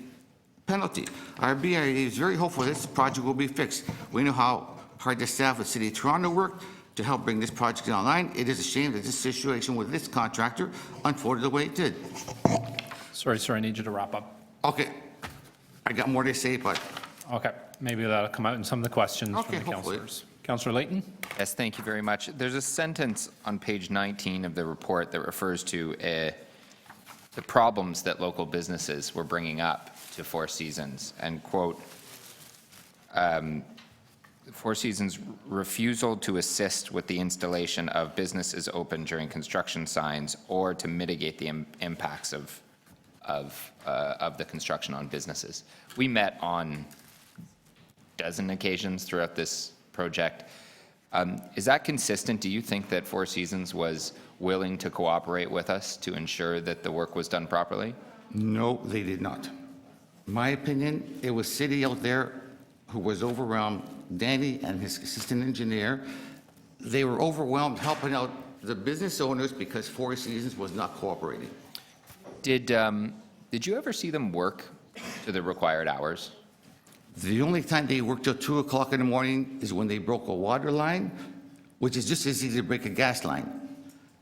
penalty. Our BIA is very hopeful this project will be fixed. We know how hard the staff at City of Toronto worked to help bring this project online. It is a shame that this situation with this contractor unfolded the way it did. Sorry, sir, I need you to wrap up. Okay, I got more to say, but... Okay, maybe that'll come out in some of the questions from the hopefully. councillors. Councillor Layton? Yes, thank you very much. There's a sentence on page 19 of the report that refers to the problems that local businesses were bringing up to Four Seasons, and quote, Four Seasons' refusal to assist with the installation of businesses open during construction signs or to mitigate the impacts of the construction on businesses. We met on dozen occasions throughout this project. Is that consistent? Do you think that Four Seasons was willing to cooperate with us to ensure that the work was done properly? No, they did not. In my opinion, it was City out there who was overwhelmed. Danny and his assistant engineer, they were overwhelmed helping out the business owners because Four Seasons was not cooperating. Did you ever see them work to the required hours? The only time they worked till 2 o'clock in the morning is when they broke a water line, which is just as easy to break a gas line.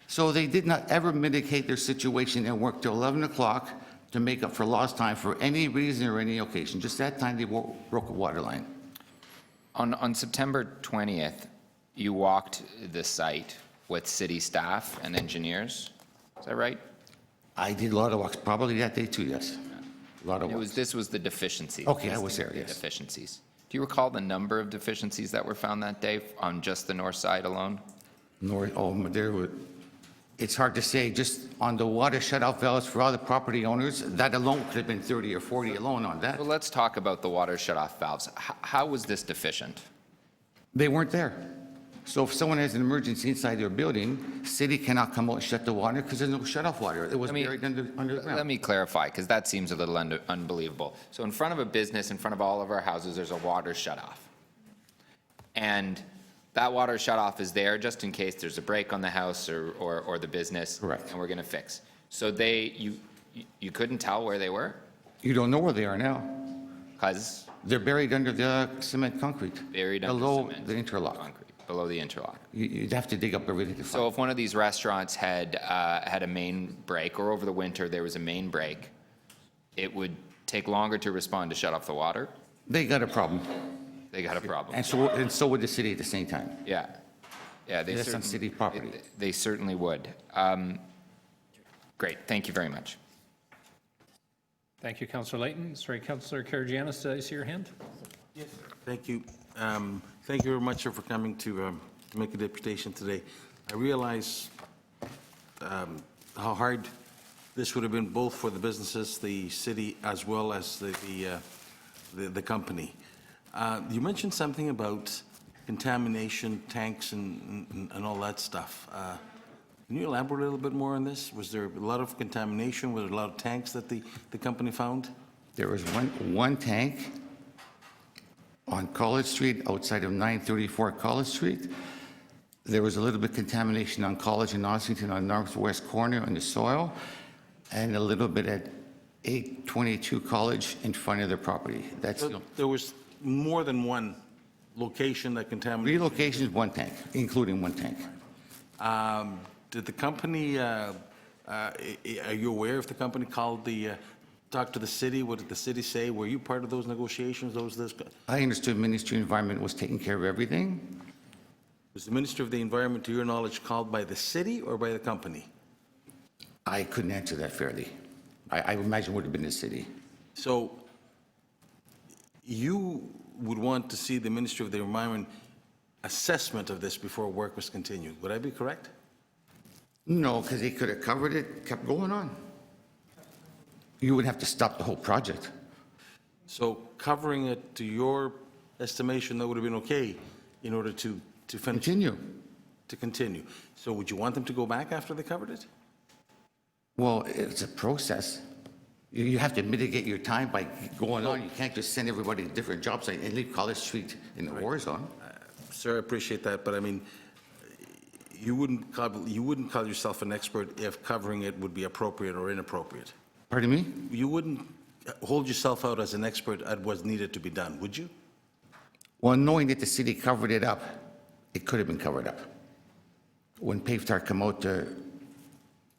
So they did not ever mitigate their situation and work till 11 o'clock to make up for lost time for any reason or any occasion. Just that time they broke a water line. On September 20th, you walked the site with city staff and engineers. Is that right? I did a lot of walks, probably that day too, yes. A lot of walks. This was the deficiencies. Okay, I was there, The yes. deficiencies. Do you recall the number of deficiencies that were found that day on just the north side alone? It's hard to say, just on the water shutoff valves for all the property owners, that alone could have been 30 or 40 alone on that. Well, let's talk about the water shutoff valves. How was this deficient? They weren't there. So if someone has an emergency inside their building, city cannot come out and shut the water because there's no shutoff water. It was buried under the ground. Let me clarify, because that seems a little unbelievable. So in front of a business, in front of all of our houses, there's a water shutoff. And that water shutoff is there just in case there's a break on the house or the business. Correct. And we're going to fix. So you couldn't tell where they were? You don't know where they are now. Because They're buried under the cement concrete. buried under Below cement. the interlock. Concrete, below the interlock. You'd have to dig up everything to So find. if one of these restaurants had a main break, or over the winter there was a main break, it would take longer to respond to shut off the water. They got a problem. They got a problem. And so would the city at the same time. Yeah. Yeah, they That's on certainly, city property. they certainly would. Great, thank you very much. Thank you, Councillor Layton. Sorry, Councillor Karagianis, did I see your hand? Yes. Thank you. Thank you very much, sir, for coming to make a deputation today. I realize how hard this would have been both for the businesses, the city, as well as the company. You mentioned something about contamination, tanks, and all that stuff. Can you elaborate a little bit more on this? Was there a lot of contamination? Was there a lot of tanks that the company found? There was one tank on College Street, outside of 934 College Street. There was a little bit of contamination on College and Ossington on northwest corner on the soil, and a little bit at 822 College in front of their property. That's There was more than one location that contaminated? 3 locations, 1 tank, including 1 tank. Did the company, are you aware if the company called talked to the city? What did the city say? Were you part of those negotiations? I understood Ministry of Environment was taking care of everything. Was the Minister of the Environment, to your knowledge, called by the city or by the company? I couldn't answer that fairly. I imagine it would have been the city. So you would want to see the Ministry of the Environment assessment of this before work was continued. Would I be correct? No, because they could have covered it, kept going on. You would have to stop the whole project. So covering it, to your estimation, that would have been okay in order to finish? Continue. To continue. So would you want them to go back after they covered it? Well, it's a process. You have to mitigate your time by going on. You can't just send everybody to different job sites and leave College Street in the war zone. Sir, I appreciate that, but I mean, you wouldn't call yourself an expert if covering it would be appropriate or inappropriate. Pardon me? You wouldn't hold yourself out as an expert at what's needed to be done, would you? Well, knowing that the city covered it up, it could have been covered up. When Pavtar came out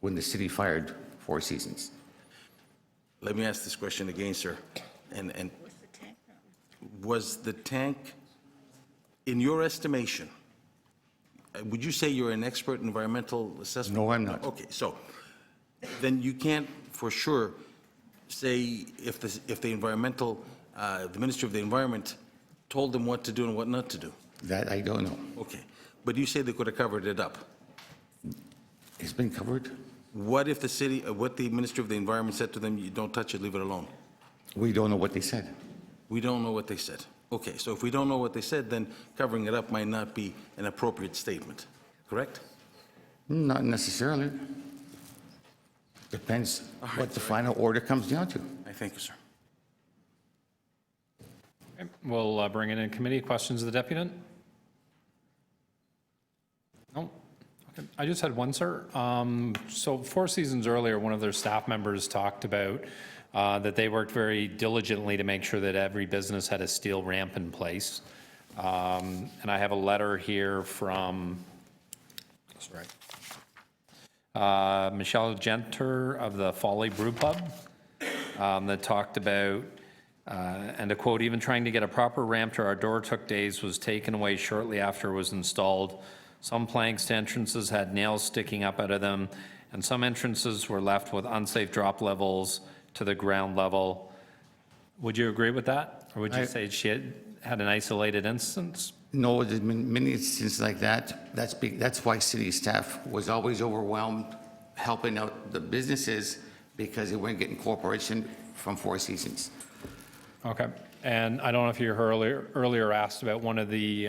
when the city fired Four Seasons. Let me ask this question again, sir. And was the tank, in your estimation, would you say you're an expert in environmental assessment? No, I'm not. Okay, so then you can't for sure say if the environmental, the Ministry of the Environment told them what to do and what not to do. That I don't know. Okay, but you say they could have covered it up. It's been covered. What if the city, what the Ministry of the Environment said to them, you don't touch it, leave it alone? We don't know what they said. We don't know what they said. Okay, so if we don't know what they said, then covering it up might not be an appropriate statement, correct? Not necessarily. Depends what the final order comes down to. I thank you, sir. Okay, we'll bring it in committee. Questions of the deputant? No? Okay. I just had one, sir. So 4 seasons earlier, one of their staff members talked about that they worked very diligently to make sure that every business had a steel ramp in place. And I have a letter here from, sorry, Michelle Genter of the Folly Brew Pub that talked about, and to quote, even trying to get a proper ramp to our door took days, was taken away shortly after it was installed. Some planks to entrances had nails sticking up out of them, and some entrances were left with unsafe drop levels to the ground level. Would you agree with that? Or would you say she had an isolated instance? No, there's been many instances like that. That's why city staff was always overwhelmed helping out the businesses because they weren't getting cooperation from Four Seasons. Okay. And I don't know if you earlier asked about one of the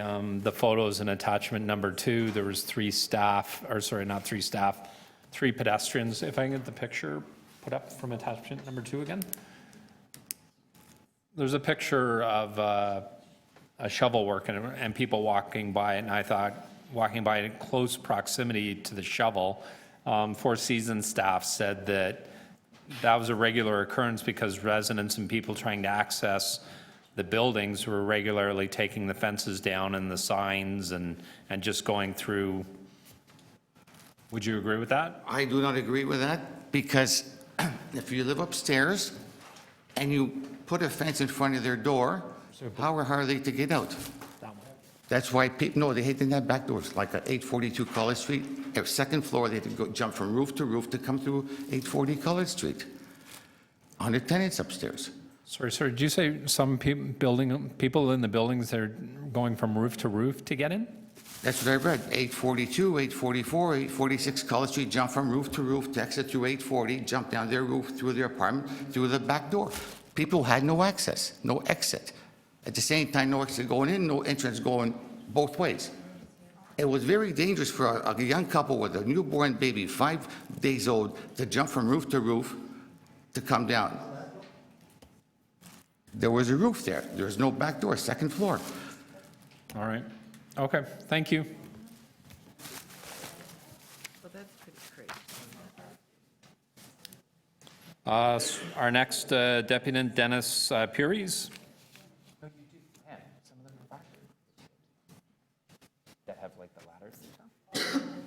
photos in attachment number 2. There was 3 staff, or sorry, not 3 staff, 3 pedestrians. If I can get the picture put up from attachment number 2 again. There's a picture of a shovel work and people walking by it, and I thought walking by in close proximity to the shovel, Four Seasons staff said that that was a regular occurrence because residents and people trying to access the buildings were regularly taking the fences down and the signs and just going through. Would you agree with that? I do not agree with that, because if you live upstairs and you put a fence in front of their door, how are they to get out? That's why people, no, they didn't have back doors, like at 842 College Street. At second floor, they had to go jump from roof to come through 840 College Street. 100 tenants upstairs. Sorry, did you say some people in the buildings are going from roof to roof to get in? That's what I read. 842, 844, 846 College Street, jump from roof to exit through 840, jump down their roof, through their apartment, through the back door. People had no access, no exit. At the same time, no exit going in, no entrance going both ways. It was very dangerous for a young couple with a newborn baby, 5 days old, to jump from roof to come down. There was a roof there. There was no back door, second floor. All right. Okay, thank you. Well, that's pretty crazy. Our next Deputy Dennis Puries. That have like the ladders and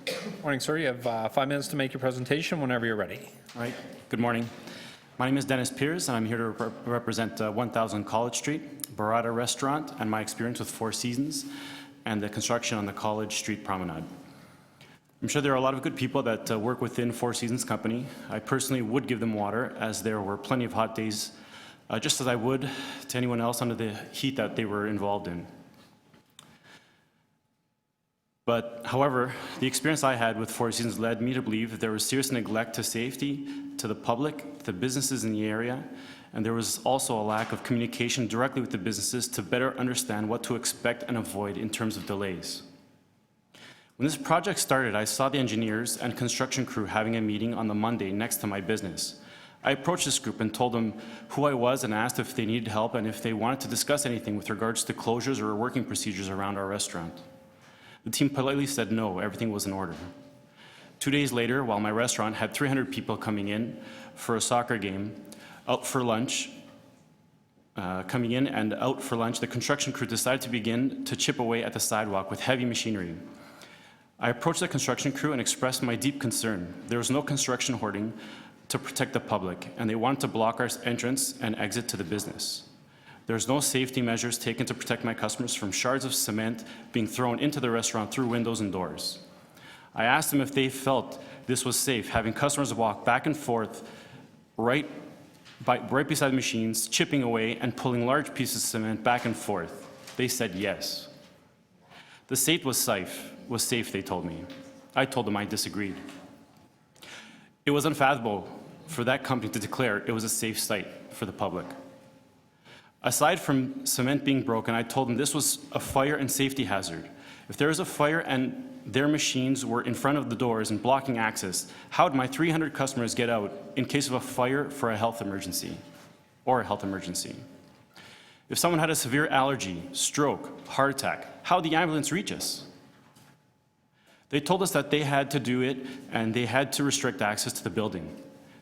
stuff. Morning, sir. You have 5 minutes to make your presentation whenever you're ready. All right, good morning. My name is Dennis Pierce, and I'm here to represent 1000 College Street, Barada Restaurant, and my experience with Four Seasons and the construction on the College Street Promenade. I'm sure there are a lot of good people that work within Four Seasons Company. I personally would give them water, as there were plenty of hot days, just as I would to anyone else under the heat that they were involved in. But, however, the experience I had with Four Seasons led me to believe that there was serious neglect to safety, to the public, to businesses in the area, and there was also a lack of communication directly with the businesses to better understand what to expect and avoid in terms of delays. When this project started, I saw the engineers and construction crew having a meeting on the Monday next to my business. I approached this group and told them who I was and asked if they needed help and if they wanted to discuss anything with regards to closures or working procedures around our restaurant. The team politely said no, everything was in order. 2 days later, while my restaurant had 300 people coming in for a soccer game, out for lunch, the construction crew decided to begin to chip away at the sidewalk with heavy machinery. I approached the construction crew and expressed my deep concern. There was no construction hoarding to protect the public, and they wanted to block our entrance and exit to the business. There's no safety measures taken to protect my customers from shards of cement being thrown into the restaurant through windows and doors. I asked them if they felt this was safe, having customers walk back and forth right beside the machines, chipping away and pulling large pieces of cement back and forth. They said yes. The site was safe, they told me. I told them I disagreed. It was unfathomable for that company to declare it was a safe site for the public. Aside from cement being broken, I told them this was a fire and safety hazard. If there was a fire and their machines were in front of the doors and blocking access, how would my 300 customers get out in case of a fire for a health emergency? If someone had a severe allergy, stroke, heart attack, how would the ambulance reach us? They told us that they had to do it and they had to restrict access to the building.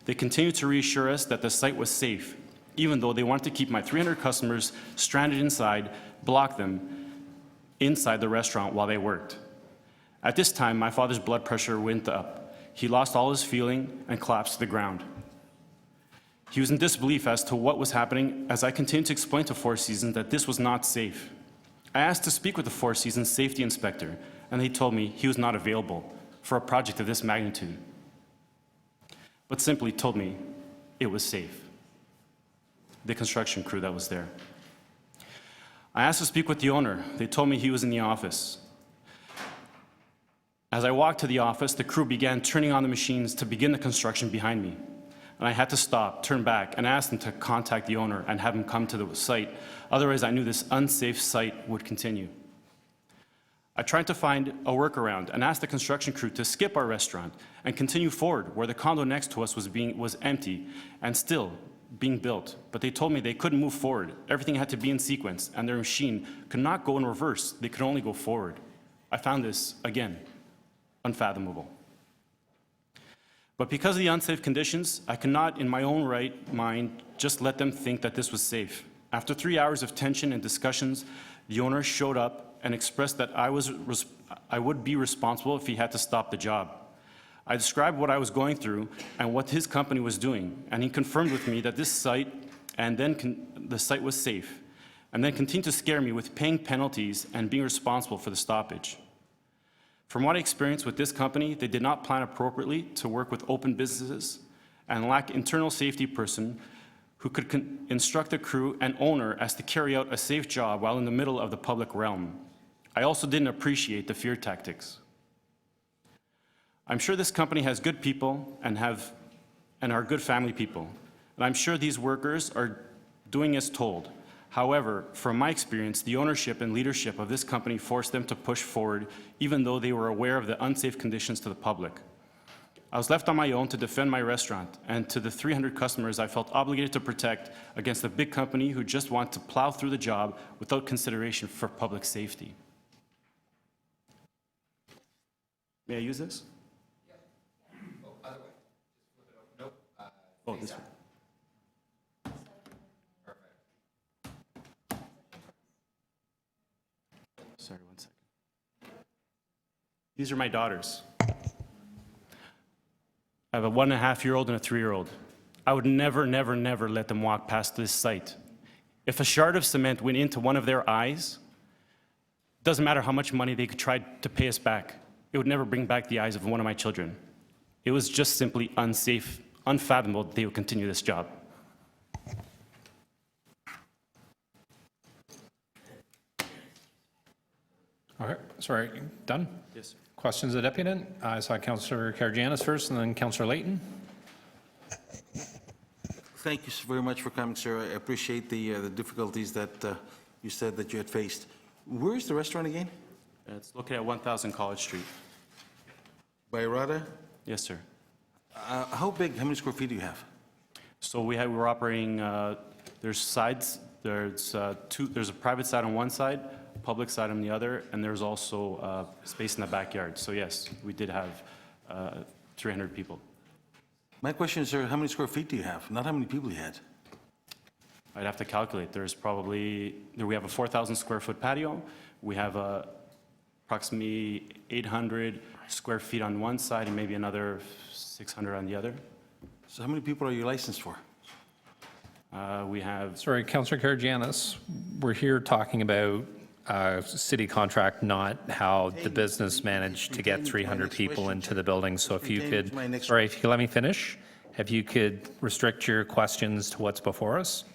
They continued to reassure us that the site was safe, even though they wanted to keep my 300 customers stranded inside, block them inside the restaurant while they worked. At this time, my father's blood pressure went up. He lost all his feeling and collapsed to the ground. He was in disbelief as to what was happening as I continued to explain to Four Seasons that this was not safe. I asked to speak with the Four Seasons safety inspector, and he told me he was not available for a project of this magnitude, but simply told me it was safe. The construction crew that was there. I asked to speak with the owner. They told me he was in the office. As I walked to the office, the crew began turning on the machines to begin the construction behind me. And I had to stop, turn back, and ask them to contact the owner and have him come to the site. Otherwise, I knew this unsafe site would continue. I tried to find a workaround and asked the construction crew to skip our restaurant and continue forward where the condo next to us was empty and still being built, but they told me they couldn't move forward. Everything had to be in sequence, and their machine could not go in reverse. They could only go forward. I found this, again, unfathomable. But because of the unsafe conditions, I could not, in my own right mind, just let them think that this was safe. After 3 hours of tension and discussions, the owner showed up and expressed that I would be responsible if he had to stop the job. I described what I was going through and what his company was doing, and he confirmed with me that this site and then the site was safe, and then continued to scare me with paying penalties and being responsible for the stoppage. From what I experienced with this company, they did not plan appropriately to work with open businesses and lack internal safety person who could instruct the crew and owner as to carry out a safe job while in the middle of the public realm. I also didn't appreciate the fear tactics. I'm sure this company has good people and are good family people, and I'm sure these workers are doing as told. However, from my experience, the ownership and leadership of this company forced them to push forward, even though they were aware of the unsafe conditions to the public. I was left on my own to defend my restaurant, and to the 300 customers I felt obligated to protect against a big company who just want to plow through the job without consideration for public safety. May I use this? Oh, other way. Just flip it over. Nope. Oh, this one. Sorry, 1 second. These are my daughters. I have a 1.5-year-old and a 3-year-old. I would never, never, never let them walk past this site. If a shard of cement went into one of their eyes, doesn't matter how much money they could try to pay us back, it would never bring back the eyes of one of my children. It was just simply unsafe, unfathomable that they would continue this job. All right, sorry, done? Yes, sir. Questions of the deputant? I saw Councillor Karygiannis first and then Councillor Layton. Thank you very much for coming, sir. I appreciate the difficulties that you said that you had faced. Where is the restaurant again? It's located at 1000 College Street. By Rada? Yes, sir. How big, how many square feet do you have? So we're operating, there's sides, there's a private side on one side, public side on the other, and there's also space in the backyard. So yes, we did have 300 people. My question is, sir, how many square feet do you have? Not how many people you had. I'd have to calculate. We have a 4,000 square foot patio. We have approximately 800 square feet on one side and maybe another 600 on the other. So how many people are you licensed for? We have... Sorry, Councillor Karygiannis, we're here talking about city contract, not how the business managed to get 300 people into the building. So if you could, sorry, if you could let me finish, if you could restrict your questions to what's before us.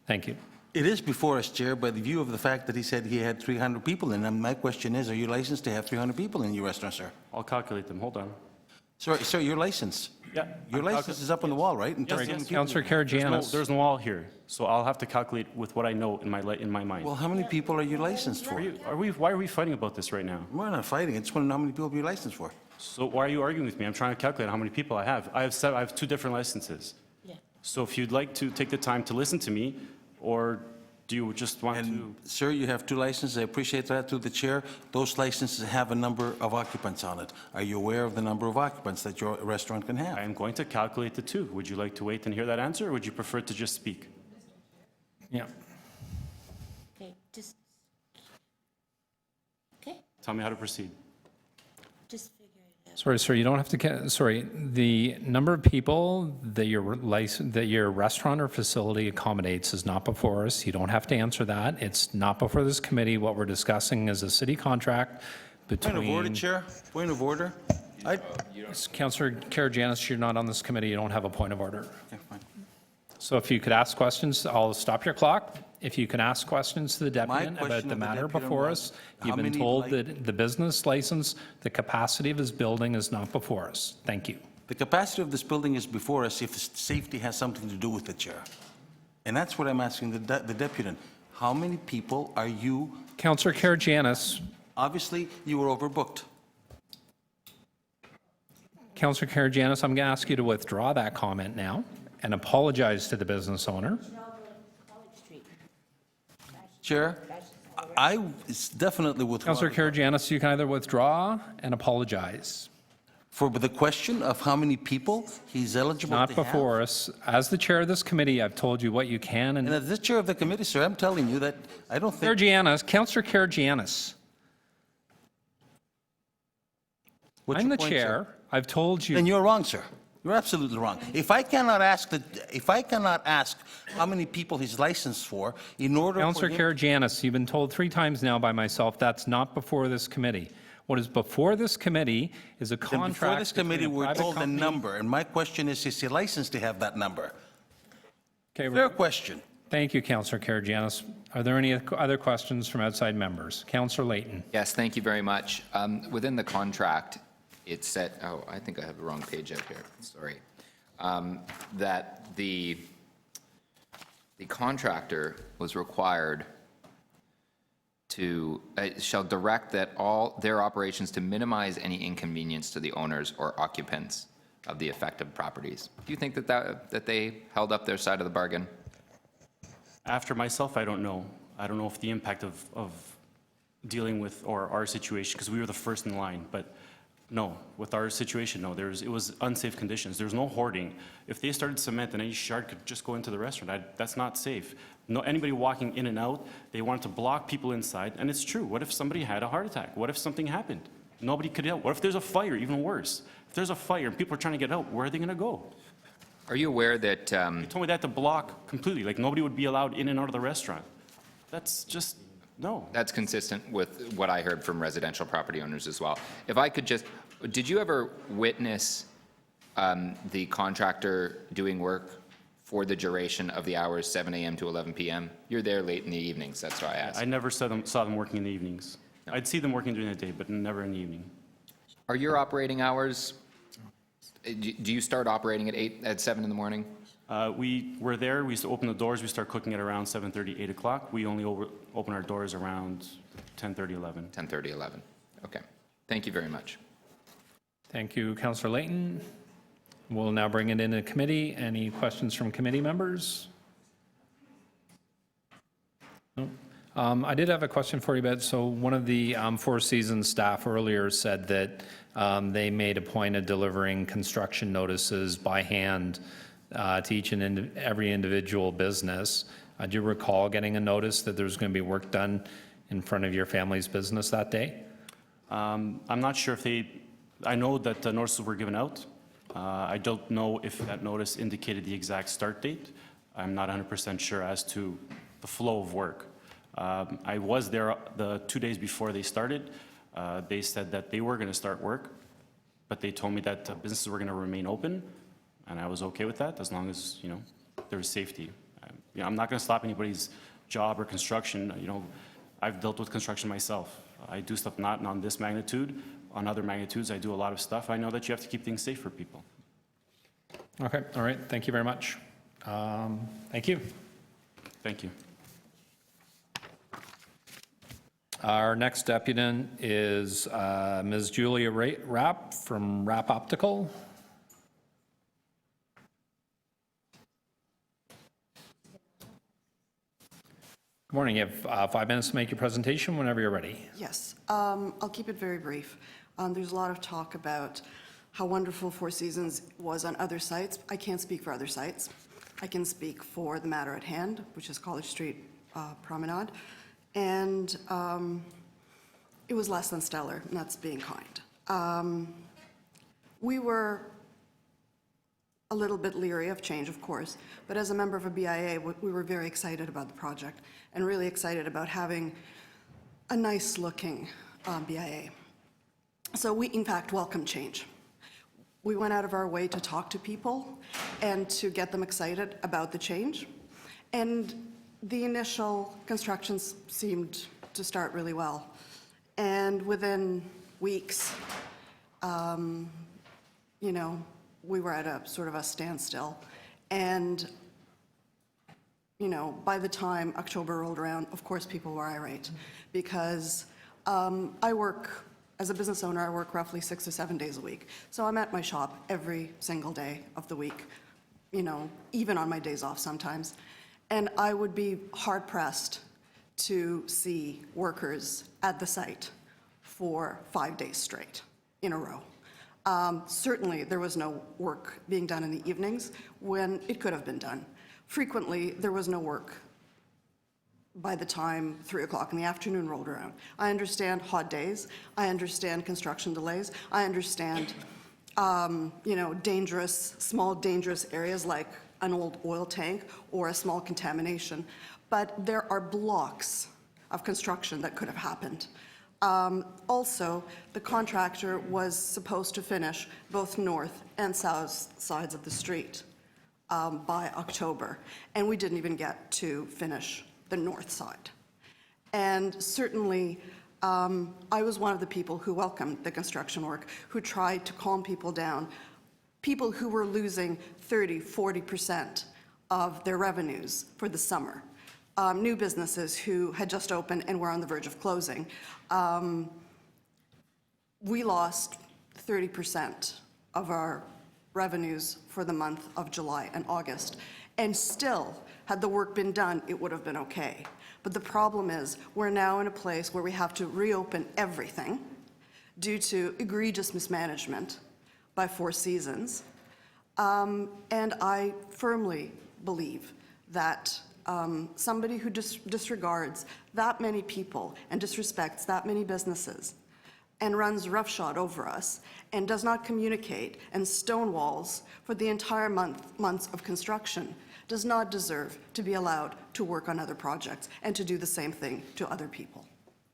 Thank you. It is before us, Chair, by the view of the fact that he said he had 300 people in, and my question is, are you licensed to have 300 people in your restaurant, sir? I'll calculate them. Hold on. Sorry, sir, your license? Yeah. Your license is up on the wall, right? And Yes, Councillor Karygiannis. There's no wall here, so I'll have to calculate with what I know in my mind. Well, how many people are you licensed for? Why are we fighting about this right now? We're not fighting. I just want to know how many people you're licensed for. So why are you arguing with me? I'm trying to calculate how many people I have. I have 2 different licenses. Yeah. So if you'd like to take the time to listen to me, or do you just want to? Sir, you have 2 licenses. I appreciate that through the chair. Those licenses have a number of occupants on it. Are you aware of the number of occupants that your restaurant can have? I am going to calculate the 2. Would you like to wait and hear that answer, or would you prefer to just speak? Yeah. Okay, just, okay, Tell me how to proceed. just figure it out. Sorry, sir, you don't have to, sorry, the number of people that your restaurant or facility accommodates is not before us. You don't have to answer that. It's not before this committee. What we're discussing is a city contract between... Point of order, Chair. Point of order. Councillor Karygiannis, you're not on this committee. You don't have a point of order. Okay, fine. So if you could ask questions, I'll stop your clock. If you can ask questions to the deputant question about of the the matter deputant before was, us, you've been told that the business license, the capacity of his building is not before us. Thank you. The capacity of this building is before us if the safety has something to do with it, Chair. And that's what I'm asking the deputant. How many people are you? Councillor Karygiannis. Obviously, you were overbooked. Councillor Karygiannis, I'm going to ask you to withdraw that comment now and apologize to the business owner. Chair, I definitely withdraw. Councillor Karygiannis, you can either withdraw and apologize. for the question of how many people he's eligible to have? Not before us. As the chair of this committee, I've told you what you can And and... as the chair of the committee, sir, I'm telling you that I don't think... Councillor Karagianis. What's I'm your the point, sir? chair. I've told you... Then you're wrong, sir. You're absolutely wrong. If I cannot ask how many people he's licensed for in order Councillor for him... Karagianis, you've been told 3 times now by myself, that's not before this committee. What is before this committee is a Then contract before this committee, between a we're private told a company- number, and my question is he licensed to have that number? Okay, Fair question. thank you, Councillor Karagianis. Are there any other questions from outside members? Councillor Layton. Yes, thank you very much. Within the contract, it said, oh, I think I have the wrong page out here, sorry, that the contractor was required to, shall direct that all their operations to minimize any inconvenience to the owners or occupants of the affected properties. Do you think that they held up their side of the bargain? After myself, I don't know. I don't know if the impact of dealing with or our situation, because we were the first in line, but no, with our situation, no, it was unsafe conditions. There was no hoarding. If they started cement and any shard could just go into the restaurant, that's not safe. No, anybody walking in and out, they wanted to block people inside, and it's true. What if somebody had a heart attack? What if something happened? Nobody could help. What if there's a fire, even worse? If there's a fire and people are trying to get out, where are they gonna go? Are you aware that, They told me that to block completely, like nobody would be allowed in and out of the restaurant. That's just, no. that's consistent with what I heard from residential property owners as well. If I could just, did you ever witness the contractor doing work for the duration of the hours 7 a.m. to 11 p.m.? You're there late in the evenings, that's why I asked. I never saw them working in the evenings. No. I'd see them working during the day, but never in the evening. Are your operating hours, do you start operating at 7 in the morning? We were there, we used to open the doors, we start cooking at around 7:30, 8 o'clock. We only open our doors around 10:30, 11. 10:30, 11. Okay. Thank you very much. Thank you, Councillor Layton. We'll now bring it into committee. Any questions from committee members? No. I did have a question for you, Ben. So one of the Four Seasons staff earlier said that they made a point of delivering construction notices by hand to each and every individual business. Do you recall getting a notice that there was going to be work done in front of your family's business that day? I'm not sure if I know that the notices were given out. I don't know if that notice indicated the exact start date. I'm not 100% sure as to the flow of work. I was there the 2 days before they started. They said that they were going to start work, but they told me that businesses were going to remain open, and I was okay with that as long as, there was safety. I'm not going to stop anybody's job or construction. I've dealt with construction myself. I do stuff not on this magnitude. On other magnitudes, I do a lot of stuff. I know that you have to keep things safe for people. Okay, all right. Thank you very much. Thank you. Thank you. Our next deputant is Ms. Julia Rapp from Rapp Optical. Good morning. You have 5 minutes to make your presentation whenever you're ready. Yes, I'll keep it very brief. There's a lot of talk about how wonderful Four Seasons was on other sites. I can't speak for other sites. I can speak for the matter at hand, which is College Street Promenade. And it was less than stellar, and that's being kind. We were a little bit leery of change, of course, but as a member of a BIA, we were very excited about the project and really excited about having a nice-looking BIA. So we, in fact, welcome change. We went out of our way to talk to people and to get them excited about the change. And the initial constructions seemed to start really well. And within weeks, we were at a sort of a standstill. And, by the time October rolled around, of course, people were irate because as a business owner, I work roughly 6 to 7 days a week. So I'm at my shop every single day of the week, even on my days off sometimes. And I would be hard-pressed to see workers at the site for 5 days straight in a row. Certainly, there was no work being done in the evenings when it could have been done. Frequently, there was no work by the time 3 o'clock in the afternoon rolled around. I understand hot days. I understand construction delays. I understand, dangerous, small dangerous areas like an old oil tank or a small contamination. But there are blocks of construction that could have happened. Also, the contractor was supposed to finish both north and south sides of the street by October, and we didn't even get to finish the north side. And certainly, I was one of the people who welcomed the construction work, who tried to calm people down, people who were losing 30, 40% of their revenues for the summer. New businesses who had just opened and were on the verge of closing. We lost 30% of our revenues for the month of July and August. And still, had the work been done, it would have been okay. But the problem is, we're now in a place where we have to reopen everything due to egregious mismanagement by Four Seasons. And I firmly believe that somebody who disregards that many people and disrespects that many businesses and runs roughshod over us and does not communicate and stonewalls for the entire months of construction does not deserve to be allowed to work on other projects and to do the same thing to other people.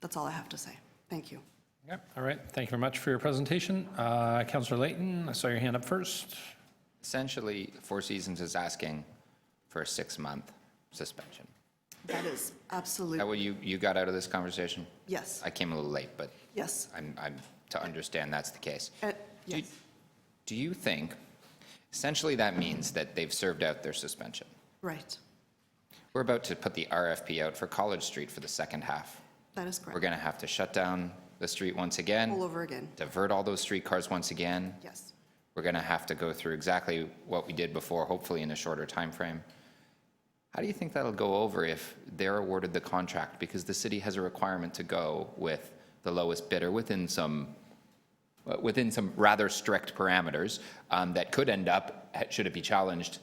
That's all I have to say. Thank you. Yep. All right. Thank you very much for your presentation. Councillor Layton, I saw your hand up first. Essentially, Four Seasons is asking for a 6-month suspension. That is absolutely. That what you got out of this conversation? Yes. I came a little late, but Yes. I'm to understand that's the case. Yes. Do you think, essentially that means that they've served out their suspension? Right. We're about to put the RFP out for College Street for the second half. That is correct. We're going to have to shut down the street once again. All over again. Divert all those streetcars once again. Yes. We're going to have to go through exactly what we did before, hopefully in a shorter time frame. How do you think that'll go over if they're awarded the contract? Because the city has a requirement to go with the lowest bidder within some rather strict parameters that could end up, should it be challenged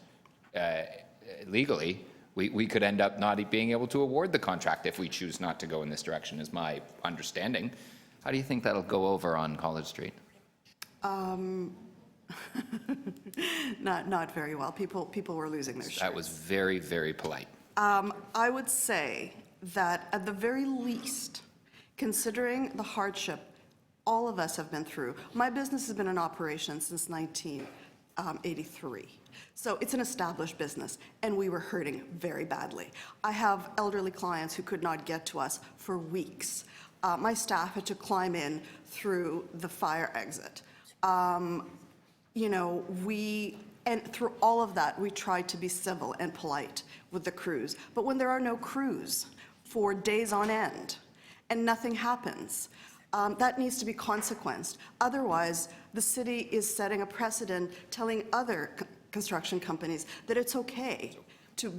legally, we could end up not being able to award the contract if we choose not to go in this direction, is my understanding. How do you think that'll go over on College Street? Not very well. People were losing their shirts. That was very, very polite. I would say that at the very least, considering the hardship all of us have been through, my business has been in operation since 1983. So it's an established business, and we were hurting very badly. I have elderly clients who could not get to us for weeks. My staff had to climb in through the fire exit. And through all of that, we tried to be civil and polite with the crews. But when there are no crews for days on end and nothing happens, that needs to be consequenced. Otherwise, the city is setting a precedent telling other construction companies that it's okay to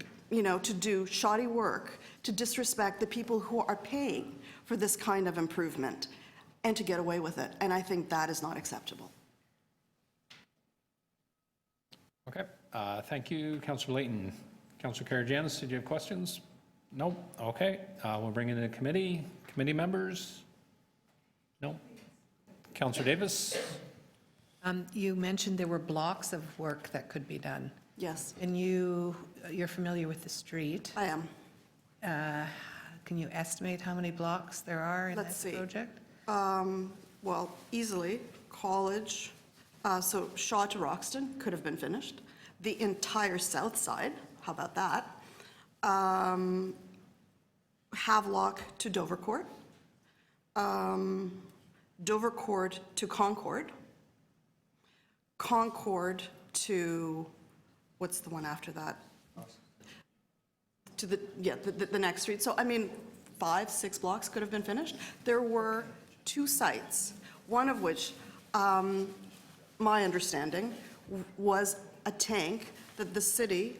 do shoddy work, to disrespect the people who are paying for this kind of improvement, and to get away with it. And I think that is not acceptable. Okay. Thank you, Councillor Layton. Councillor Karygiannis, did you have questions? No? Okay. We'll bring in the committee. Committee members? No? Councillor Davis? You mentioned there were blocks of work that could be done. Yes. And you're familiar with the street. I am. Can you estimate how many blocks there are in this project? Well, easily, College, so Shaw to Roxton could have been finished. The entire south side, how about that? Havelock to Dovercourt. Dovercourt to Concord. Concord to, what's the one after that? To the next street. So, 5, 6 blocks could have been finished. There were 2 sites, one of which, my understanding, was a tank that the city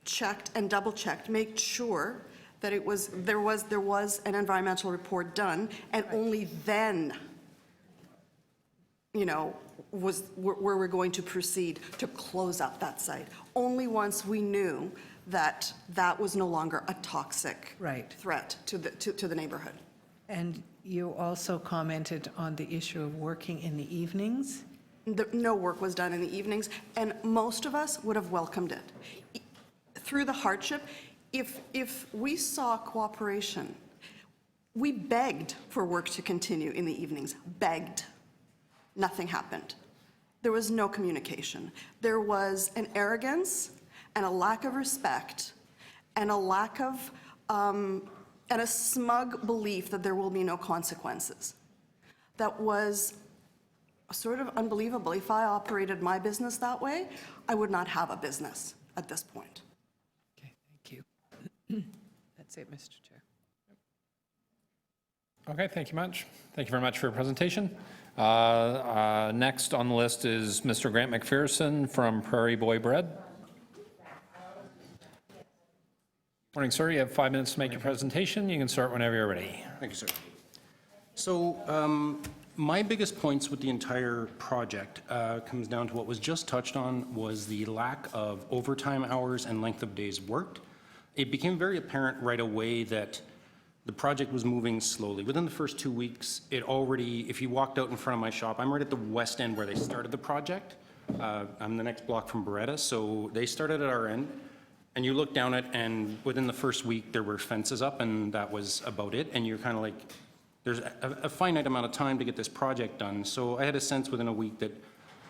checked and double-checked, made sure that there was an environmental report done, and only then, were we going to proceed to close up that site. Only once we knew that that was no longer a toxic threat to the neighborhood. And you also commented on the issue of working in the evenings? No work was done in the evenings, and most of us would have welcomed it. Through the hardship, if we saw cooperation, we begged for work to continue in the evenings, begged. Nothing happened. There was no communication. There was an arrogance and a lack of respect and a lack of, and a smug belief that there will be no consequences. That was sort of unbelievable. If I operated my business that way, I would not have a business at this point. Okay, thank you. That's it, Mr. Chair. Okay, thank you much. Thank you very much for your presentation. Next on the list is Mr. Grant McPherson from Prairie Boy Bread. Morning, sir. You have 5 minutes to make your presentation. You can start whenever you're ready. Thank you, sir. So my biggest points with the entire project comes down to what was just touched on was the lack of overtime hours and length of days worked. It became very apparent right away that the project was moving slowly. Within the first 2 weeks, it already, if you walked out in front of my shop, I'm right at the west end where they started the project. I'm the next block from Beretta, so they started at our end. And you look down it, and within the first week, there were fences up, and that was about it. And you're kind of like, there's a finite amount of time to get this project done. So I had a sense within a week that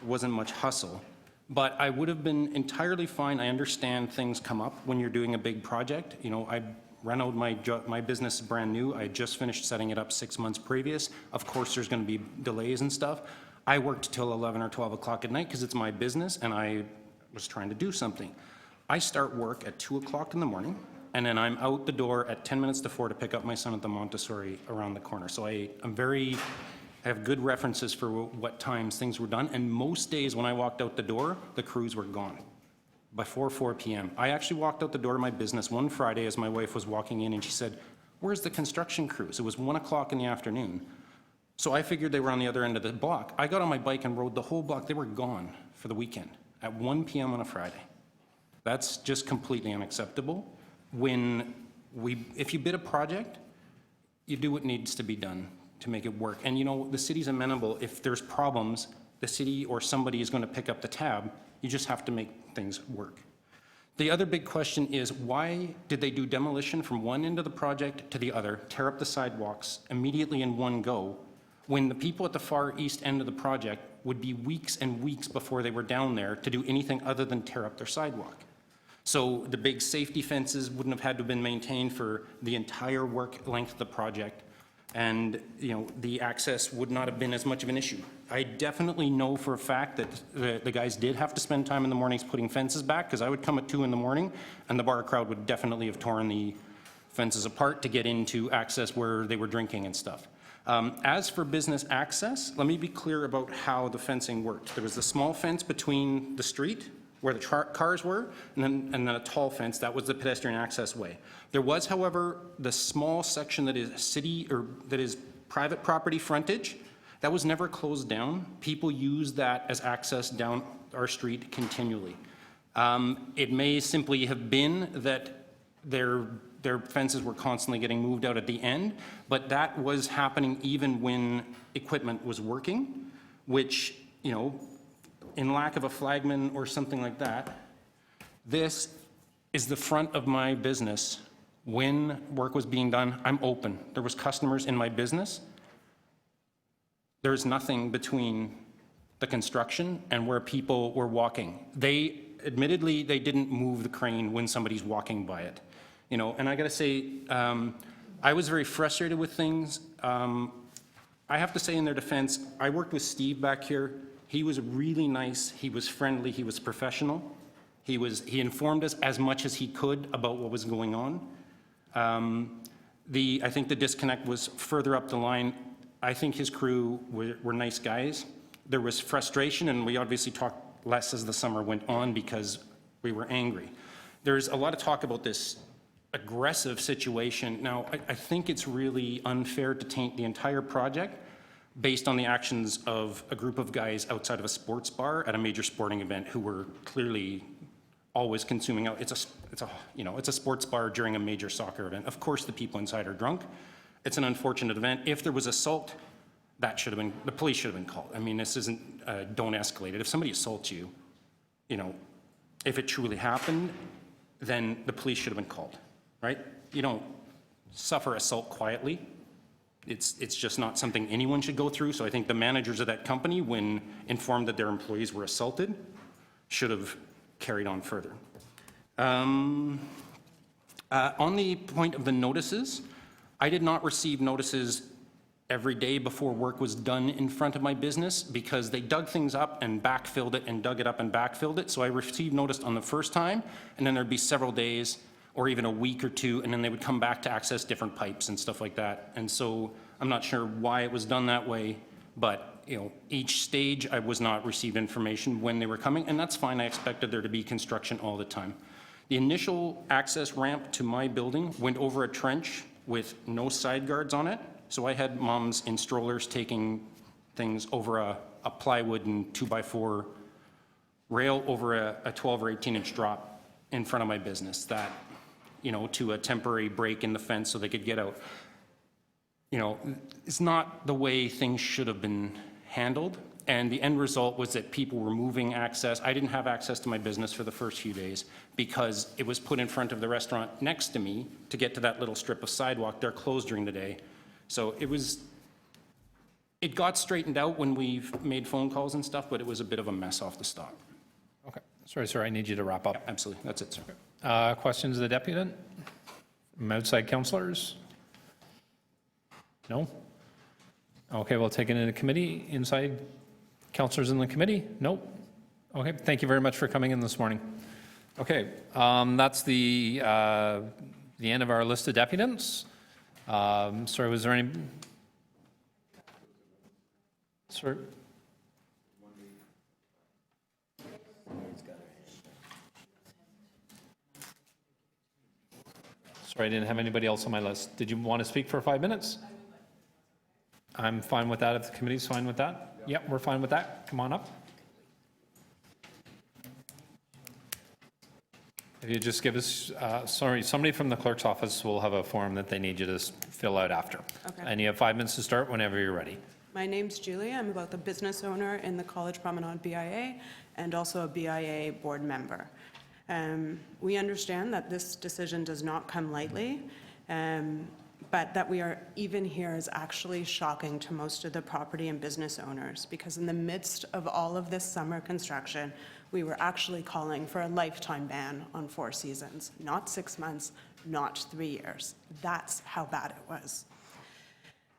wasn't much hustle. But I would have been entirely fine. I understand things come up when you're doing a big project. You know, I ran out my business is brand new. I had just finished setting it up 6 months previous. Of course, there's going to be delays and stuff. I worked till 11 or 12 o'clock at night because it's my business, and I was trying to do something. I start work at 2 o'clock in the morning, and then I'm out the door at 10 minutes to 4 to pick up my son at the Montessori around the corner. So I have good references for what times things were done, and most days when I walked out the door, the crews were gone before 4 p.m. I actually walked out the door of my business one Friday as my wife was walking in, and she said, "Where's the construction crews?" It was 1 o'clock in the afternoon. So I figured they were on the other end of the block. I got on my bike and rode the whole block. They were gone for the weekend at 1 p.m. on a Friday. That's just completely unacceptable. If you bid a project, you do what needs to be done to make it work. And you know, the city's amenable. If there's problems, the city or somebody is going to pick up the tab. You just have to make things work. The other big question is, why did they do demolition from one end of the project to the other, tear up the sidewalks immediately in one go, when the people at the far east end of the project would be weeks and weeks before they were down there to do anything other than tear up their sidewalk? So the big safety fences wouldn't have had to have been maintained for the entire work length of the project, and you know, the access would not have been as much of an issue. I definitely know for a fact that the guys did have to spend time in the mornings putting fences back, because I would come at 2 in the morning and the bar crowd would definitely have torn the fences apart to get into access where they were drinking and stuff. As for business access, let me be clear about how the fencing worked. There was a small fence between the street where the cars were, and then a tall fence. That was the pedestrian access way. There was, however, the small section that is city, or that is private property frontage. That was never closed down. People used that as access down our street continually. It may simply have been that their fences were constantly getting moved out at the end, but that was happening even when equipment was working, which, you know, in lack of a flagman or something like that, this is the front of my business. When work was being done, I'm open. There was customers in my business. There's nothing between the construction and where people were walking. Admittedly, they didn't move the crane when somebody's walking by it. You know, and I gotta say, I was very frustrated with things. I have to say in their defense, I worked with Steve back here. He was really nice, he was friendly, he was professional. He informed us as much as he could about what was going on. I think the disconnect was further up the line. I think his crew were nice guys. There was frustration, and we obviously talked less as the summer went on because we were angry. There's a lot of talk about this aggressive situation. Now, I think it's really unfair to taint the entire project based on the actions of a group of guys outside of a sports bar at a major sporting event who were clearly always consuming out. It's a sports bar during a major soccer event. Of course, the people inside are drunk. It's an unfortunate event. If there was assault, the police should have been called. I mean, this isn't, don't escalate it. If somebody assaults you, if it truly happened, then the police should have been called, right? You don't suffer assault quietly. It's just not something anyone should go through. So I think the managers of that company, when informed that their employees were assaulted, should have carried on further. On the point of the notices, I did not receive notices every day before work was done in front of my business because they dug things up and backfilled it and dug it up and backfilled it. So I received notice on the first time, and then there'd be several days or even a week or two, and then they would come back to access different pipes and stuff like that. And so I'm not sure why it was done that way, but each stage I was not received information when they were coming, and that's fine. I expected there to be construction all the time. The initial access ramp to my building went over a trench with no side guards on it. So I had moms in strollers taking things over a plywood and 2x4 rail over a 12 or 18-inch drop in front of my business that, to a temporary break in the fence so they could get out. It's not the way things should have been handled. And the end result was that people were moving access. I didn't have access to my business for the first few days because it was put in front of the restaurant next to me to get to that little strip of sidewalk. They're closed during the day. So it got straightened out when we've made phone calls and stuff, but it was a bit of a mess off the stop. Okay. Sorry, sir, I need you to wrap up. Yeah, absolutely. That's it, sir. Questions of the deputant? From outside councillors? No? Okay, we'll take it into committee. Inside councillors in the committee? Nope. Okay, thank you very much for coming in this morning. Okay, that's the end of our list of deputants. Sorry, was there any? Sorry. Sorry, I didn't have anybody else on my list. Did you want to speak for 5 minutes? I'm fine with that if the committee's fine with that. Yep, we're fine with that. Come on up. If you just give us, sorry, somebody from the clerk's office will have a form that they need you to fill out after. Okay. And you have 5 minutes to start whenever you're ready. My name's Julie. I'm both a business owner in the College Promenade BIA and also a BIA board member. We understand that this decision does not come lightly, but that we are even here is actually shocking to most of the property and business owners, because in the midst of all of this summer construction, we were actually calling for a lifetime ban on Four Seasons, not 6 months, not 3 years. That's how bad it was.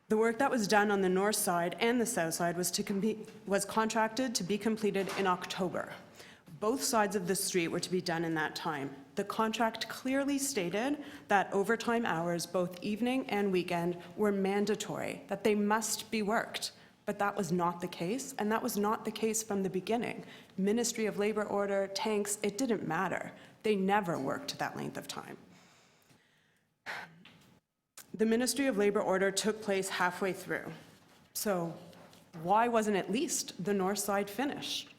The work that was done on the north side and the south side was contracted to be completed in October. Both sides of the street were to be done in that time. The contract clearly stated that overtime hours, both evening and weekend, were mandatory, that they must be worked. But that was not the case, and that was not the case from the beginning. Ministry of Labor order, tanks, it didn't matter. They never worked that length of time. The Ministry of Labor order took place halfway through. So why wasn't at least the north side finished?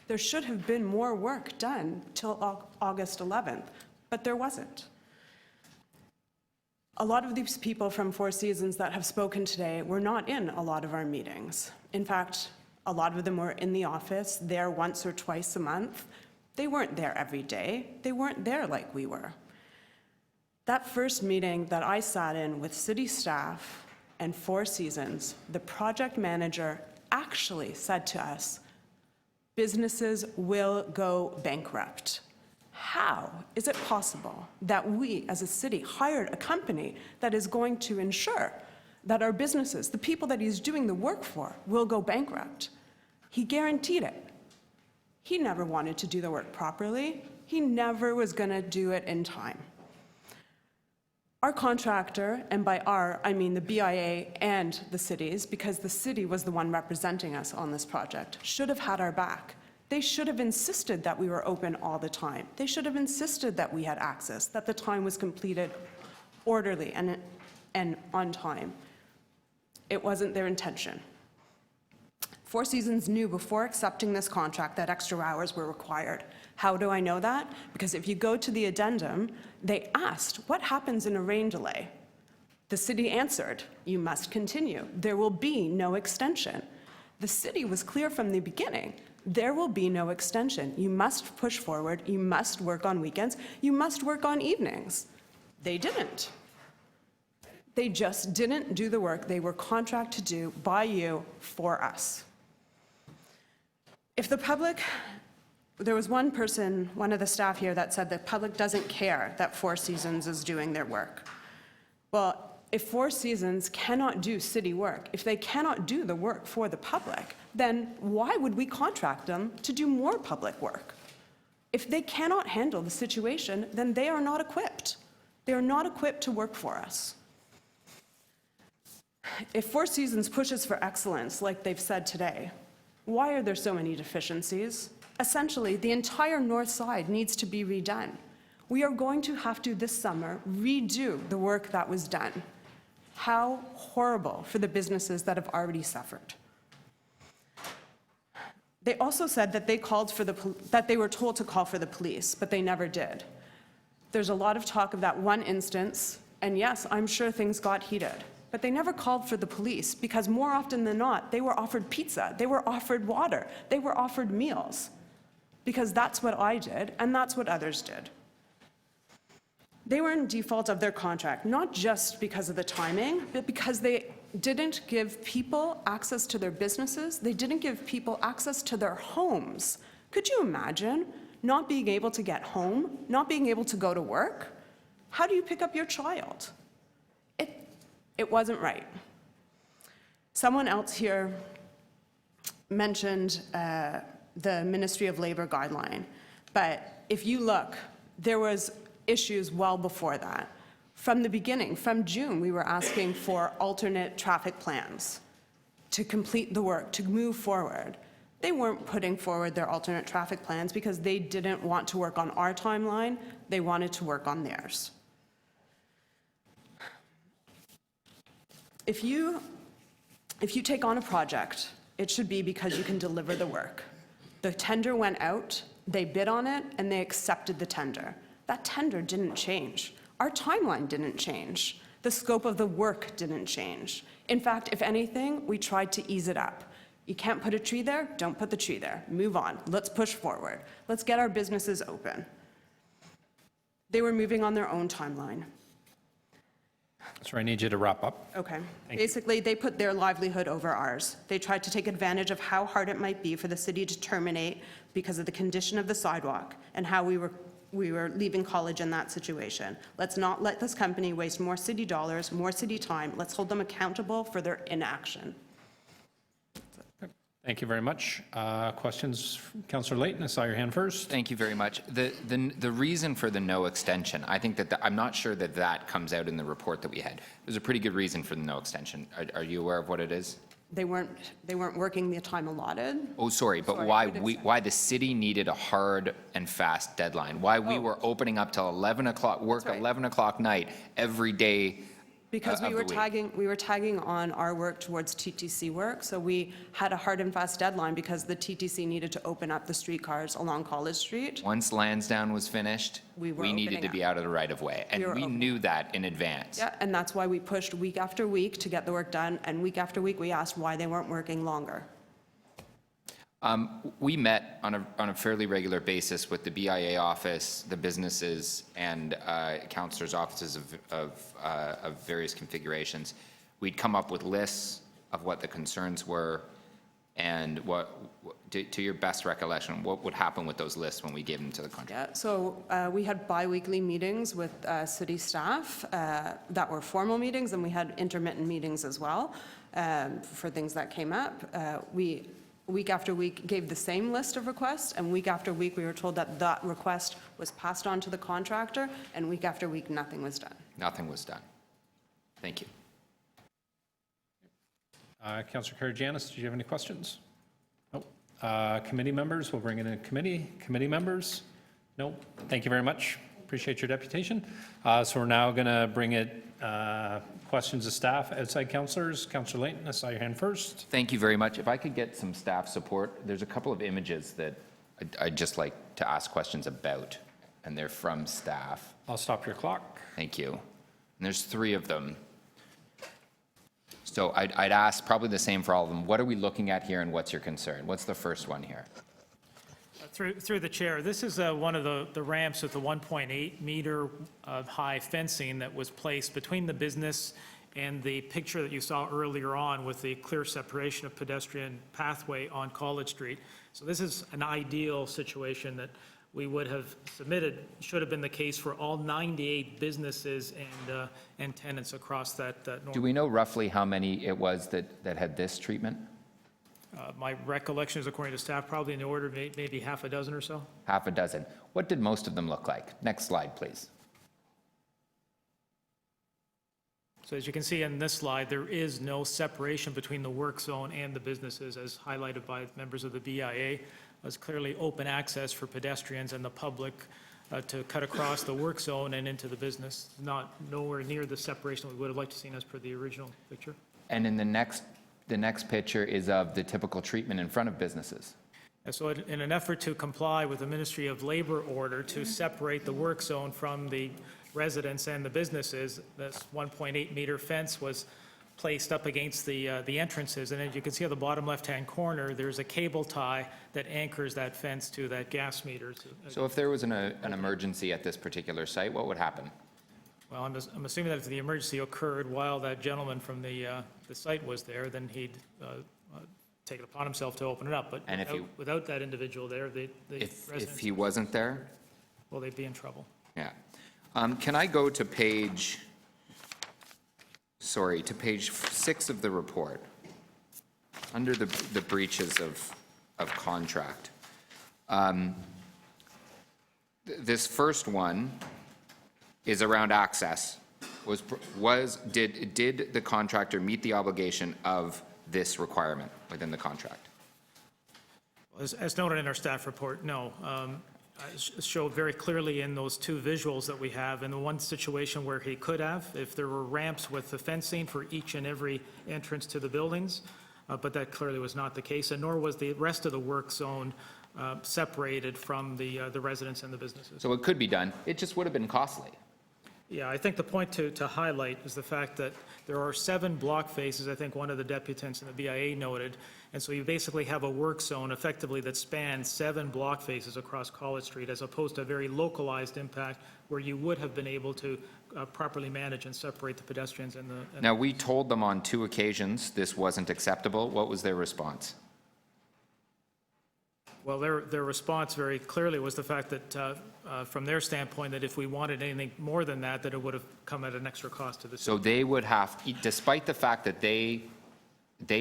There should have been more work done till August 11th, but there wasn't. A lot of these people from Four Seasons that have spoken today were not in a lot of our meetings. In fact, a lot of them were in the office, there once or twice a month. They weren't there every day. They weren't there like we were. That first meeting that I sat in with city staff and Four Seasons, the project manager actually said to us, businesses will go bankrupt. How is it possible that we as a city hired a company that is going to ensure that our businesses, the people that he's doing the work for, will go bankrupt? He guaranteed it. He never wanted to do the work properly. He never was going to do it in time. Our contractor, and by our, I mean the BIA and the cities, because the city was the one representing us on this project, should have had our back. They should have insisted that we were open all the time. They should have insisted that we had access, that the time was completed orderly and on time. It wasn't their intention. Four Seasons knew before accepting this contract that extra hours were required. How do I know that? Because if you go to the addendum, they asked, what happens in a rain delay? The city answered, you must continue. There will be no extension. The city was clear from the beginning. There will be no extension. You must push forward. You must work on weekends. You must work on evenings. They didn't. They just didn't do the work they were contracted to do by you for us. If the public, there was one person, one of the staff here that said the public doesn't care that Four Seasons is doing their work. Well, if Four Seasons cannot do city work, if they cannot do the work for the public, then why would we contract them to do more public work? If they cannot handle the situation, then they are not equipped. They are not equipped to work for us. If Four Seasons pushes for excellence, like they've said today, why are there so many deficiencies? Essentially, the entire north side needs to be redone. We are going to have to, this summer, redo the work that was done. How horrible for the businesses that have already suffered. They also said that they were told to call for the police, but they never did. There's a lot of talk of that one instance, and yes, I'm sure things got heated, but they never called for the police because more often than not, they were offered pizza, they were offered water, they were offered meals, because that's what I did, and that's what others did. They were in default of their contract, not just because of the timing, but because they didn't give people access to their businesses. They didn't give people access to their homes. Could you imagine not being able to get home, not being able to go to work? How do you pick up your child? It wasn't right. Someone else here mentioned the Ministry of Labor guideline, but if you look, there was issues well before that. From the beginning, from June, we were asking for alternate traffic plans to complete the work, to move forward. They weren't putting forward their alternate traffic plans because they didn't want to work on our timeline, they wanted to work on theirs. If you take on a project, it should be because you can deliver the work. The tender went out, they bid on it, and they accepted the tender. That tender didn't change. Our timeline didn't change. The scope of the work didn't change. In fact, if anything, we tried to ease it up. You can't put a tree there, don't put the tree there. Move on, let's push forward. Let's get our businesses open. They were moving on their own timeline. So I need you to wrap up. Okay. Basically, they put their livelihood over ours. They tried to take advantage of how hard it might be for the city to terminate because of the condition of the sidewalk and how we were leaving college in that situation. Let's not let this company waste more city dollars, more city time. Let's hold them accountable for their inaction. Thank you very much. Questions? Councillor Layton, I saw your hand first. Thank you very much. The reason for the no extension, I think that I'm not sure that that comes out in the report that we had. There's a pretty good reason for the no extension. Are you aware of what it is? They weren't working the time allotted. Oh, sorry, but why the city needed a hard and fast deadline? Why we were opening up till 11 o'clock, 11 o'clock night every day. Because we were tagging on our work towards TTC work, so we had a hard and fast deadline because the TTC needed to open up the streetcars along College Street. Once Lansdowne was finished, we needed to be out of the right of way, and we knew that in advance. Yeah, and that's why we pushed week after week to get the work done, and week after week we asked why they weren't working longer. We met on a fairly regular basis with the BIA office, the businesses, and councillors' offices of various configurations. We'd come up with lists of what the concerns were, and to your best recollection, what would happen with those lists when we gave them to the contractor? Yeah, so we had bi-weekly meetings with city staff that were formal meetings, and we had intermittent meetings as well for things that came up. Week after week gave the same list of requests, and week after week we were told that that request was passed on to the contractor, and week after week nothing was done. Nothing was done. Thank you. Councillor Karygiannis, do you have any questions? Nope. Committee members, we'll bring it in committee. Committee members? Nope. Thank you very much. Appreciate your deputation. So we're now going to bring it questions of staff, outside councillors. Councillor Layton, I saw your hand first. Thank you very much. If I could get some staff support, there's a couple of images that I'd just like to ask questions about, and they're from staff. I'll stop your clock. Thank you. And there's 3 of them. So I'd ask probably the same for all of them. What are we looking at here and what's your concern? What's the first one here? Through the chair, this is one of the ramps with the 1.8 meter high fencing that was placed between the business and the picture that you saw earlier on with the clear separation of pedestrian pathway on College Street. So this is an ideal situation that we would have submitted, should have been the case for all 98 businesses and tenants across that. Do we know roughly how many it was that had this treatment? My recollection is, according to staff, probably in the order of maybe half a dozen or so. Half a dozen. What did most of them look like? Next slide, please. So as you can see in this slide, there is no separation between the work zone and the businesses, as highlighted by members of the BIA. There's clearly open access for pedestrians and the public to cut across the work zone and into the business. Nowhere near the separation we would have liked to seen as per the original picture. And in the next picture is of the typical treatment in front of businesses. And so in an effort to comply with the Ministry of Labor order to separate the work zone from the residents and the businesses, this 1.8 meter fence was placed up against the entrances. And as you can see on the bottom left-hand corner, there's a cable tie that anchors that fence to that gas meter. So if there was an emergency at this particular site, what would happen? Well, I'm assuming that if the emergency occurred while that gentleman from the site was there, then he'd take it upon himself to open it up. But and without that individual there, if he wasn't there? Well, they'd be in trouble. Yeah. Can I go to page 6 of the report, under the breaches of contract? This first one is around access. Did the contractor meet the obligation of this requirement within the contract? As noted in our staff report, no. Showed very clearly in those 2 visuals that we have, in the one situation where he could have, if there were ramps with the fencing for each and every entrance to the buildings, but that clearly was not the case, and nor was the rest of the work zone separated from the residents and the businesses. So it could be done, it just would have been costly. Yeah, I think the point to highlight is the fact that there are 7 block faces, I think one of the deputants in the BIA noted, and so you basically have a work zone effectively that spans 7 block faces across College Street, as opposed to a very localized impact where you would have been able to properly manage and separate the pedestrians and the... Now, we told them on 2 occasions this wasn't acceptable. What was their response? Well, their response very clearly was the fact that, from their standpoint, that if we wanted anything more than that, that it would have come at an extra cost to the city. So they would have, despite the fact that they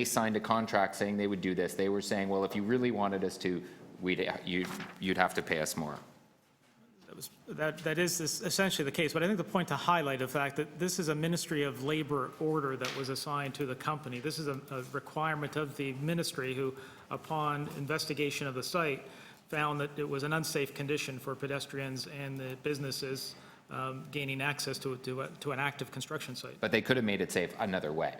signed a contract saying they would do this, they were saying, well, if you really wanted us to, you'd have to pay us more. That is essentially the case, but I think the point to highlight the fact that this is a Ministry of Labor order that was assigned to the company. This is a requirement of the ministry who, upon investigation of the site, found that it was an unsafe condition for pedestrians and the businesses gaining access to an active construction site. But they could have made it safe another way.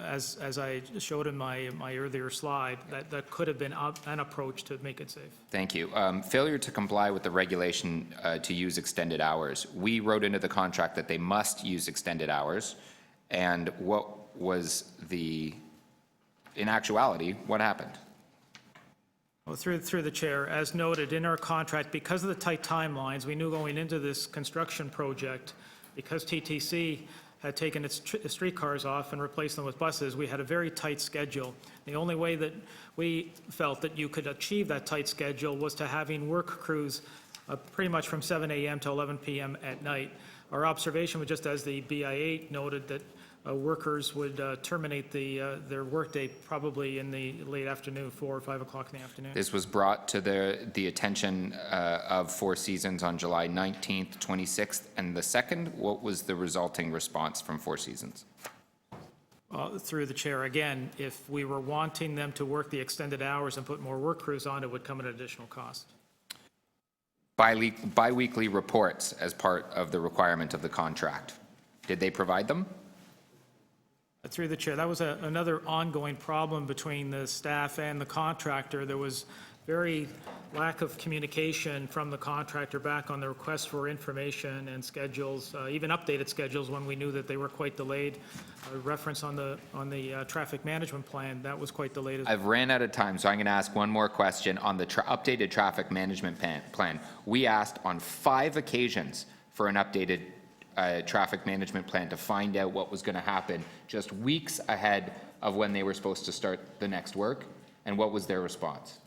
As I showed in my earlier slide, that could have been an approach to make it safe. Thank you. Failure to comply with the regulation to use extended hours. We wrote into the contract that they must use extended hours. And what was in actuality, what happened? Well, through the chair, as noted in our contract, because of the tight timelines, we knew going into this construction project, because TTC had taken its streetcars off and replaced them with buses, we had a very tight schedule. The only way that we felt that you could achieve that tight schedule was to having work crews pretty much from 7 a.m. to 11 p.m. at night. Our observation was, just as the BIA noted, that workers would terminate their workday probably in the late afternoon, 4 or 5 o'clock in the afternoon. This was brought to the attention of Four Seasons on July 19th, 26th, and the 2nd. What was the resulting response from Four Seasons? Through the chair, again, if we were wanting them to work the extended hours and put more work crews on, it would come at an additional cost. biweekly reports as part of the requirement of the contract. Did they provide them? Through the chair, that was another ongoing problem between the staff and the contractor. There was very lack of communication from the contractor back on the request for information and schedules, even updated schedules when we knew that they were quite delayed. A reference on the traffic management plan, that was quite delayed. I've ran out of time, so I'm going to ask one more question on the updated traffic management plan. We asked on 5 occasions for an updated traffic management plan to find out what was going to happen just weeks ahead of when they were supposed to start the next work. And what was their response?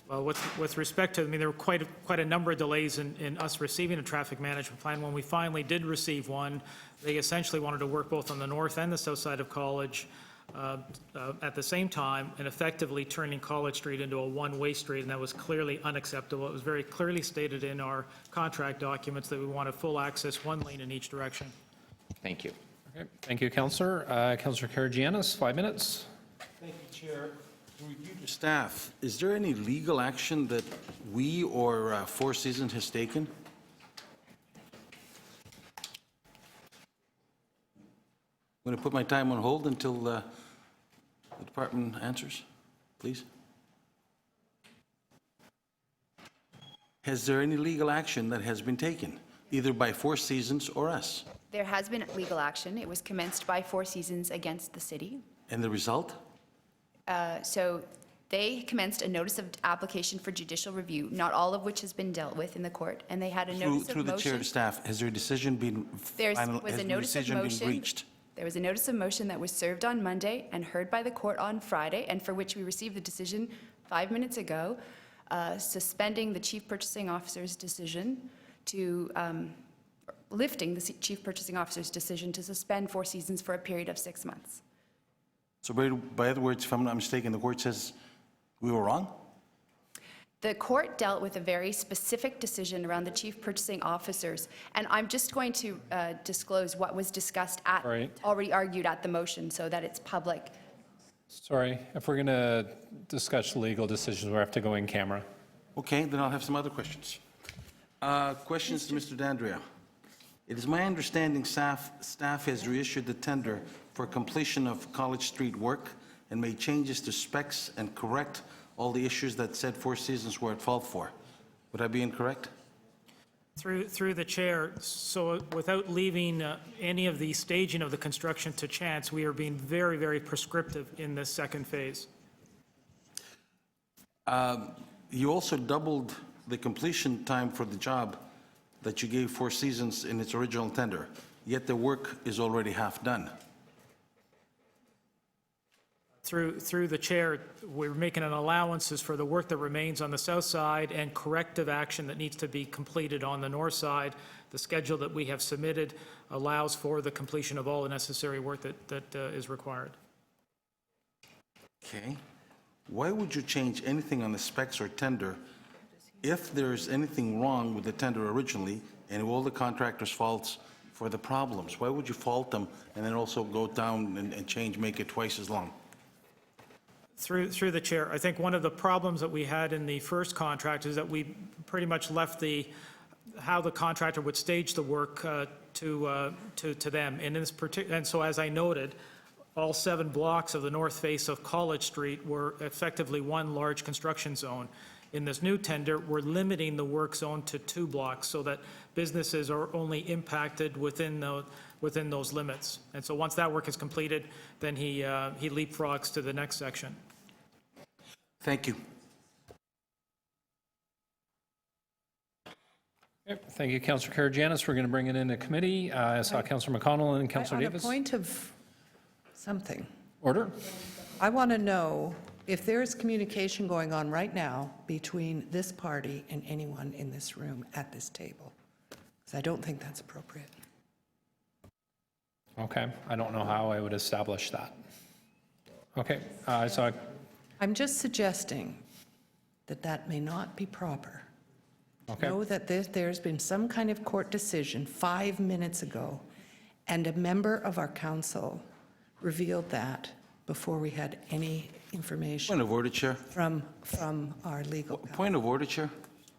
Well, with respect to, I mean, there were quite a number of delays in us receiving a traffic management plan. When we finally did receive one, they essentially wanted to work both on the north and the south side of College at the same time, and effectively turning College Street into a one-way street, and that was clearly unacceptable. It was very clearly stated in our contract documents that we wanted full access, 1 lane in each direction. Thank you. Okay, thank you, Councillor. Councillor Karygiannis, 5 minutes. Thank you, Chair. Through you to staff, is there any legal action that we or Four Seasons has taken? I'm going to put my time on hold until the department answers, please. Has there any legal action that has been taken, either by Four Seasons or us? There has been legal action. It was commenced by Four Seasons against the city. And the result? So they commenced a notice of application for judicial review, not all of which has been dealt with in the court, and they had a notice of motion. Through the chair to staff, has there a decision been reached? There was a notice of motion that was served on Monday and heard by the court on Friday, and for which we received the decision 5 minutes ago, suspending the chief purchasing officer's decision to, lifting the chief purchasing officer's decision to suspend Four Seasons for a period of 6 months. So by other words, if I'm not mistaken, the court says we were wrong? The court dealt with a very specific decision around the chief purchasing officers, and I'm just going to disclose what was discussed at, already argued at the motion, so that it's public. Sorry, if we're going to discuss legal decisions, we have to go in camera. Okay, then I'll have some other questions. Questions to Mr. D'Andrea. It is my understanding staff has reissued the tender for completion of College Street work and made changes to specs and correct all the issues that said Four Seasons were at fault for. Would I be incorrect? Through the chair, so without leaving any of the staging of the construction to chance, we are being very, very prescriptive in this second phase. You also doubled the completion time for the job that you gave Four Seasons in its original tender, yet the work is already half done. Through the chair, we're making an allowances for the work that remains on the south side and corrective action that needs to be completed on the north side. The schedule that we have submitted allows for the completion of all the necessary work that is required. Okay. Why would you change anything on the specs or tender if there's anything wrong with the tender originally and all the contractor's faults for the problems? Why would you fault them and then also go down and change, make it twice as long? Through the chair, I think one of the problems that we had in the first contract is that we pretty much left how the contractor would stage the work to them. And so as I noted, all 7 blocks of the north face of College Street were effectively one large construction zone. In this new tender, we're limiting the work zone to 2 blocks so that businesses are only impacted within those limits. And so once that work is completed, then he leapfrogs to the next section. Thank you. Okay, thank you, Councillor Karygiannis. We're going to bring it into committee. I saw Councillor McConnell and Councillor Davis. On a point of something. Order. I want to know if there's communication going on right now between this party and anyone in this room at this table, because I don't think that's appropriate. Okay, I don't know how I would establish that. Okay, I'm just suggesting that may not be proper. Okay. Know that there's been some kind of court decision 5 minutes ago, and a member of our council revealed that before we had any information. Point of order, Chair. From our legal counsel. Point of order, Chair.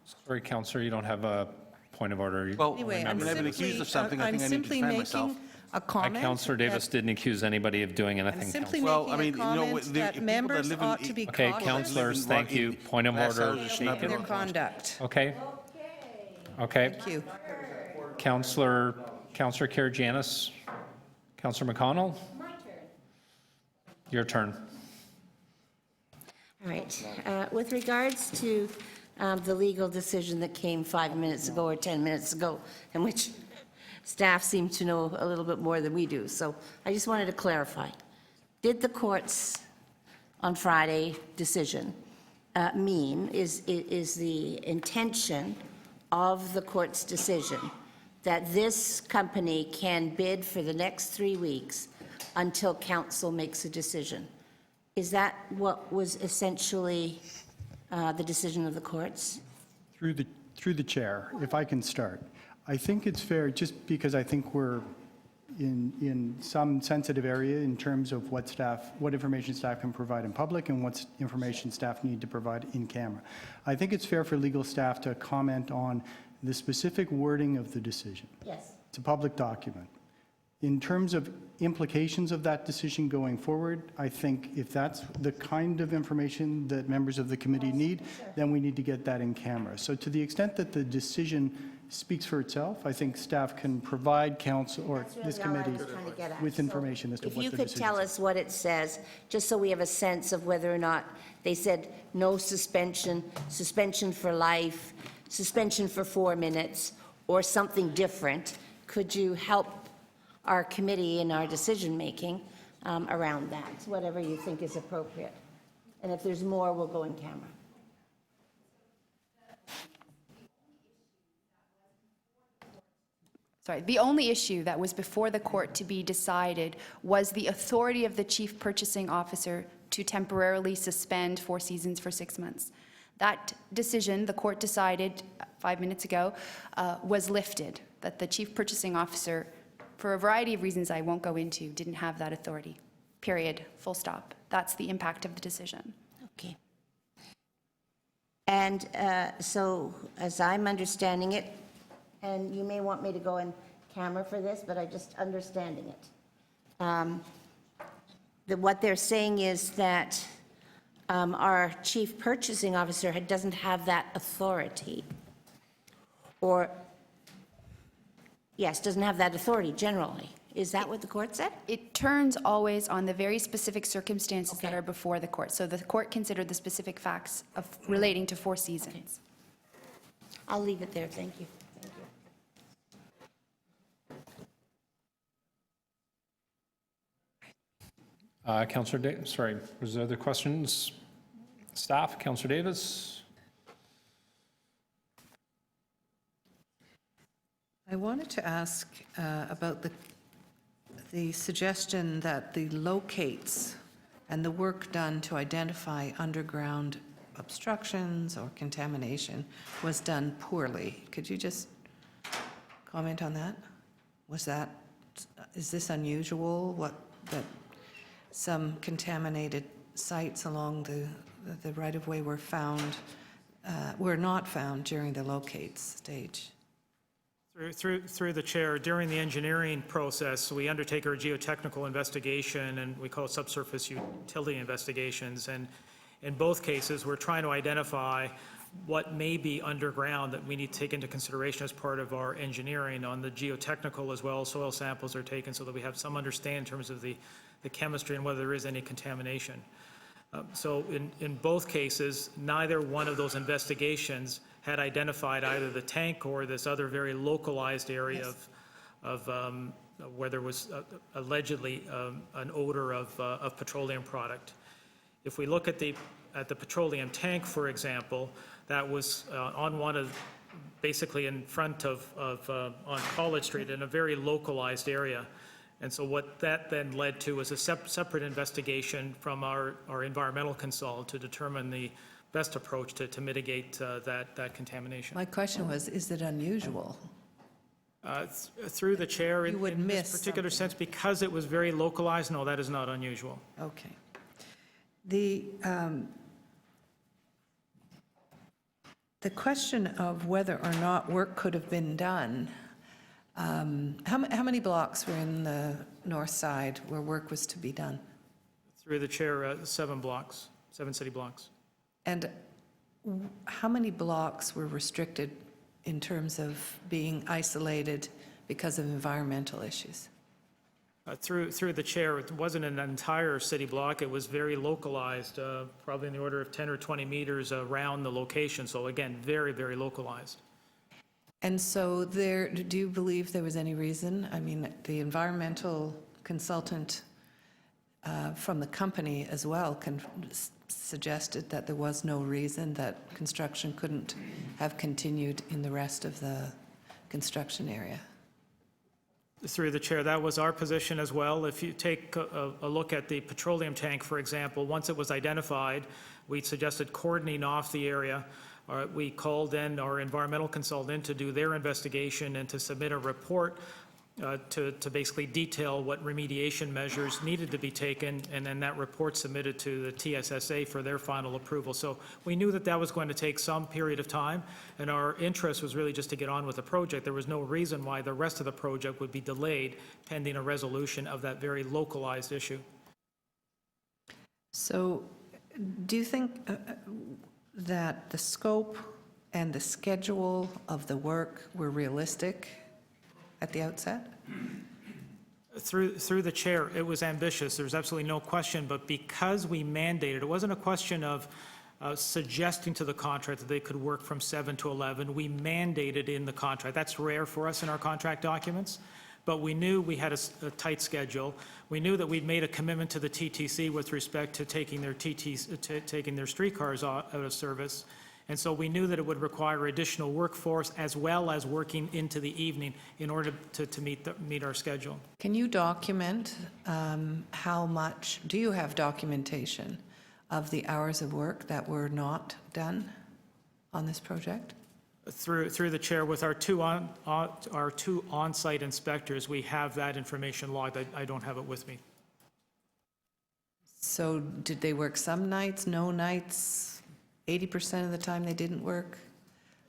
Sorry, Counselor, you don't have a point of order. Well, Anyway, I mean, I've been accused of something, I think I need to defend myself. I'm simply making a comment. Counselor Davis that- didn't accuse anybody of doing I'm anything. simply Counselor. Well, I making mean, a you know, comment the that people that members live in ought to be Okay, cautious councillors, thank you. Point of glass order. houses, in not their being- conduct. Okay. Okay. Thank you. Counselor Karygiannis. Counselor McConnell. My turn. Your turn. All right. With regards to the legal decision that came 5 minutes ago or 10 minutes ago, in which staff seem to know a little bit more than we do, so I just wanted to clarify. Did the court's on Friday decision mean, is the intention of the court's decision that this company can bid for the next 3 weeks until council makes a decision? Is that what was essentially the decision of the courts? Through the chair, if I can start. I think it's fair, just because I think we're in some sensitive area in terms of what information staff can provide in public and what information staff need to provide in camera. I think it's fair for legal staff to comment on the specific wording of the decision. Yes. It's a public document. In terms of implications of that decision going forward, I think if that's the kind of information that members of the committee need, then we need to get that in camera. So to the extent that the decision speaks for itself, I think staff can provide council or this committee with information as to what the decision is. If you could tell us what it says, just so we have a sense of whether or not they said no suspension, suspension for life, suspension for 4 minutes, or something different, could you help our committee in our decision-making around that, whatever you think is appropriate? And if there's more, we'll go in camera. Sorry, the only issue that was before the court to be decided was the authority of the chief purchasing officer to temporarily suspend Four Seasons for 6 months. That decision, the court decided 5 minutes ago, was lifted, that the chief purchasing officer, for a variety of reasons I won't go into, didn't have that authority. Period. Full stop. That's the impact of the decision. Okay. And so, as I'm understanding it, and you may want me to go in camera for this, but I'm just understanding it. What they're saying is that our chief purchasing officer doesn't have that authority, or, yes, doesn't have that authority generally. Is that what the court said? It turns always on the very specific circumstances that are before the court. So the court considered the specific facts of relating to Four Seasons. I'll leave it there. Thank you. Councillor Davis, sorry, was there other questions? Staff, Councillor Davis? I wanted to ask about the suggestion that the locates and the work done to identify underground obstructions or contamination was done poorly. Could you just comment on that? Is this unusual, that some contaminated sites along the right-of-way were not found during the locates stage? Through the chair, during the engineering process, we undertake our geotechnical investigation, and we call it subsurface utility investigations. And in both cases, we're trying to identify what may be underground that we need to take into consideration as part of our engineering. On the geotechnical as well, soil samples are taken so that we have some understanding in terms of the chemistry and whether there is any contamination. So in both cases, neither one of those investigations had identified either the tank or this other very localized area of where there was allegedly an odor of petroleum product. If we look at the petroleum tank, for example, that was basically in front of on College Street in a very localized area. And so what that then led to was a separate investigation from our environmental consultant to determine the best approach to mitigate that contamination. My question was, is it unusual? Through the chair, You would in miss this particular sense, because it was very localized, no, that is not unusual. Okay. The question of whether or not work could have been done, how many blocks were in the north side where work was to be done? Through the chair, 7 blocks, 7 city blocks. And how many blocks were restricted in terms of being isolated because of environmental issues? Through the chair, it wasn't an entire city block. It was very localized, probably in the order of 10 or 20 meters around the location. So again, very, very localized. And so do you believe there was any reason? I mean, the environmental consultant from the company as well suggested that there was no reason that construction couldn't have continued in the rest of the construction area. Through the chair, that was our position as well. If you take a look at the petroleum tank, for example, once it was identified, we suggested cordoning off the area. We called in our environmental consultant to do their investigation and to submit a report to basically detail what remediation measures needed to be taken, and then that report submitted to the TSSA for their final approval. So we knew that that was going to take some period of time, and our interest was really just to get on with the project. There was no reason why the rest of the project would be delayed pending a resolution of that very localized issue. So do you think that the scope and the schedule of the work were realistic at the outset? Through the chair, it was ambitious. There's absolutely no question, but because we mandated, it wasn't a question of suggesting to the contract that they could work from 7 to 11. We mandated in the contract. That's rare for us in our contract documents, but we knew we had a tight schedule. We knew that we'd made a commitment to the TTC with respect to taking their streetcars out of service. And so we knew that it would require additional workforce as well as working into the evening in order to meet our schedule. Can you document how much, do you have documentation of the hours of work that were not done on this project? Through the chair, with our two on-site inspectors, we have that information logged. I don't have it with me. So did they work some nights, no nights? 80% of the time they didn't work?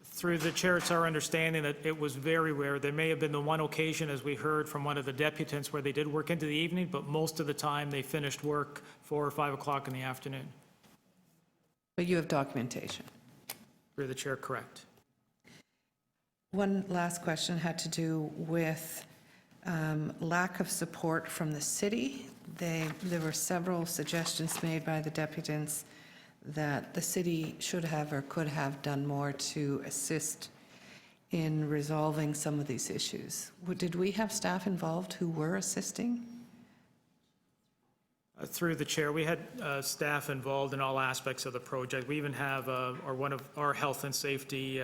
Through the chair, it's our understanding that it was very rare. There may have been the one occasion, as we heard from one of the deputants, where they did work into the evening, but most of the time they finished work 4 or 5 o'clock in the afternoon. But you have documentation? Through the chair, correct. One last question had to do with lack of support from the city. There were several suggestions made by the deputants that the city should have or could have done more to assist in resolving some of these issues. Did we have staff involved who were assisting? Through the chair, we had staff involved in all aspects of the project. We even have one of our health and safety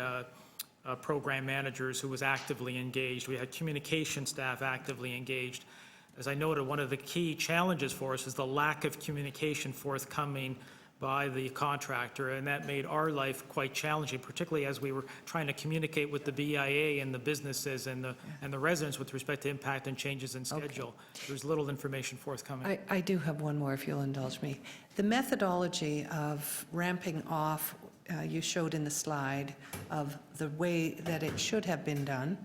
program managers who was actively engaged. We had communication staff actively engaged. As I noted, one of the key challenges for us is the lack of communication forthcoming by the contractor, and that made our life quite challenging, particularly as we were trying to communicate with the BIA and the businesses and the residents with respect to impact and changes in schedule. Okay. There's little information forthcoming. I do have one more, if you'll indulge me. The methodology of ramping off, you showed in the slide, of the way that it should have been done,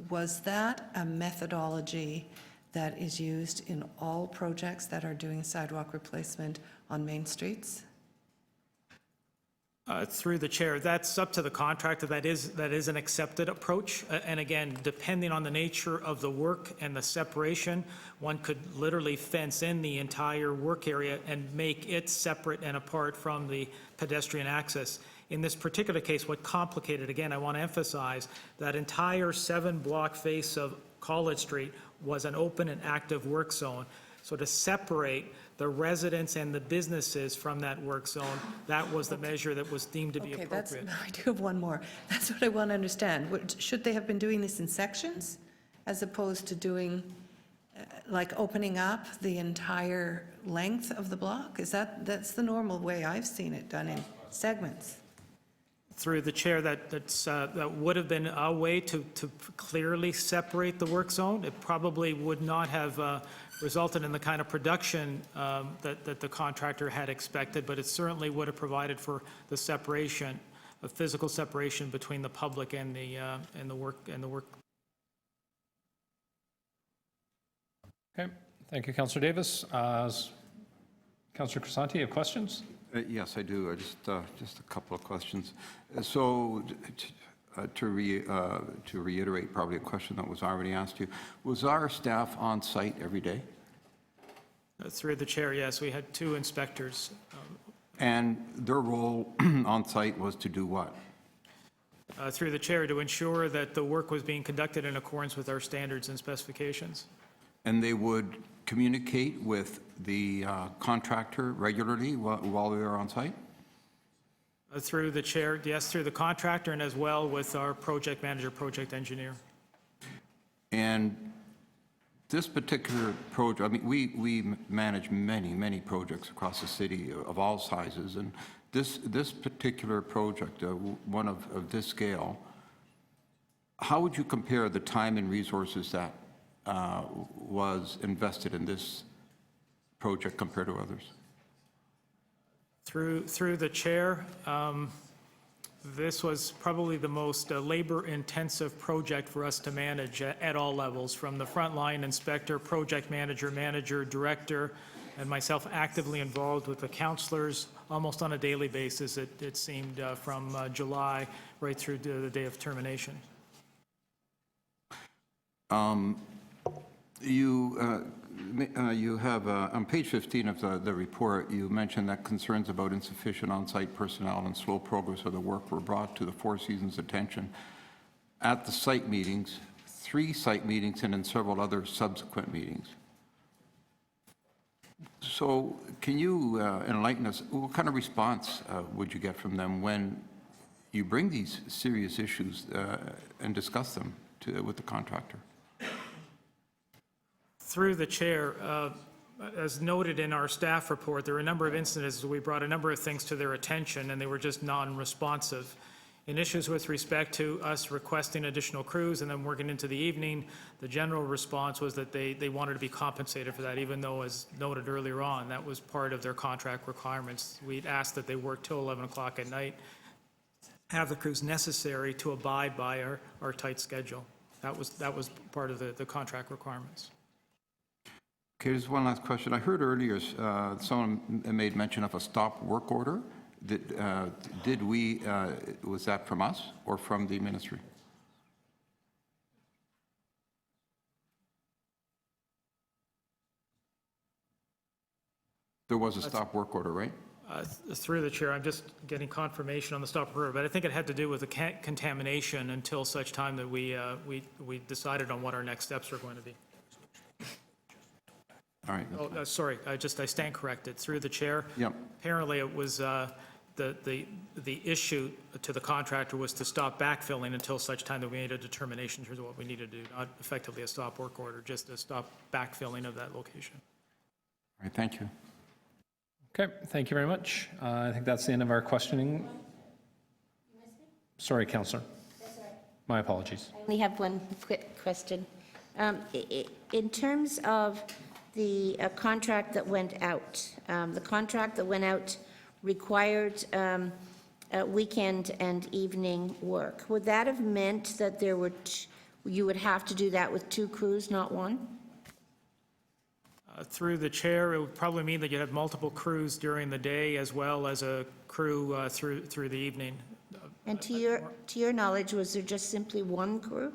was that a methodology that is used in all projects that are doing sidewalk replacement on main streets? Through the chair, that's up to the contractor. That is an accepted approach. And again, depending on the nature of the work and the separation, one could literally fence in the entire work area and make it separate and apart from the pedestrian access. In this particular case, what complicated, again, I want to emphasize, that entire 7-block face of College Street was an open and active work zone. So to separate the residents and the businesses from that work zone, that was the measure that was deemed to be appropriate. I do have one more. That's what I want to understand. Should they have been doing this in sections as opposed to doing, like opening up the entire length of the block? That's the normal way I've seen it done, in segments. Through the chair, that would have been a way to clearly separate the work zone. It probably would not have resulted in the kind of production that the contractor had expected, but it certainly would have provided for the separation. physical separation between the public and the work. Okay, thank you, Councillor Davis. Councillor Crisanti, you have questions? Yes, I do. Just a couple of questions. So to reiterate probably a question that was already asked you, was our staff on site every day? Through the chair, yes, we had 2 inspectors. And their role on site was to do what? Through the chair, to ensure that the work was being conducted in accordance with our standards and specifications. And they would communicate with the contractor regularly while they were on site? Through the chair, yes, through the contractor and as well with our project manager, project engineer. And this particular project, I mean, we manage many projects across the city of all sizes, and this particular project, one of this scale, how would you compare the time and resources that was invested in this project compared to others? Through the chair, this was probably the most labor-intensive project for us to manage at all levels, from the frontline inspector, project manager, director, and myself actively involved with the councillors almost on a daily basis, it seemed, from July right through to the day of termination. You have, on page 15 of the report, you mentioned that concerns about insufficient on-site personnel and slow progress of the work were brought to the Four Seasons' attention at the site meetings, 3 site meetings, and in several other subsequent meetings. So can you enlighten us, what kind of response would you get from them when you bring these serious issues and discuss them with the contractor? Through the chair, as noted in our staff report, there were a number of instances we brought a number of things to their attention and they were just non-responsive. In issues with respect to us requesting additional crews and then working into the evening, the general response was that they wanted to be compensated for that, even though, as noted earlier on, that was part of their contract requirements. We'd asked that they work till 11 o'clock at night, have the crews necessary to abide by our tight schedule. That was part of the contract requirements. Okay, just one last question. I heard earlier someone made mention of a stop work order. Was that from us or from the ministry? There was a stop work order, right? Through the chair, I'm just getting confirmation on the stop work order, but I think it had to do with the contamination until such time that we decided on what our next steps were going to be. All right. Oh, sorry, I stand corrected. Through the chair. Yep. Apparently, it was the issue to the contractor was to stop backfilling until such time that we made a determination in terms of what we needed to do, not effectively a stop work order, just a stop backfilling of that location. All right, thank you. Okay, thank you very much. I think that's the end of our questioning. Sorry, Councillor. My apologies. I only have one quick question. In terms of the contract that went out, the contract that went out required weekend and evening work. Would that have meant that you would have to do that with 2 crews, not 1? Through the chair, it would probably mean that you'd have multiple crews during the day as well as a crew through the evening. And to your knowledge, was there just simply 1 crew?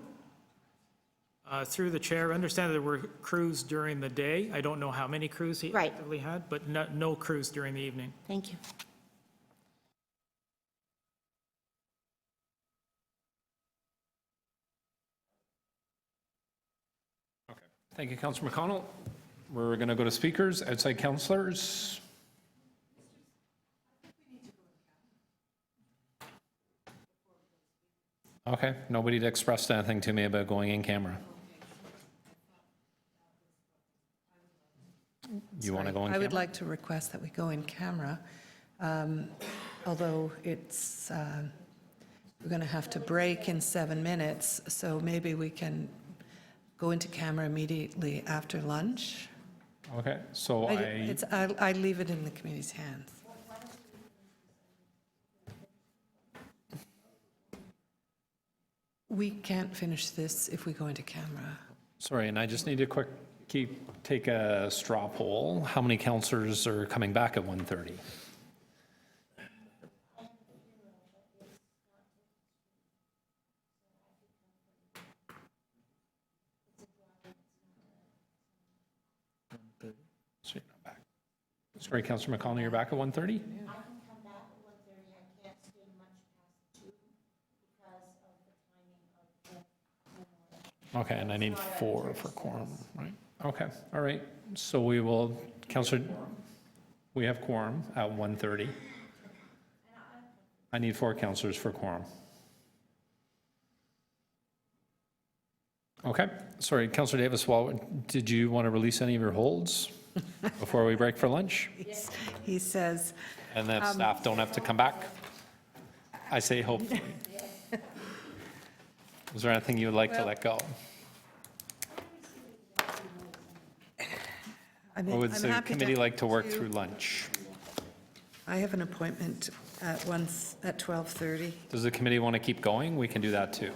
Through the chair, I understand that there were crews during the day. I don't know how many crews he actively had, but no crews during the evening. Thank you. Okay. Thank you, Councillor McConnell. We're going to go to speakers, outside councillors. Okay, nobody expressed anything to me about going in camera. You want to go in camera? I would like to request that we go in camera, although it's, we're going to have to break in 7 minutes, so maybe we can go into camera immediately after lunch. Okay, so I leave it in the committee's hands. We can't finish this if we go into camera. Sorry, and I just need to take a straw poll. How many councillors are coming back at 1:30? So you're not back. Sorry, Councillor McConnell, you're back at 1:30? Okay, and I need 4 for quorum, right? Okay, all right. So we will, Councillor, we have quorum at 1:30. I need 4 councillors for quorum. Okay, sorry, Councillor Davis, did you want to release any of your holds before we break for lunch? He says. And then staff don't have to come back? I say hopefully. Is there anything you would like to let go? Or would the committee like to work through lunch? I have an appointment at 12:30. Does the committee want to keep going? We can do that too.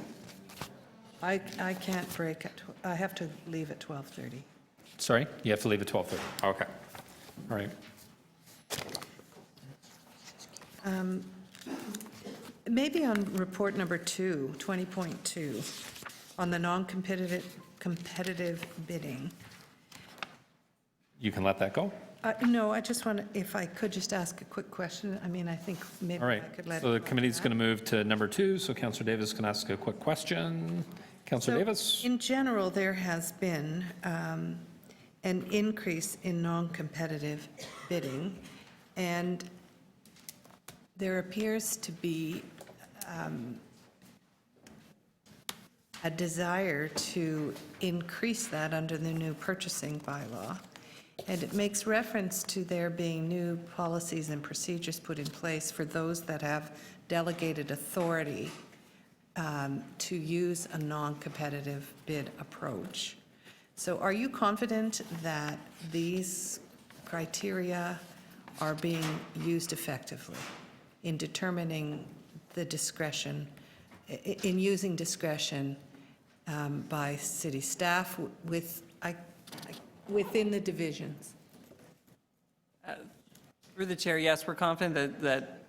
I can't break I have to leave at 12:30. Sorry, you have to leave at 12:30. Okay, all right. Maybe on report number 2, 20.2, on the non-competitive bidding. You can let that go? No, I just want to, if I could just ask a quick question. I mean, I think maybe All right, I could let. so the committee's going to move to number 2, so Councillor Davis can ask a quick question. Councillor Davis? In general, there has been an increase in non-competitive bidding, and there appears to be a desire to increase that under the new purchasing bylaw. And it makes reference to there being new policies and procedures put in place for those that have delegated authority to use a non-competitive bid approach. So are you confident that these criteria are being used effectively in determining the discretion, in using discretion by city staff within the divisions? Through the chair, yes, we're confident that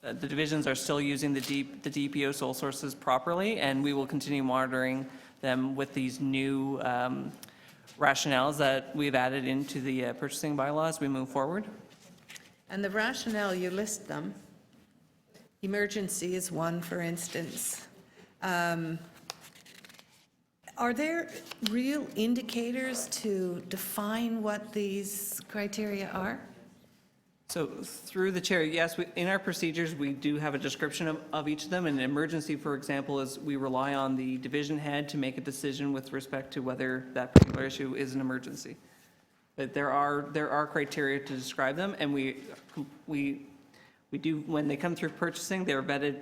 the divisions are still using the DPO sole sources properly, and we will continue monitoring them with these new rationales that we've added into the purchasing bylaw as we move forward. And the rationale, you list them. Emergency is one, for instance. Are there real indicators to define what these criteria are? So through the chair, yes, in our procedures, we do have a description of each of them. And an emergency, for example, is we rely on the division head to make a decision with respect to whether that particular issue is an emergency. But there are criteria to describe them, and we do, when they come through purchasing, they're vetted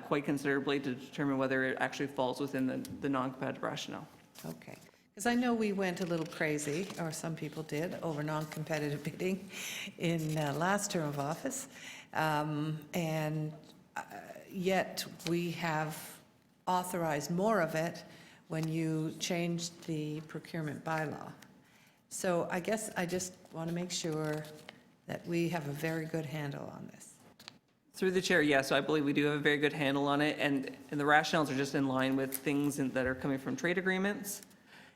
quite considerably to determine whether it actually falls within the non-competitive rationale. Okay. Because I know we went a little crazy, or some people did, over non-competitive bidding in last term of office. And yet we have authorized more of it when you changed the procurement bylaw. So I guess I just want to make sure that we have a very good handle on this. Through the chair, yes, I believe we do have a very good handle on it, and the rationales are just in line with things that are coming from trade agreements.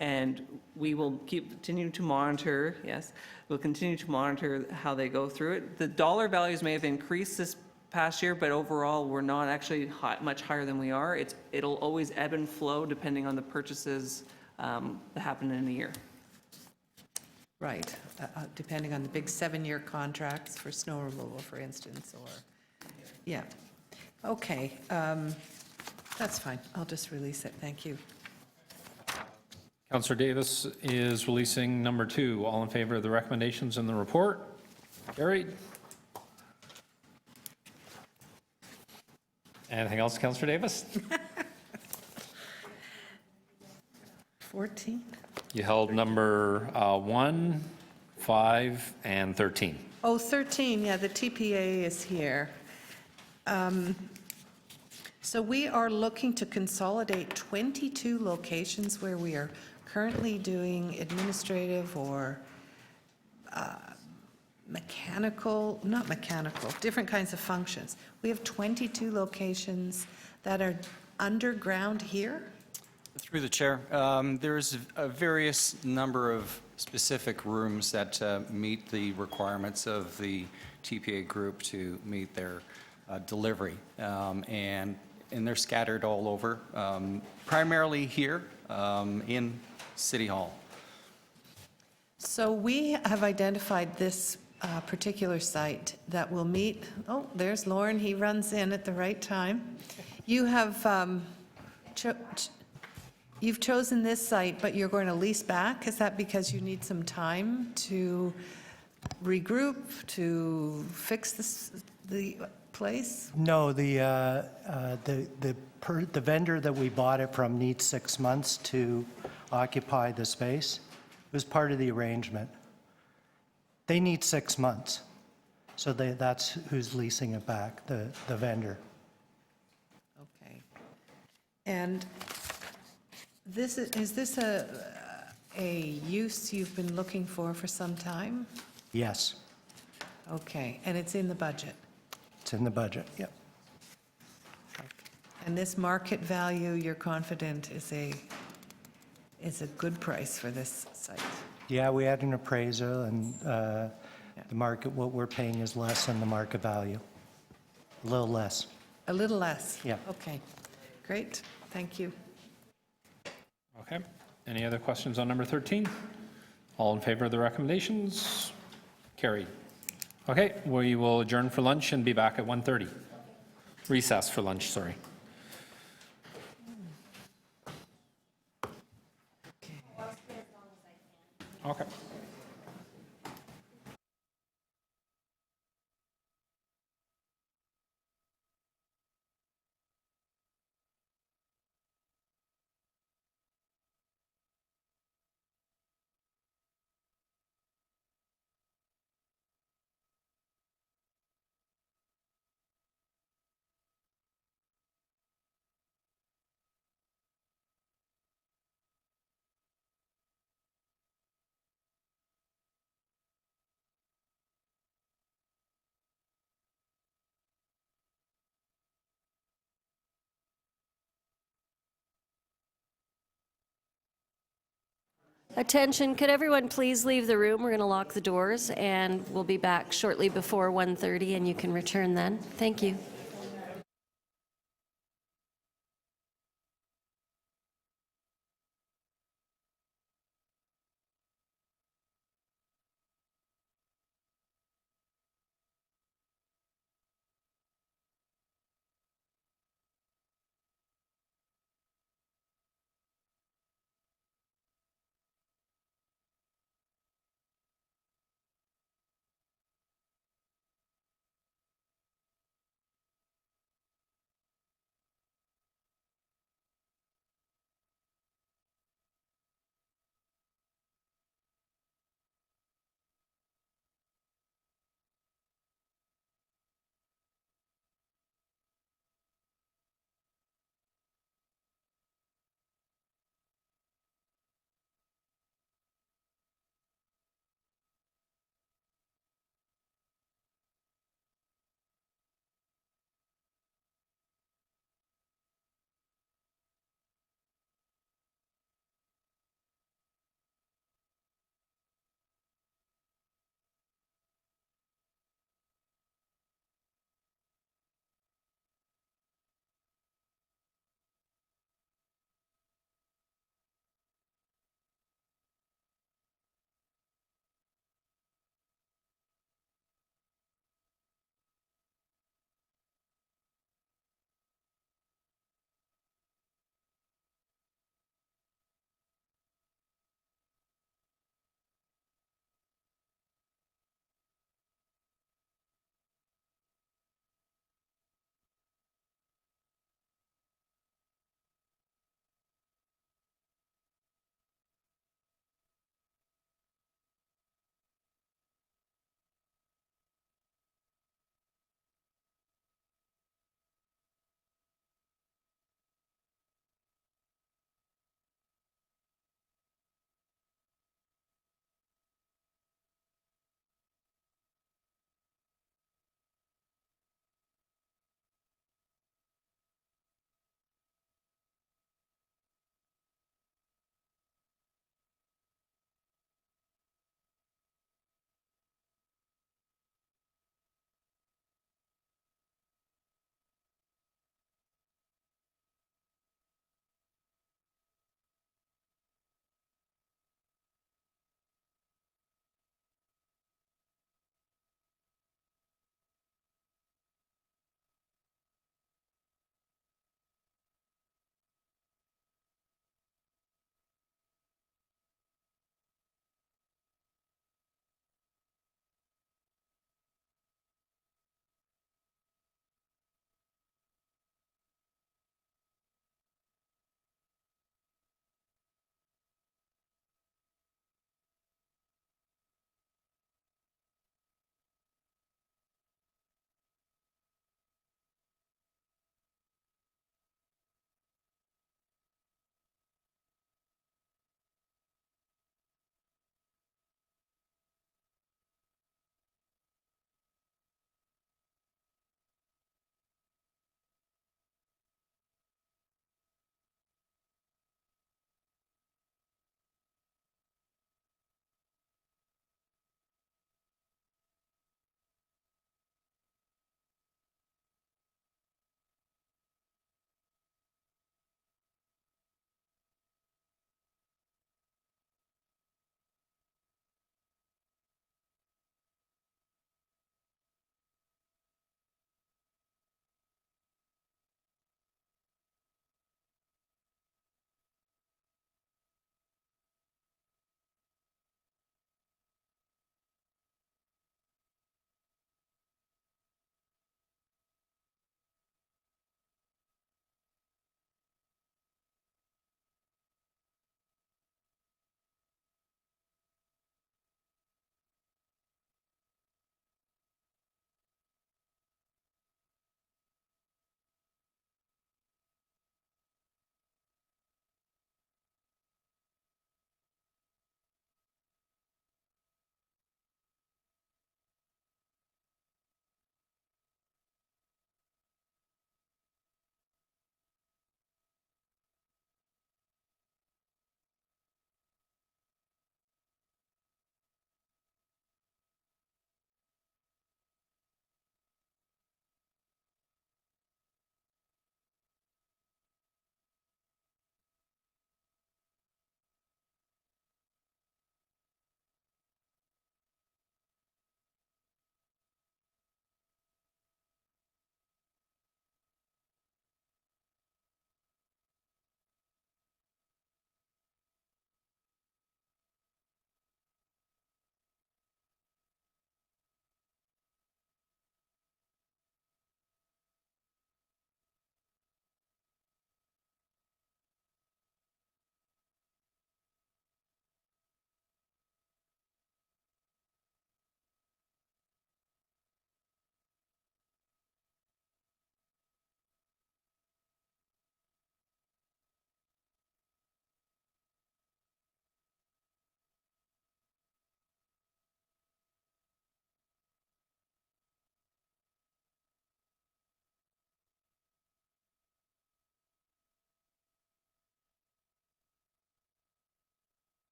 And we will continue to monitor, yes, we'll continue to monitor how they go through it. The dollar values may have increased this past year, but overall, we're not actually much higher than we are. It'll always ebb and flow depending on the purchases that happen in a year. Right, depending on the big 7-year contracts for snow removal, for instance, or, yeah. Okay, that's fine. I'll just release it. Thank you. Councillor Davis is releasing number 2. All in favor of the recommendations in the report? Carried. Anything else, Councillor Davis? 14? You held number 1, 5, and 13. Oh, 13, yeah, the TPA is here. So we are looking to consolidate 22 locations where we are currently doing administrative or not mechanical, different kinds of functions. We have 22 locations that are underground here? Through the chair, there's a various number of specific rooms that meet the requirements of the TPA group to meet their delivery. And they're scattered all over, primarily here in City Hall. So we have identified this particular site that will meet, oh, there's Lauren, he runs in at the right time. You have, you've chosen this site, but you're going to lease back? Is that because you need some time to regroup, to fix the place? No, the vendor that we bought it from needs 6 months to occupy the space. It was part of the arrangement. They need 6 months, so that's who's leasing it back, the vendor. Okay. And this is this a use you've been looking for some time? Yes, Okay, and it's in the budget? it's in the budget, yep. And this market value, you're confident is a good price for this site? Yeah, we had an appraisal, and the market, what we're paying is less than the market value. A little less. A little less? Yeah. Okay, great, thank you. Okay. Any other questions on number 13? All in favor of the recommendations? Carried. Okay, we will adjourn for lunch and be back at 1:30. Recess for lunch, sorry. Okay. Attention, could everyone please leave the room? We're going to lock the doors, and we'll be back shortly before 1:30, and you can return then. Thank you.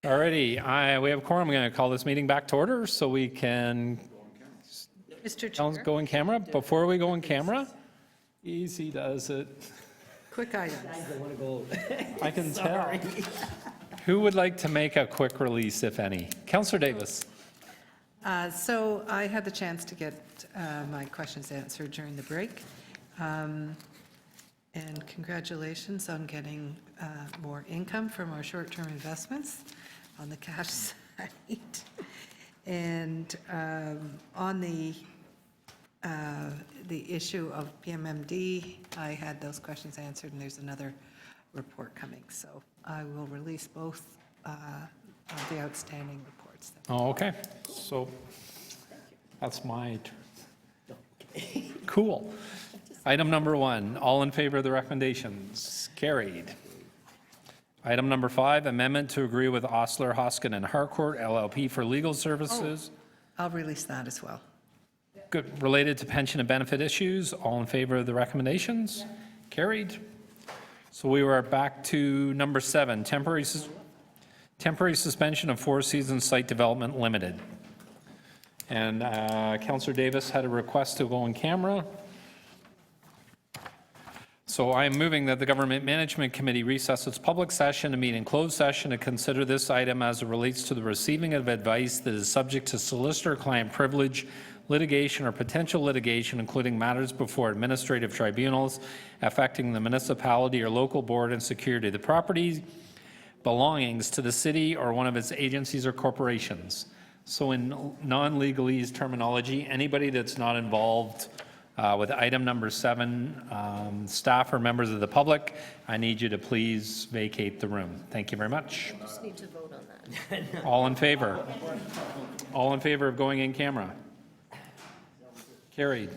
All righty, we have a quorum. I'm going to call this meeting back to order so we can Mr. Chair, go in camera. Before we go in camera, easy does it. quick items. I can tell. Who would like to make a quick release, if any? Councillor Davis. So I had the chance to get my questions answered during the break. And congratulations on getting more income from our short-term investments on the cash side. And on the issue of PMMD, I had those questions answered, and there's another report coming. So I will release both of the outstanding reports. Oh, okay. So that's my turn. Cool. Item number 1, all in favor of the recommendations? Carried. Item number 5, amendment to agree with Osler, Hoskin, and Harcourt LLP for legal services. I'll release that as well. Good. Related to pension and benefit issues, all in favor of the recommendations? Carried. So we were back to number 7, temporary suspension of Four Seasons Site Development Limited. And Councillor Davis had a request to go on camera. So I am moving that the Government Management Committee recess its public session and meet in closed session to consider this item as it relates to the receiving of advice that is subject to solicitor-client privilege, litigation or potential litigation, including matters before administrative tribunals affecting the municipality or local board and security of the property belongings to the city or one of its agencies or corporations. So in non-legalese terminology, anybody that's not involved with item number 7, staff or members of the public, I need you to please vacate the room. Thank you very much. We just need to vote on that. All in favor? All in favor of going in camera? Carried.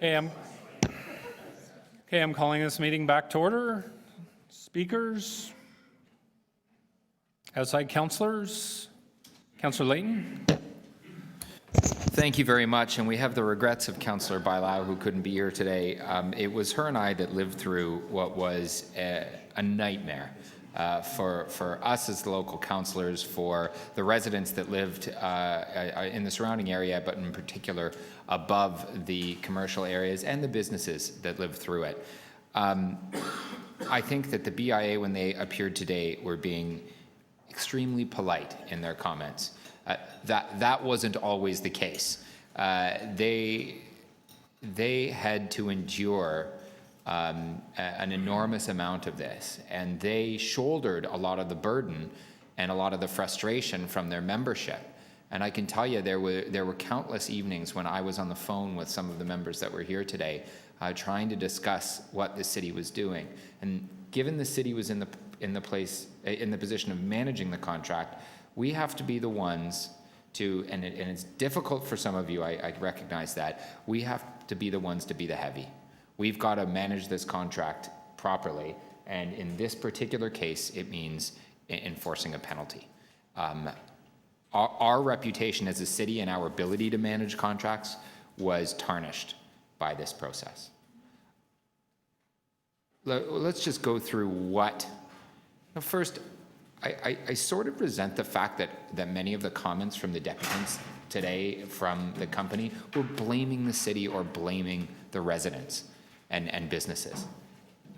Okay, I'm calling this meeting back to order. Speakers, outside councillors, Councillor Layton. Thank you very much, and we have the regrets of Councillor Bailao, who couldn't be here today. It was her and I that lived through what was a nightmare for us as the local councillors, for the residents that lived in the surrounding area, but in particular above the commercial areas and the businesses that lived through it. I think that the BIA, when they appeared today, were being extremely polite in their comments. That wasn't always the case. They had to endure an enormous amount of this, and they shouldered a lot of the burden and a lot of the frustration from their membership. And I can tell you, there were countless evenings when I was on the phone with some of the members that were here today, trying to discuss what the city was doing. And given the city was in the position of managing the contract, we have to be the ones to, and it's difficult for some of you, I recognize that, we have to be the ones to be the heavy. We've got to manage this contract properly, and in this particular case, it means enforcing a penalty. Our reputation as a city and our ability to manage contracts was tarnished by this process. Let's just go through what. Now first, I sort of resent the fact that many of the comments from the deputants today from the company were blaming the city or blaming the residents and businesses.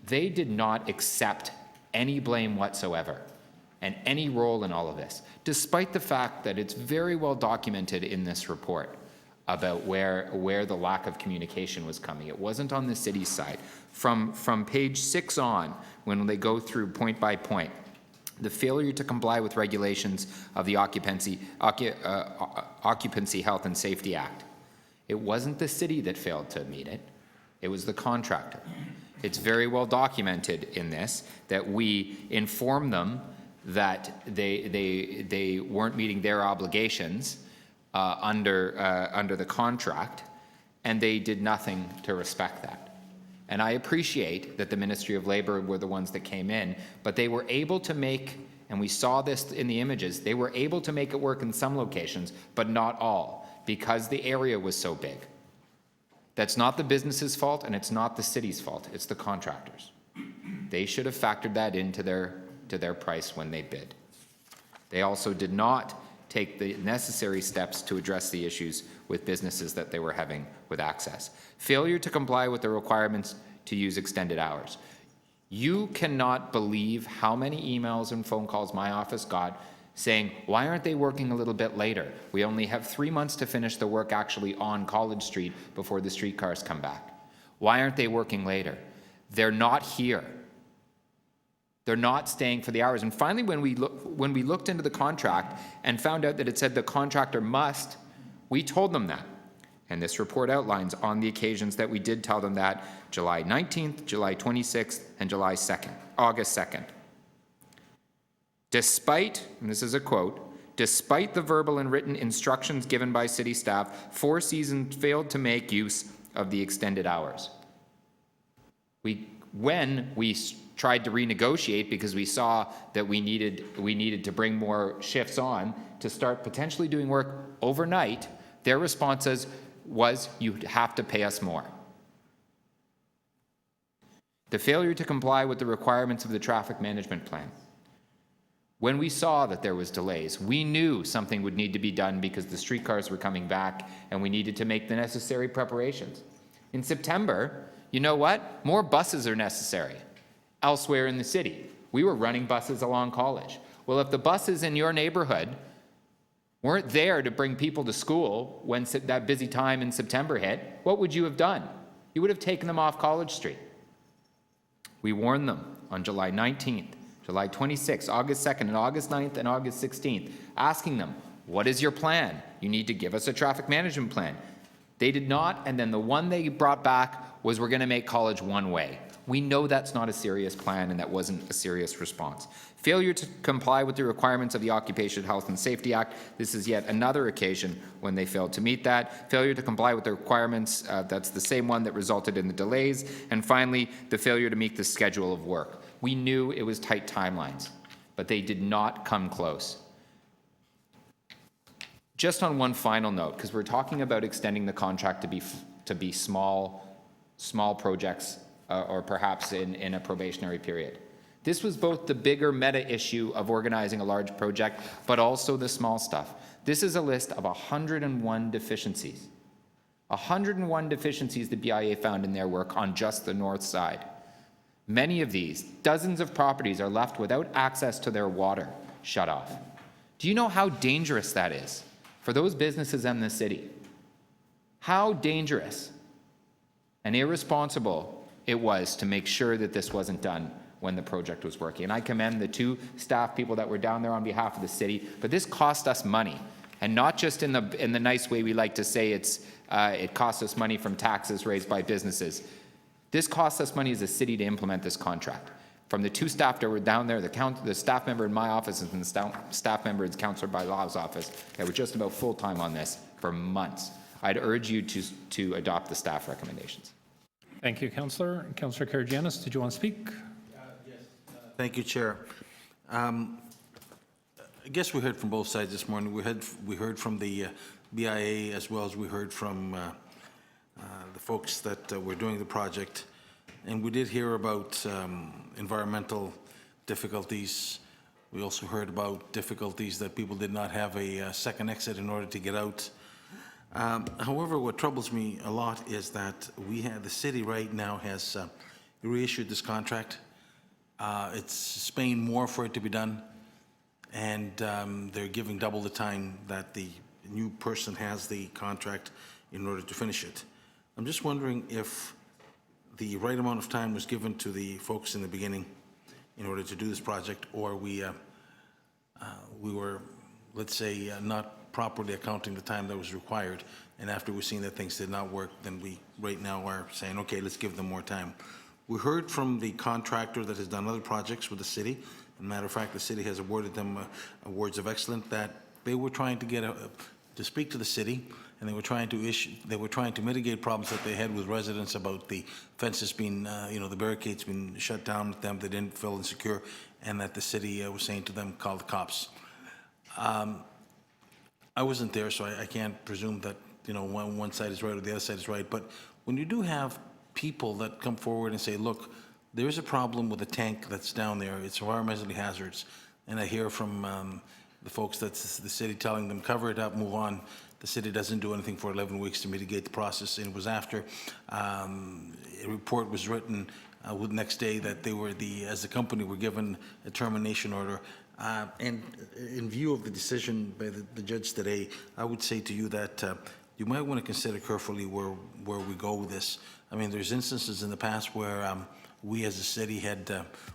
They did not accept any blame whatsoever and any role in all of this, despite the fact that it's very well documented in this report about where the lack of communication was coming. It wasn't on the city's side. From page 6 on, when they go through point by point, the failure to comply with regulations of the Occupancy Health and Safety Act. It wasn't the city that failed to meet it. It was the contractor. It's very well documented in this that we informed them that they weren't meeting their obligations under the contract, and they did nothing to respect that. And I appreciate that the Ministry of Labour were the ones that came in, but they were able to make, and we saw this in the images, they were able to make it work in some locations, but not all, because the area was so big. That's not the business's fault, and it's not the city's fault. It's the contractors. They should have factored that into their price when they bid. They also did not take the necessary steps to address the issues with businesses that they were having with access. Failure to comply with the requirements to use extended hours. You cannot believe how many emails and phone calls my office got saying, why aren't they working a little bit later? We only have 3 months to finish the work actually on College Street before the streetcars come back. Why aren't they working later? They're not here. They're not staying for the hours. And finally, when we looked into the contract and found out that it said the contractor must, we told them that. And this report outlines on the occasions that we did tell them that: July 19th, July 26th, and August 2nd. Despite, and this is a quote, despite the verbal and written instructions given by city staff, Four Seasons failed to make use of the extended hours. When we tried to renegotiate, because we saw that we needed to bring more shifts on to start potentially doing work overnight, their response was, you have to pay us more. The failure to comply with the requirements of the traffic management plan. When we saw that there was delays, we knew something would need to be done because the streetcars were coming back and we needed to make the necessary preparations. In September, you know what? More buses are necessary elsewhere in the city. We were running buses along College. Well, if the buses in your neighborhood weren't there to bring people to school when that busy time in September hit, what would you have done? You would have taken them off College Street. We warned them on July 19th, July 26th, August 2nd, and August 9th, and August 16th, asking them, what is your plan? You need to give us a traffic management plan. They did not, and then the one they brought back was, we're going to make College one way. We know that's not a serious plan and that wasn't a serious response. Failure to comply with the requirements of the Occupational Health and Safety Act. This is yet another occasion when they failed to meet that. Failure to comply with the requirements, that's the same one that resulted in the delays. And finally, the failure to meet the schedule of work. We knew it was tight timelines, but they did not come close. Just on one final note, because we're talking about extending the contract to be small projects, or perhaps in a probationary period. This was both the bigger meta issue of organizing a large project, but also the small stuff. This is a list of 101 deficiencies. 101 deficiencies the BIA found in their work on just the north side. Many of these, dozens of properties, are left without access to their water shut off. Do you know how dangerous that is for those businesses in the city? How dangerous and irresponsible it was to make sure that this wasn't done when the project was working. And I commend the 2 staff people that were down there on behalf of the city, but this cost us money. And not just in the nice way we like to say it costs us money from taxes raised by businesses. This costs us money as a city to implement this contract. From the 2 staff that were down there, the staff member in my office and the staff member in Councillor Bailaw's office that were just about full-time on this for months. I'd urge you to adopt the staff recommendations. Thank you, Councillor. Councillor Karygiannis, did you want to speak? Thank you, Chair. I guess we heard from both sides this morning. We heard from the BIA as well as we heard from the folks that were doing the project. And we did hear about environmental difficulties. We also heard about difficulties that people did not have a second exit in order to get out. However, what troubles me a lot is that the city right now has reissued this contract. It's paying more for it to be done, and they're giving double the time that the new person has the contract in order to finish it. I'm just wondering if the right amount of time was given to the folks in the beginning in order to do this project, or we were, let's say, not properly accounting the time that was required, and after we've seen that things did not work, then we right now are saying, okay, let's give them more time. We heard from the contractor that has done other projects with the city. As a matter of fact, the city has awarded them awards of excellence, that they were trying to get to speak to the city, and they were trying to mitigate problems that they had with residents about the fences being, the barricades being shut down with them, they didn't feel insecure, and that the city was saying to them, call the cops. I wasn't there, so I can't presume that, one side is right or the other side is right, but when you do have people that come forward and say, look, there is a problem with the tank that's down there, it's environmentally hazardous, and I hear from the folks that's the city telling them, cover it up, move on. The city doesn't do anything for 11 weeks to mitigate the process, and it was after a report was written the next day that they were as the company were given a termination order. And in view of the decision by the judge today, I would say to you that you might want to consider carefully where we go with this. I mean, there's instances in the past where we as a city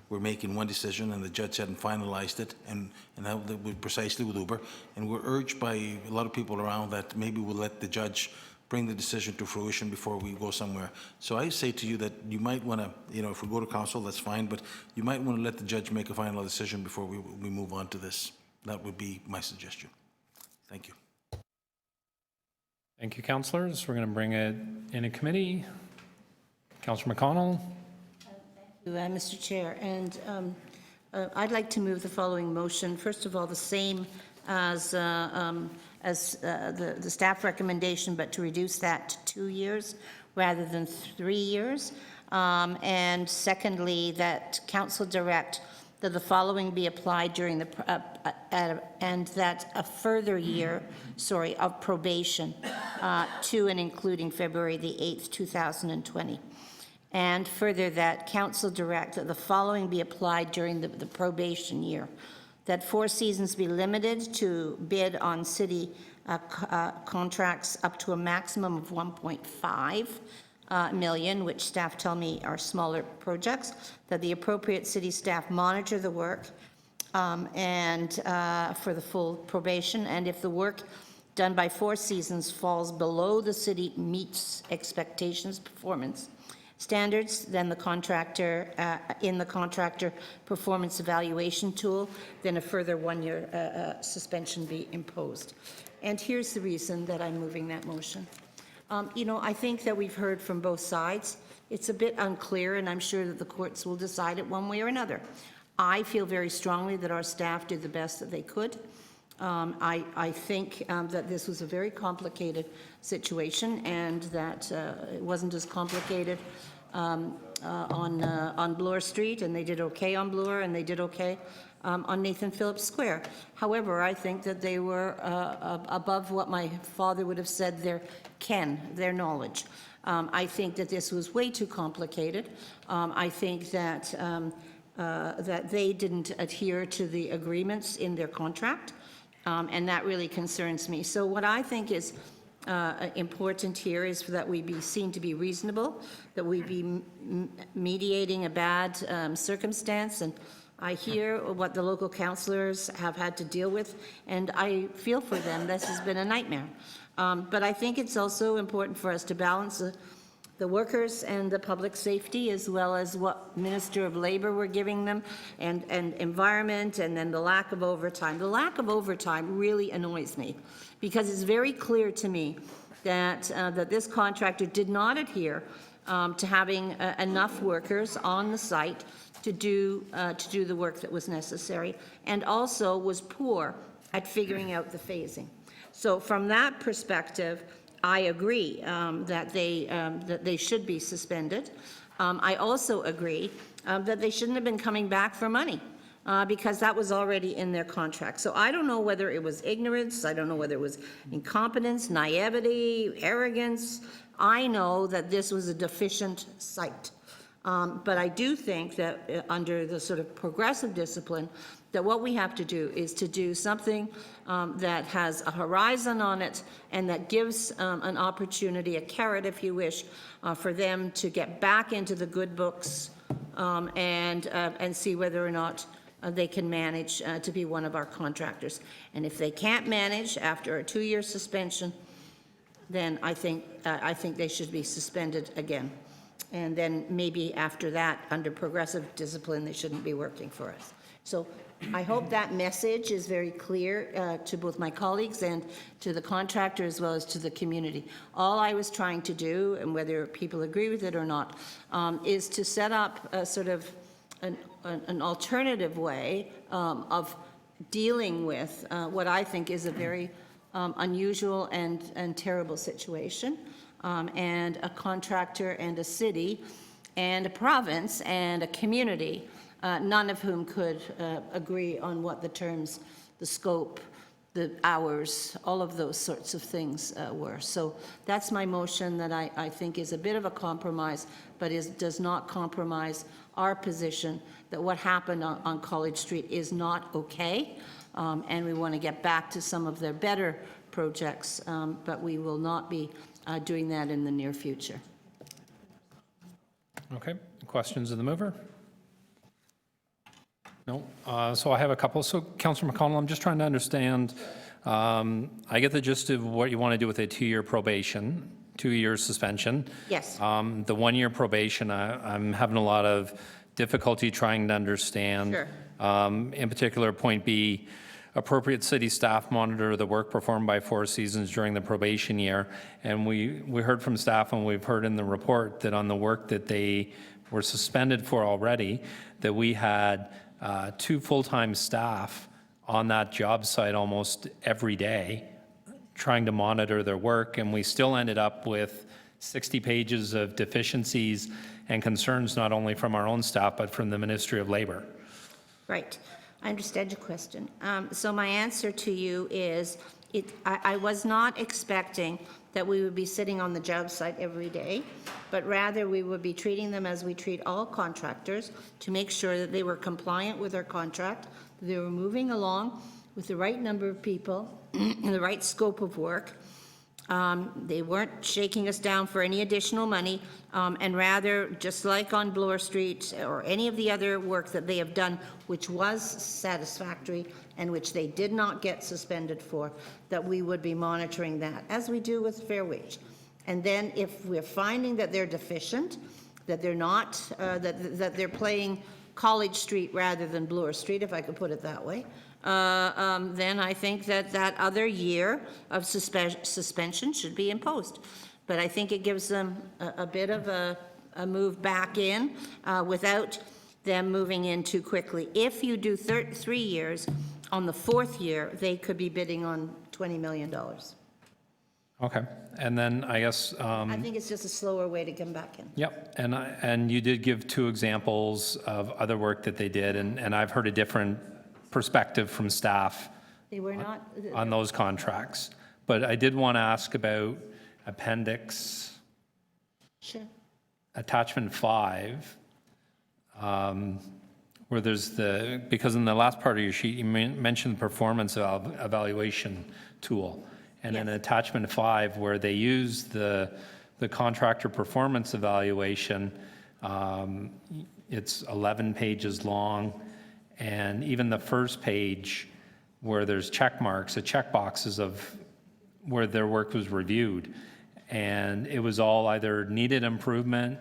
were making one decision and the judge hadn't finalized it, and that was precisely with Uber. And we're urged by a lot of people around that maybe we'll let the judge bring the decision to fruition before we go somewhere. So I say to you that you might want to, if we go to council, that's fine, but you might want to let the judge make a final decision before we move on to this. That would be my suggestion. Thank you. Thank you, councillors. We're going to bring it in a committee. Councillor McConnell. Mr. Chair, and I'd like to move the following motion. First of all, the same as the staff recommendation, but to reduce that to 2 years rather than 3 years. And secondly, that council direct that the following be applied during the and that a further year, of probation to and including February the 8th, 2020. And further, that council direct that the following be applied during the probation year. That Four Seasons be limited to bid on city contracts up to a maximum of 1.5 million, which staff tell me are smaller projects. That the appropriate city staff monitor the work and for the full probation. And if the work done by Four Seasons falls below the city meets expectations performance, standards than the contractor, in the contractor performance evaluation tool, then a further 1-year suspension be imposed. And here's the reason that I'm moving that motion. You know, I think that we've heard from both sides. It's a bit unclear, and I'm sure that the courts will decide it one way or another. I feel very strongly that our staff did the best that they could. I think that this was a very complicated situation, and that it wasn't as complicated on Bloor Street, and they did okay on Bloor, and they did okay on Nathan Phillips Square. However, I think that they were above what my father would have said their knowledge. I think that this was way too complicated. I think that that they didn't adhere to the agreements in their contract, and that really concerns me. So what I think is important here is that we be seen to be reasonable, that we be mediating a bad circumstance, and I hear what the local councillors have had to deal with, and I feel for them. This has been a nightmare. But I think it's also important for us to balance the workers and the public safety, as well as what Minister of Labour were giving them, and environment, and then the lack of overtime. The lack of overtime really annoys me, because it's very clear to me that, that this contractor did not adhere to having enough workers on the site to do the work that was necessary, and also was poor at figuring out the phasing. So from that perspective, I agree that they should be suspended. I also agree that they shouldn't have been coming back for money, because that was already in their contract. So I don't know whether it was ignorance, I don't know whether it was incompetence, naivety, arrogance. I know that this was a deficient site. But I do think that under the sort of progressive discipline, that what we have to do is to do something that has a horizon on it, and that gives an opportunity, a carrot if you wish, for them to get back into the good books, and see whether or not they can manage to be one of our contractors. And if they can't manage after a 2-year suspension, then I think they should be suspended again. And then maybe after that, under progressive discipline, they shouldn't be working for us. So I hope that message is very clear to both my colleagues and to the contractor, as well as to the community. All I was trying to do, and whether people agree with it or not, is to set up a sort of an alternative way of dealing with what I think is a very unusual and terrible situation. And a contractor and a city and a province and a community, none of whom could agree on what the terms, the scope, the hours, all of those sorts of things were. So that's my motion, that I think is a bit of a compromise, but does not compromise our position that what happened on College Street is not okay, and we want to get back to some of their better projects, but we will not be doing that in the near future. Okay, questions of the mover? No, so I have a couple. So Councillor McConnell, I'm just trying to understand, I get the gist of what you want to do with a 2-year probation, 2-year suspension. Yes. The 1-year probation, I'm having a lot of difficulty trying to understand. Sure. In particular, point B, appropriate city staff monitor the work performed by Four Seasons during the probation year. And we heard from staff, and we've heard in the report, that on the work that they were suspended for already, that we had 2 full-time staff on that job site almost every day trying to monitor their work, and we still ended up with 60 pages of deficiencies and concerns, not only from our own staff, but from the Ministry of Labour. Right. I understand your question. So my answer to you is, I was not expecting that we would be sitting on the job site every day, but rather we would be treating them as we treat all contractors, to make sure that they were compliant with their contract, that they were moving along with the right number of people and the right scope of work. They weren't shaking us down for any additional money, and rather, just like on Bloor Street or any of the other work that they have done, which was satisfactory and which they did not get suspended for, that we would be monitoring that, as we do with fair wage. And then if we're finding that they're deficient, that they're not, that they're playing College Street rather than Bloor Street, if I could put it that way, then I think that that other year of suspension should be imposed. But I think it gives them a bit of a move back in without them moving in too quickly. If you do 3 years, on the 4th year, they could be bidding on $20 million. Okay, and then I guess, I think it's just a slower way to come back in. yep, and you did give 2 examples of other work that they did, and I've heard a different perspective from staff They were not. on those contracts. But I did want to ask about appendix, Sure. attachment 5, where there's because in the last part of your sheet, you mentioned the performance evaluation tool. And in attachment 5, where they use the contractor performance evaluation, it's 11 pages long. And even the first page where there's check marks, the check boxes of where their work was reviewed. And it was all either needed improvement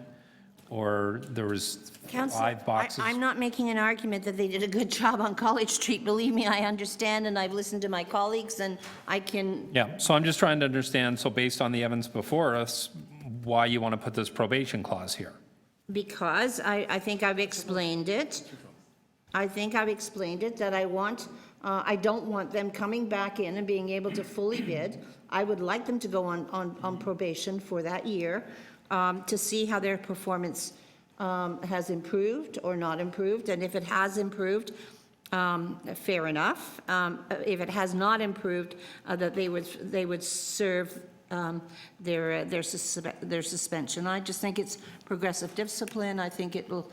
or there was Councillor, 5 boxes. I'm not making an argument that they did a good job on College Street. Believe me, I understand, and I've listened to my colleagues, and I can. Yeah, so I'm just trying to understand, so based on the evidence before us, why you want to put this probation clause here? Because I think I've explained it. I think I've explained it, that I don't want them coming back in and being able to fully bid. I would like them to go on probation for that year to see how their performance has improved or not improved. And if it has improved, fair enough. If it has not improved, that they would serve their suspension. I just think it's progressive discipline. I think it'll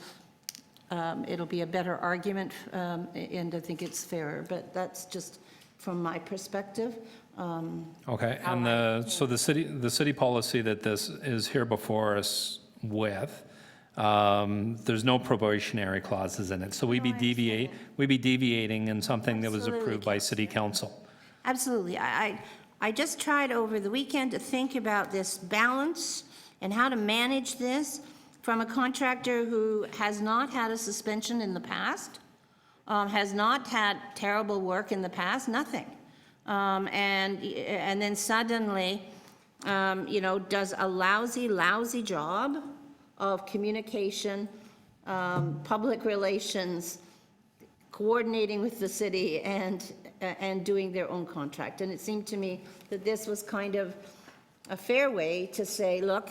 be a better argument, and I think it's fairer. But that's just from my perspective. Okay, and so the city policy that this is here before us with, there's no probationary clauses in it. So we'd be deviating in something that was approved by city council. Absolutely. I just tried over the weekend to think about this balance and how to manage this from a contractor who has not had a suspension in the past, has not had terrible work in the past, nothing. And then suddenly, does a lousy job of communication, public relations, coordinating with the city and doing their own contract. And it seemed to me that this was kind of a fair way to say, look,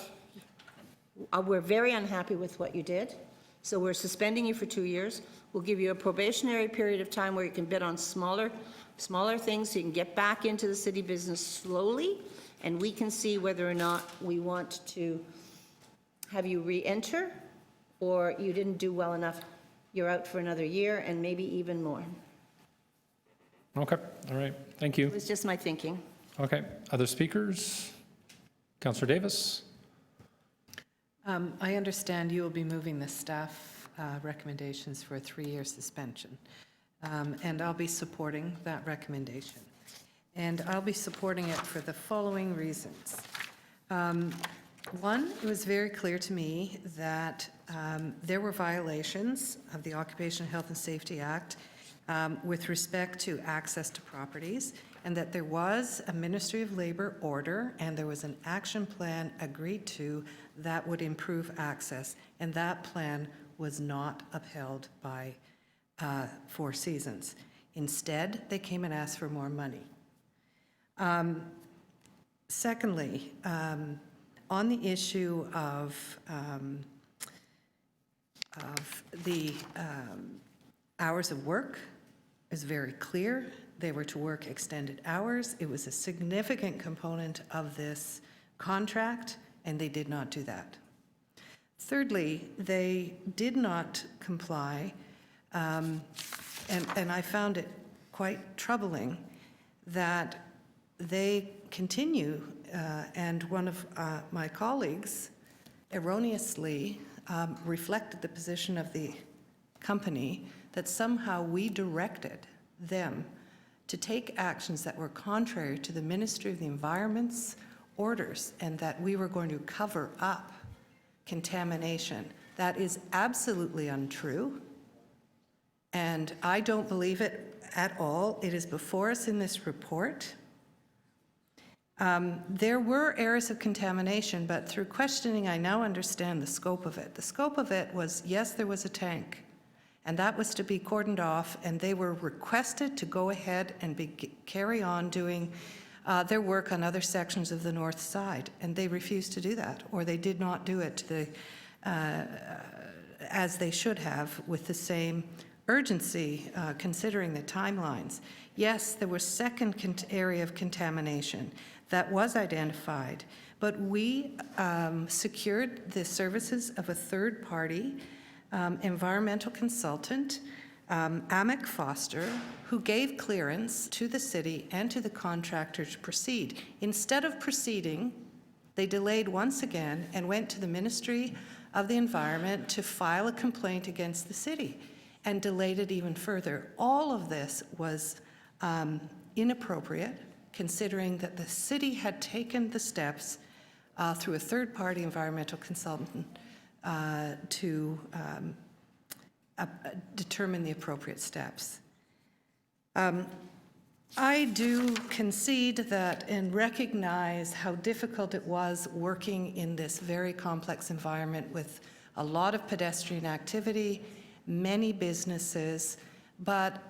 we're very unhappy with what you did, so we're suspending you for 2 years. We'll give you a probationary period of time where you can bid on smaller things so you can get back into the city business slowly, and we can see whether or not we want to have you re-enter, or you didn't do well enough, you're out for another year and maybe even more. Okay, all right, thank you. It was just my thinking. Okay, other speakers? Councillor Davis? I understand you will be moving the staff recommendations for a 3-year suspension. And I'll be supporting that recommendation. And I'll be supporting it for the following reasons. One, it was very clear to me that there were violations of the Occupational Health and Safety Act with respect to access to properties, and that there was a Ministry of Labor order and there was an action plan agreed to that would improve access, and that plan was not upheld by Four Seasons. Instead, they came and asked for more money. Secondly, on the issue of the hours of work, is very clear. They were to work extended hours. It was a significant component of this contract, and they did not do that. Thirdly, they did not comply, and I found it quite troubling that they continue, and one of my colleagues erroneously reflected the position of the company that somehow we directed them to take actions that were contrary to the Ministry of the Environment's orders, and that we were going to cover up contamination. That is absolutely untrue, and I don't believe it at all. It is before us in this report. There were areas of contamination, but through questioning, I now understand the scope of it. The scope of it was, yes, there was a tank, and that was to be cordoned off, and they were requested to go ahead and carry on doing their work on other sections of the north side, and they refused to do that, or they did not do it as they should have with the same urgency, considering the timelines. Yes, there was second area of contamination that was identified, but we secured the services of a third-party environmental consultant, Amick Foster, who gave clearance to the city and to the contractor to proceed. Instead of proceeding, they delayed once again and went to the Ministry of the Environment to file a complaint against the city and delayed it even further. All of this was inappropriate, considering that the city had taken the steps through a third-party environmental consultant to determine the appropriate steps. I do concede that and recognize how difficult it was working in this very complex environment with a lot of pedestrian activity, many businesses, but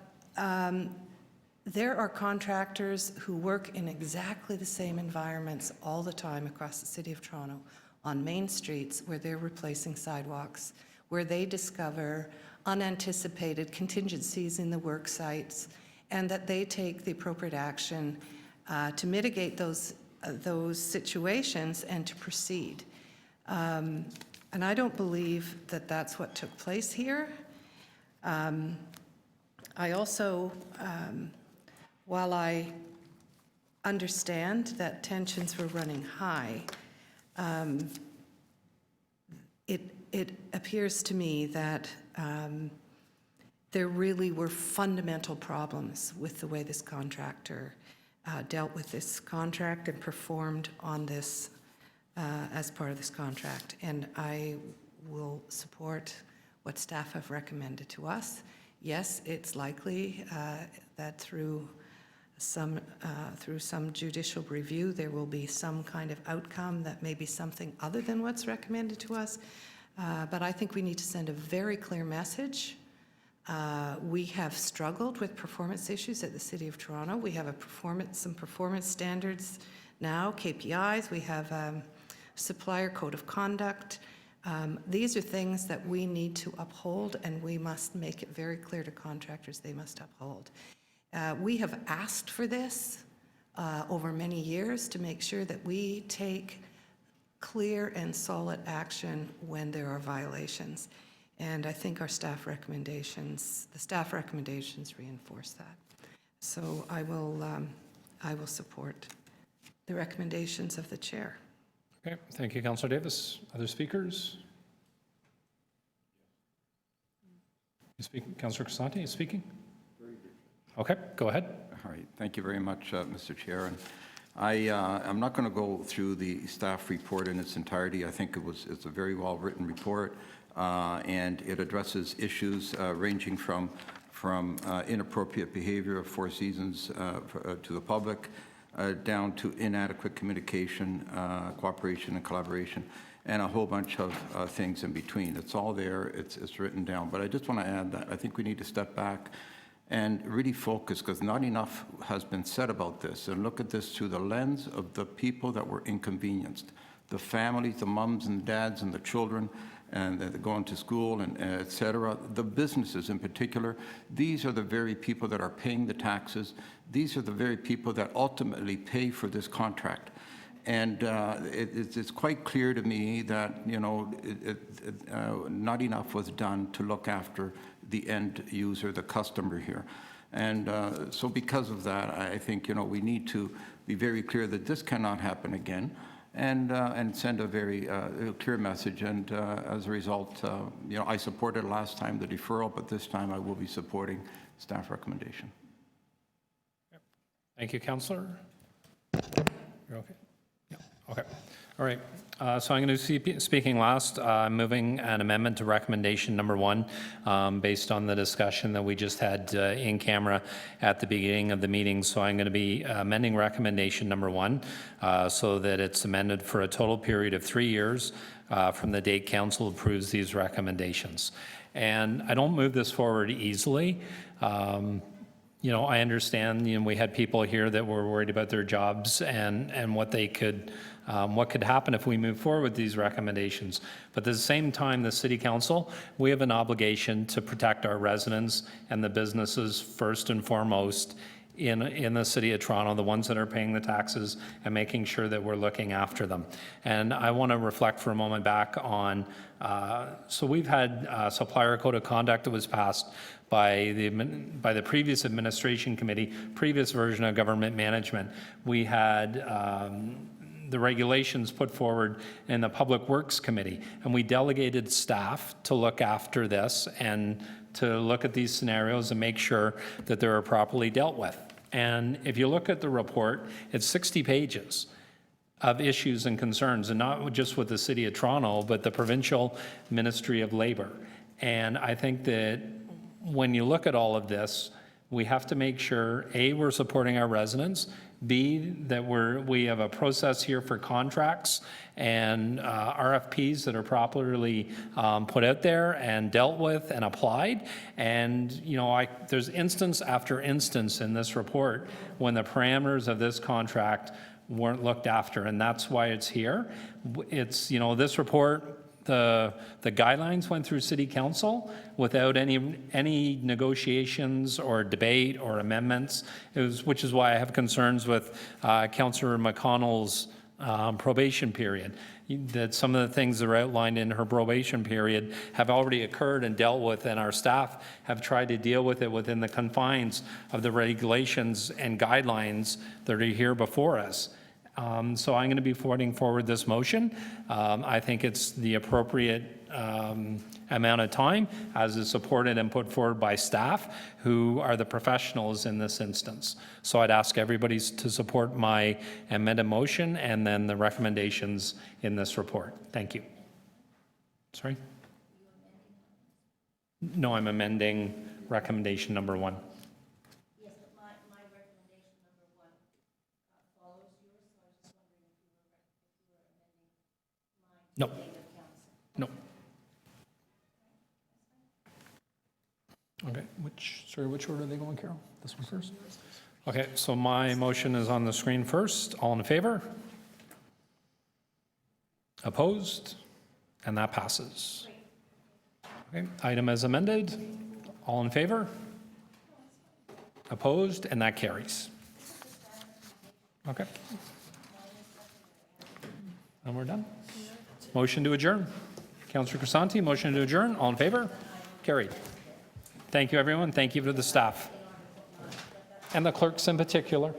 there are contractors who work in exactly the same environments all the time across the City of Toronto on main streets where they're replacing sidewalks, where they discover unanticipated contingencies in the work sites, and that they take the appropriate action to mitigate those situations and to proceed. And I don't believe that that's what took place here. I also, while I understand that tensions were running high, it appears to me that there really were fundamental problems with the way this contractor dealt with this contract and performed on this as part of this contract. And I will support what staff have recommended to us. Yes, it's likely that through some judicial review, there will be some kind of outcome that may be something other than what's recommended to us. But I think we need to send a very clear message. We have struggled with performance issues at the City of Toronto. We have some performance standards now, KPIs. We have supplier code of conduct. These are things that we need to uphold, and we must make it very clear to contractors they must uphold. We have asked for this over many years to make sure that we take clear and solid action when there are violations. And I think the staff recommendations reinforce that. So I will support the recommendations of the chair. Okay, thank you, Councillor Davis. Other speakers? You speak, Councillor Crisanti, is speaking? Okay, go ahead. All right, thank you very much, Mr. Chair. And I'm not going to go through the staff report in its entirety. I think it's a very well-written report, and it addresses issues ranging from inappropriate behavior of Four Seasons to the public, down to inadequate communication, cooperation and collaboration, and a whole bunch of things in between. It's all there, it's written down. But I just want to add that I think we need to step back and really focus, because not enough has been said about this, and look at this through the lens of the people that were inconvenienced, the families, the mums and dads and the children, and they're going to school, and et cetera. The businesses in particular, these are the very people that are paying the taxes. These are the very people that ultimately pay for this contract. And it's quite clear to me that, not enough was done to look after the end user, the customer here. And so because of that, I think, we need to be very clear that this cannot happen again, and send a very clear message. And as a result, I supported last time the deferral, but this time I will be supporting staff recommendation. Thank you, Councillor. You're okay? Yeah, okay. All right. So I'm going to be speaking last. I'm moving an amendment to recommendation number 1 based on the discussion that we just had in camera at the beginning of the meeting. So I'm going to be amending recommendation number 1 so that it's amended for a total period of 3 years from the date council approves these recommendations. And I don't move this forward easily. You know, I understand, you know, we had people here that were worried about their jobs and what they could, what could happen if we move forward with these recommendations. But at the same time, the City Council, we have an obligation to protect our residents and the businesses first and foremost in the City of Toronto, the ones that are paying the taxes, and making sure that we're looking after them. And I want to reflect for a moment back on, so we've had a supplier code of conduct that was passed by the previous administration committee, previous version of government management. We had the regulations put forward in the Public Works Committee, and we delegated staff to look after this and to look at these scenarios and make sure that they are properly dealt with. And if you look at the report, it's 60 pages of issues and concerns, and not just with the City of Toronto, but the Provincial Ministry of Labour. And I think that when you look at all of this, we have to make sure, A, we're supporting our residents, B, that we have a process here for contracts and RFPs that are properly put out there and dealt with and applied. And, you know, there's instance after instance in this report when the parameters of this contract weren't looked after, and that's why it's here. It's, you know, this report, the guidelines went through City Council without any negotiations or debate or amendments, which is why I have concerns with Councillor McConnell's probation period. That some of the things that are outlined in her probation period have already occurred and dealt with, and our staff have tried to deal with it within the confines of the regulations and guidelines that are here before us. So I'm going to be putting forward this motion. I think it's the appropriate amount of time, as is supported and put forward by staff who are the professionals in this instance. So I'd ask everybody to support my amended motion and then the recommendations in this report. Thank you. Sorry? No, I'm amending recommendation number 1. No. No. Okay, which order are they going, Carol? This one first? Okay, so my motion is on the screen first. All in favor? Opposed? And that passes. Okay, item as amended. All in favor? Opposed? And that carries. Okay. And we're done. Motion to adjourn. Councillor Crisanti, motion to adjourn. All in favor? Carried. Thank you, everyone. Thank you to the staff. And the clerks in particular.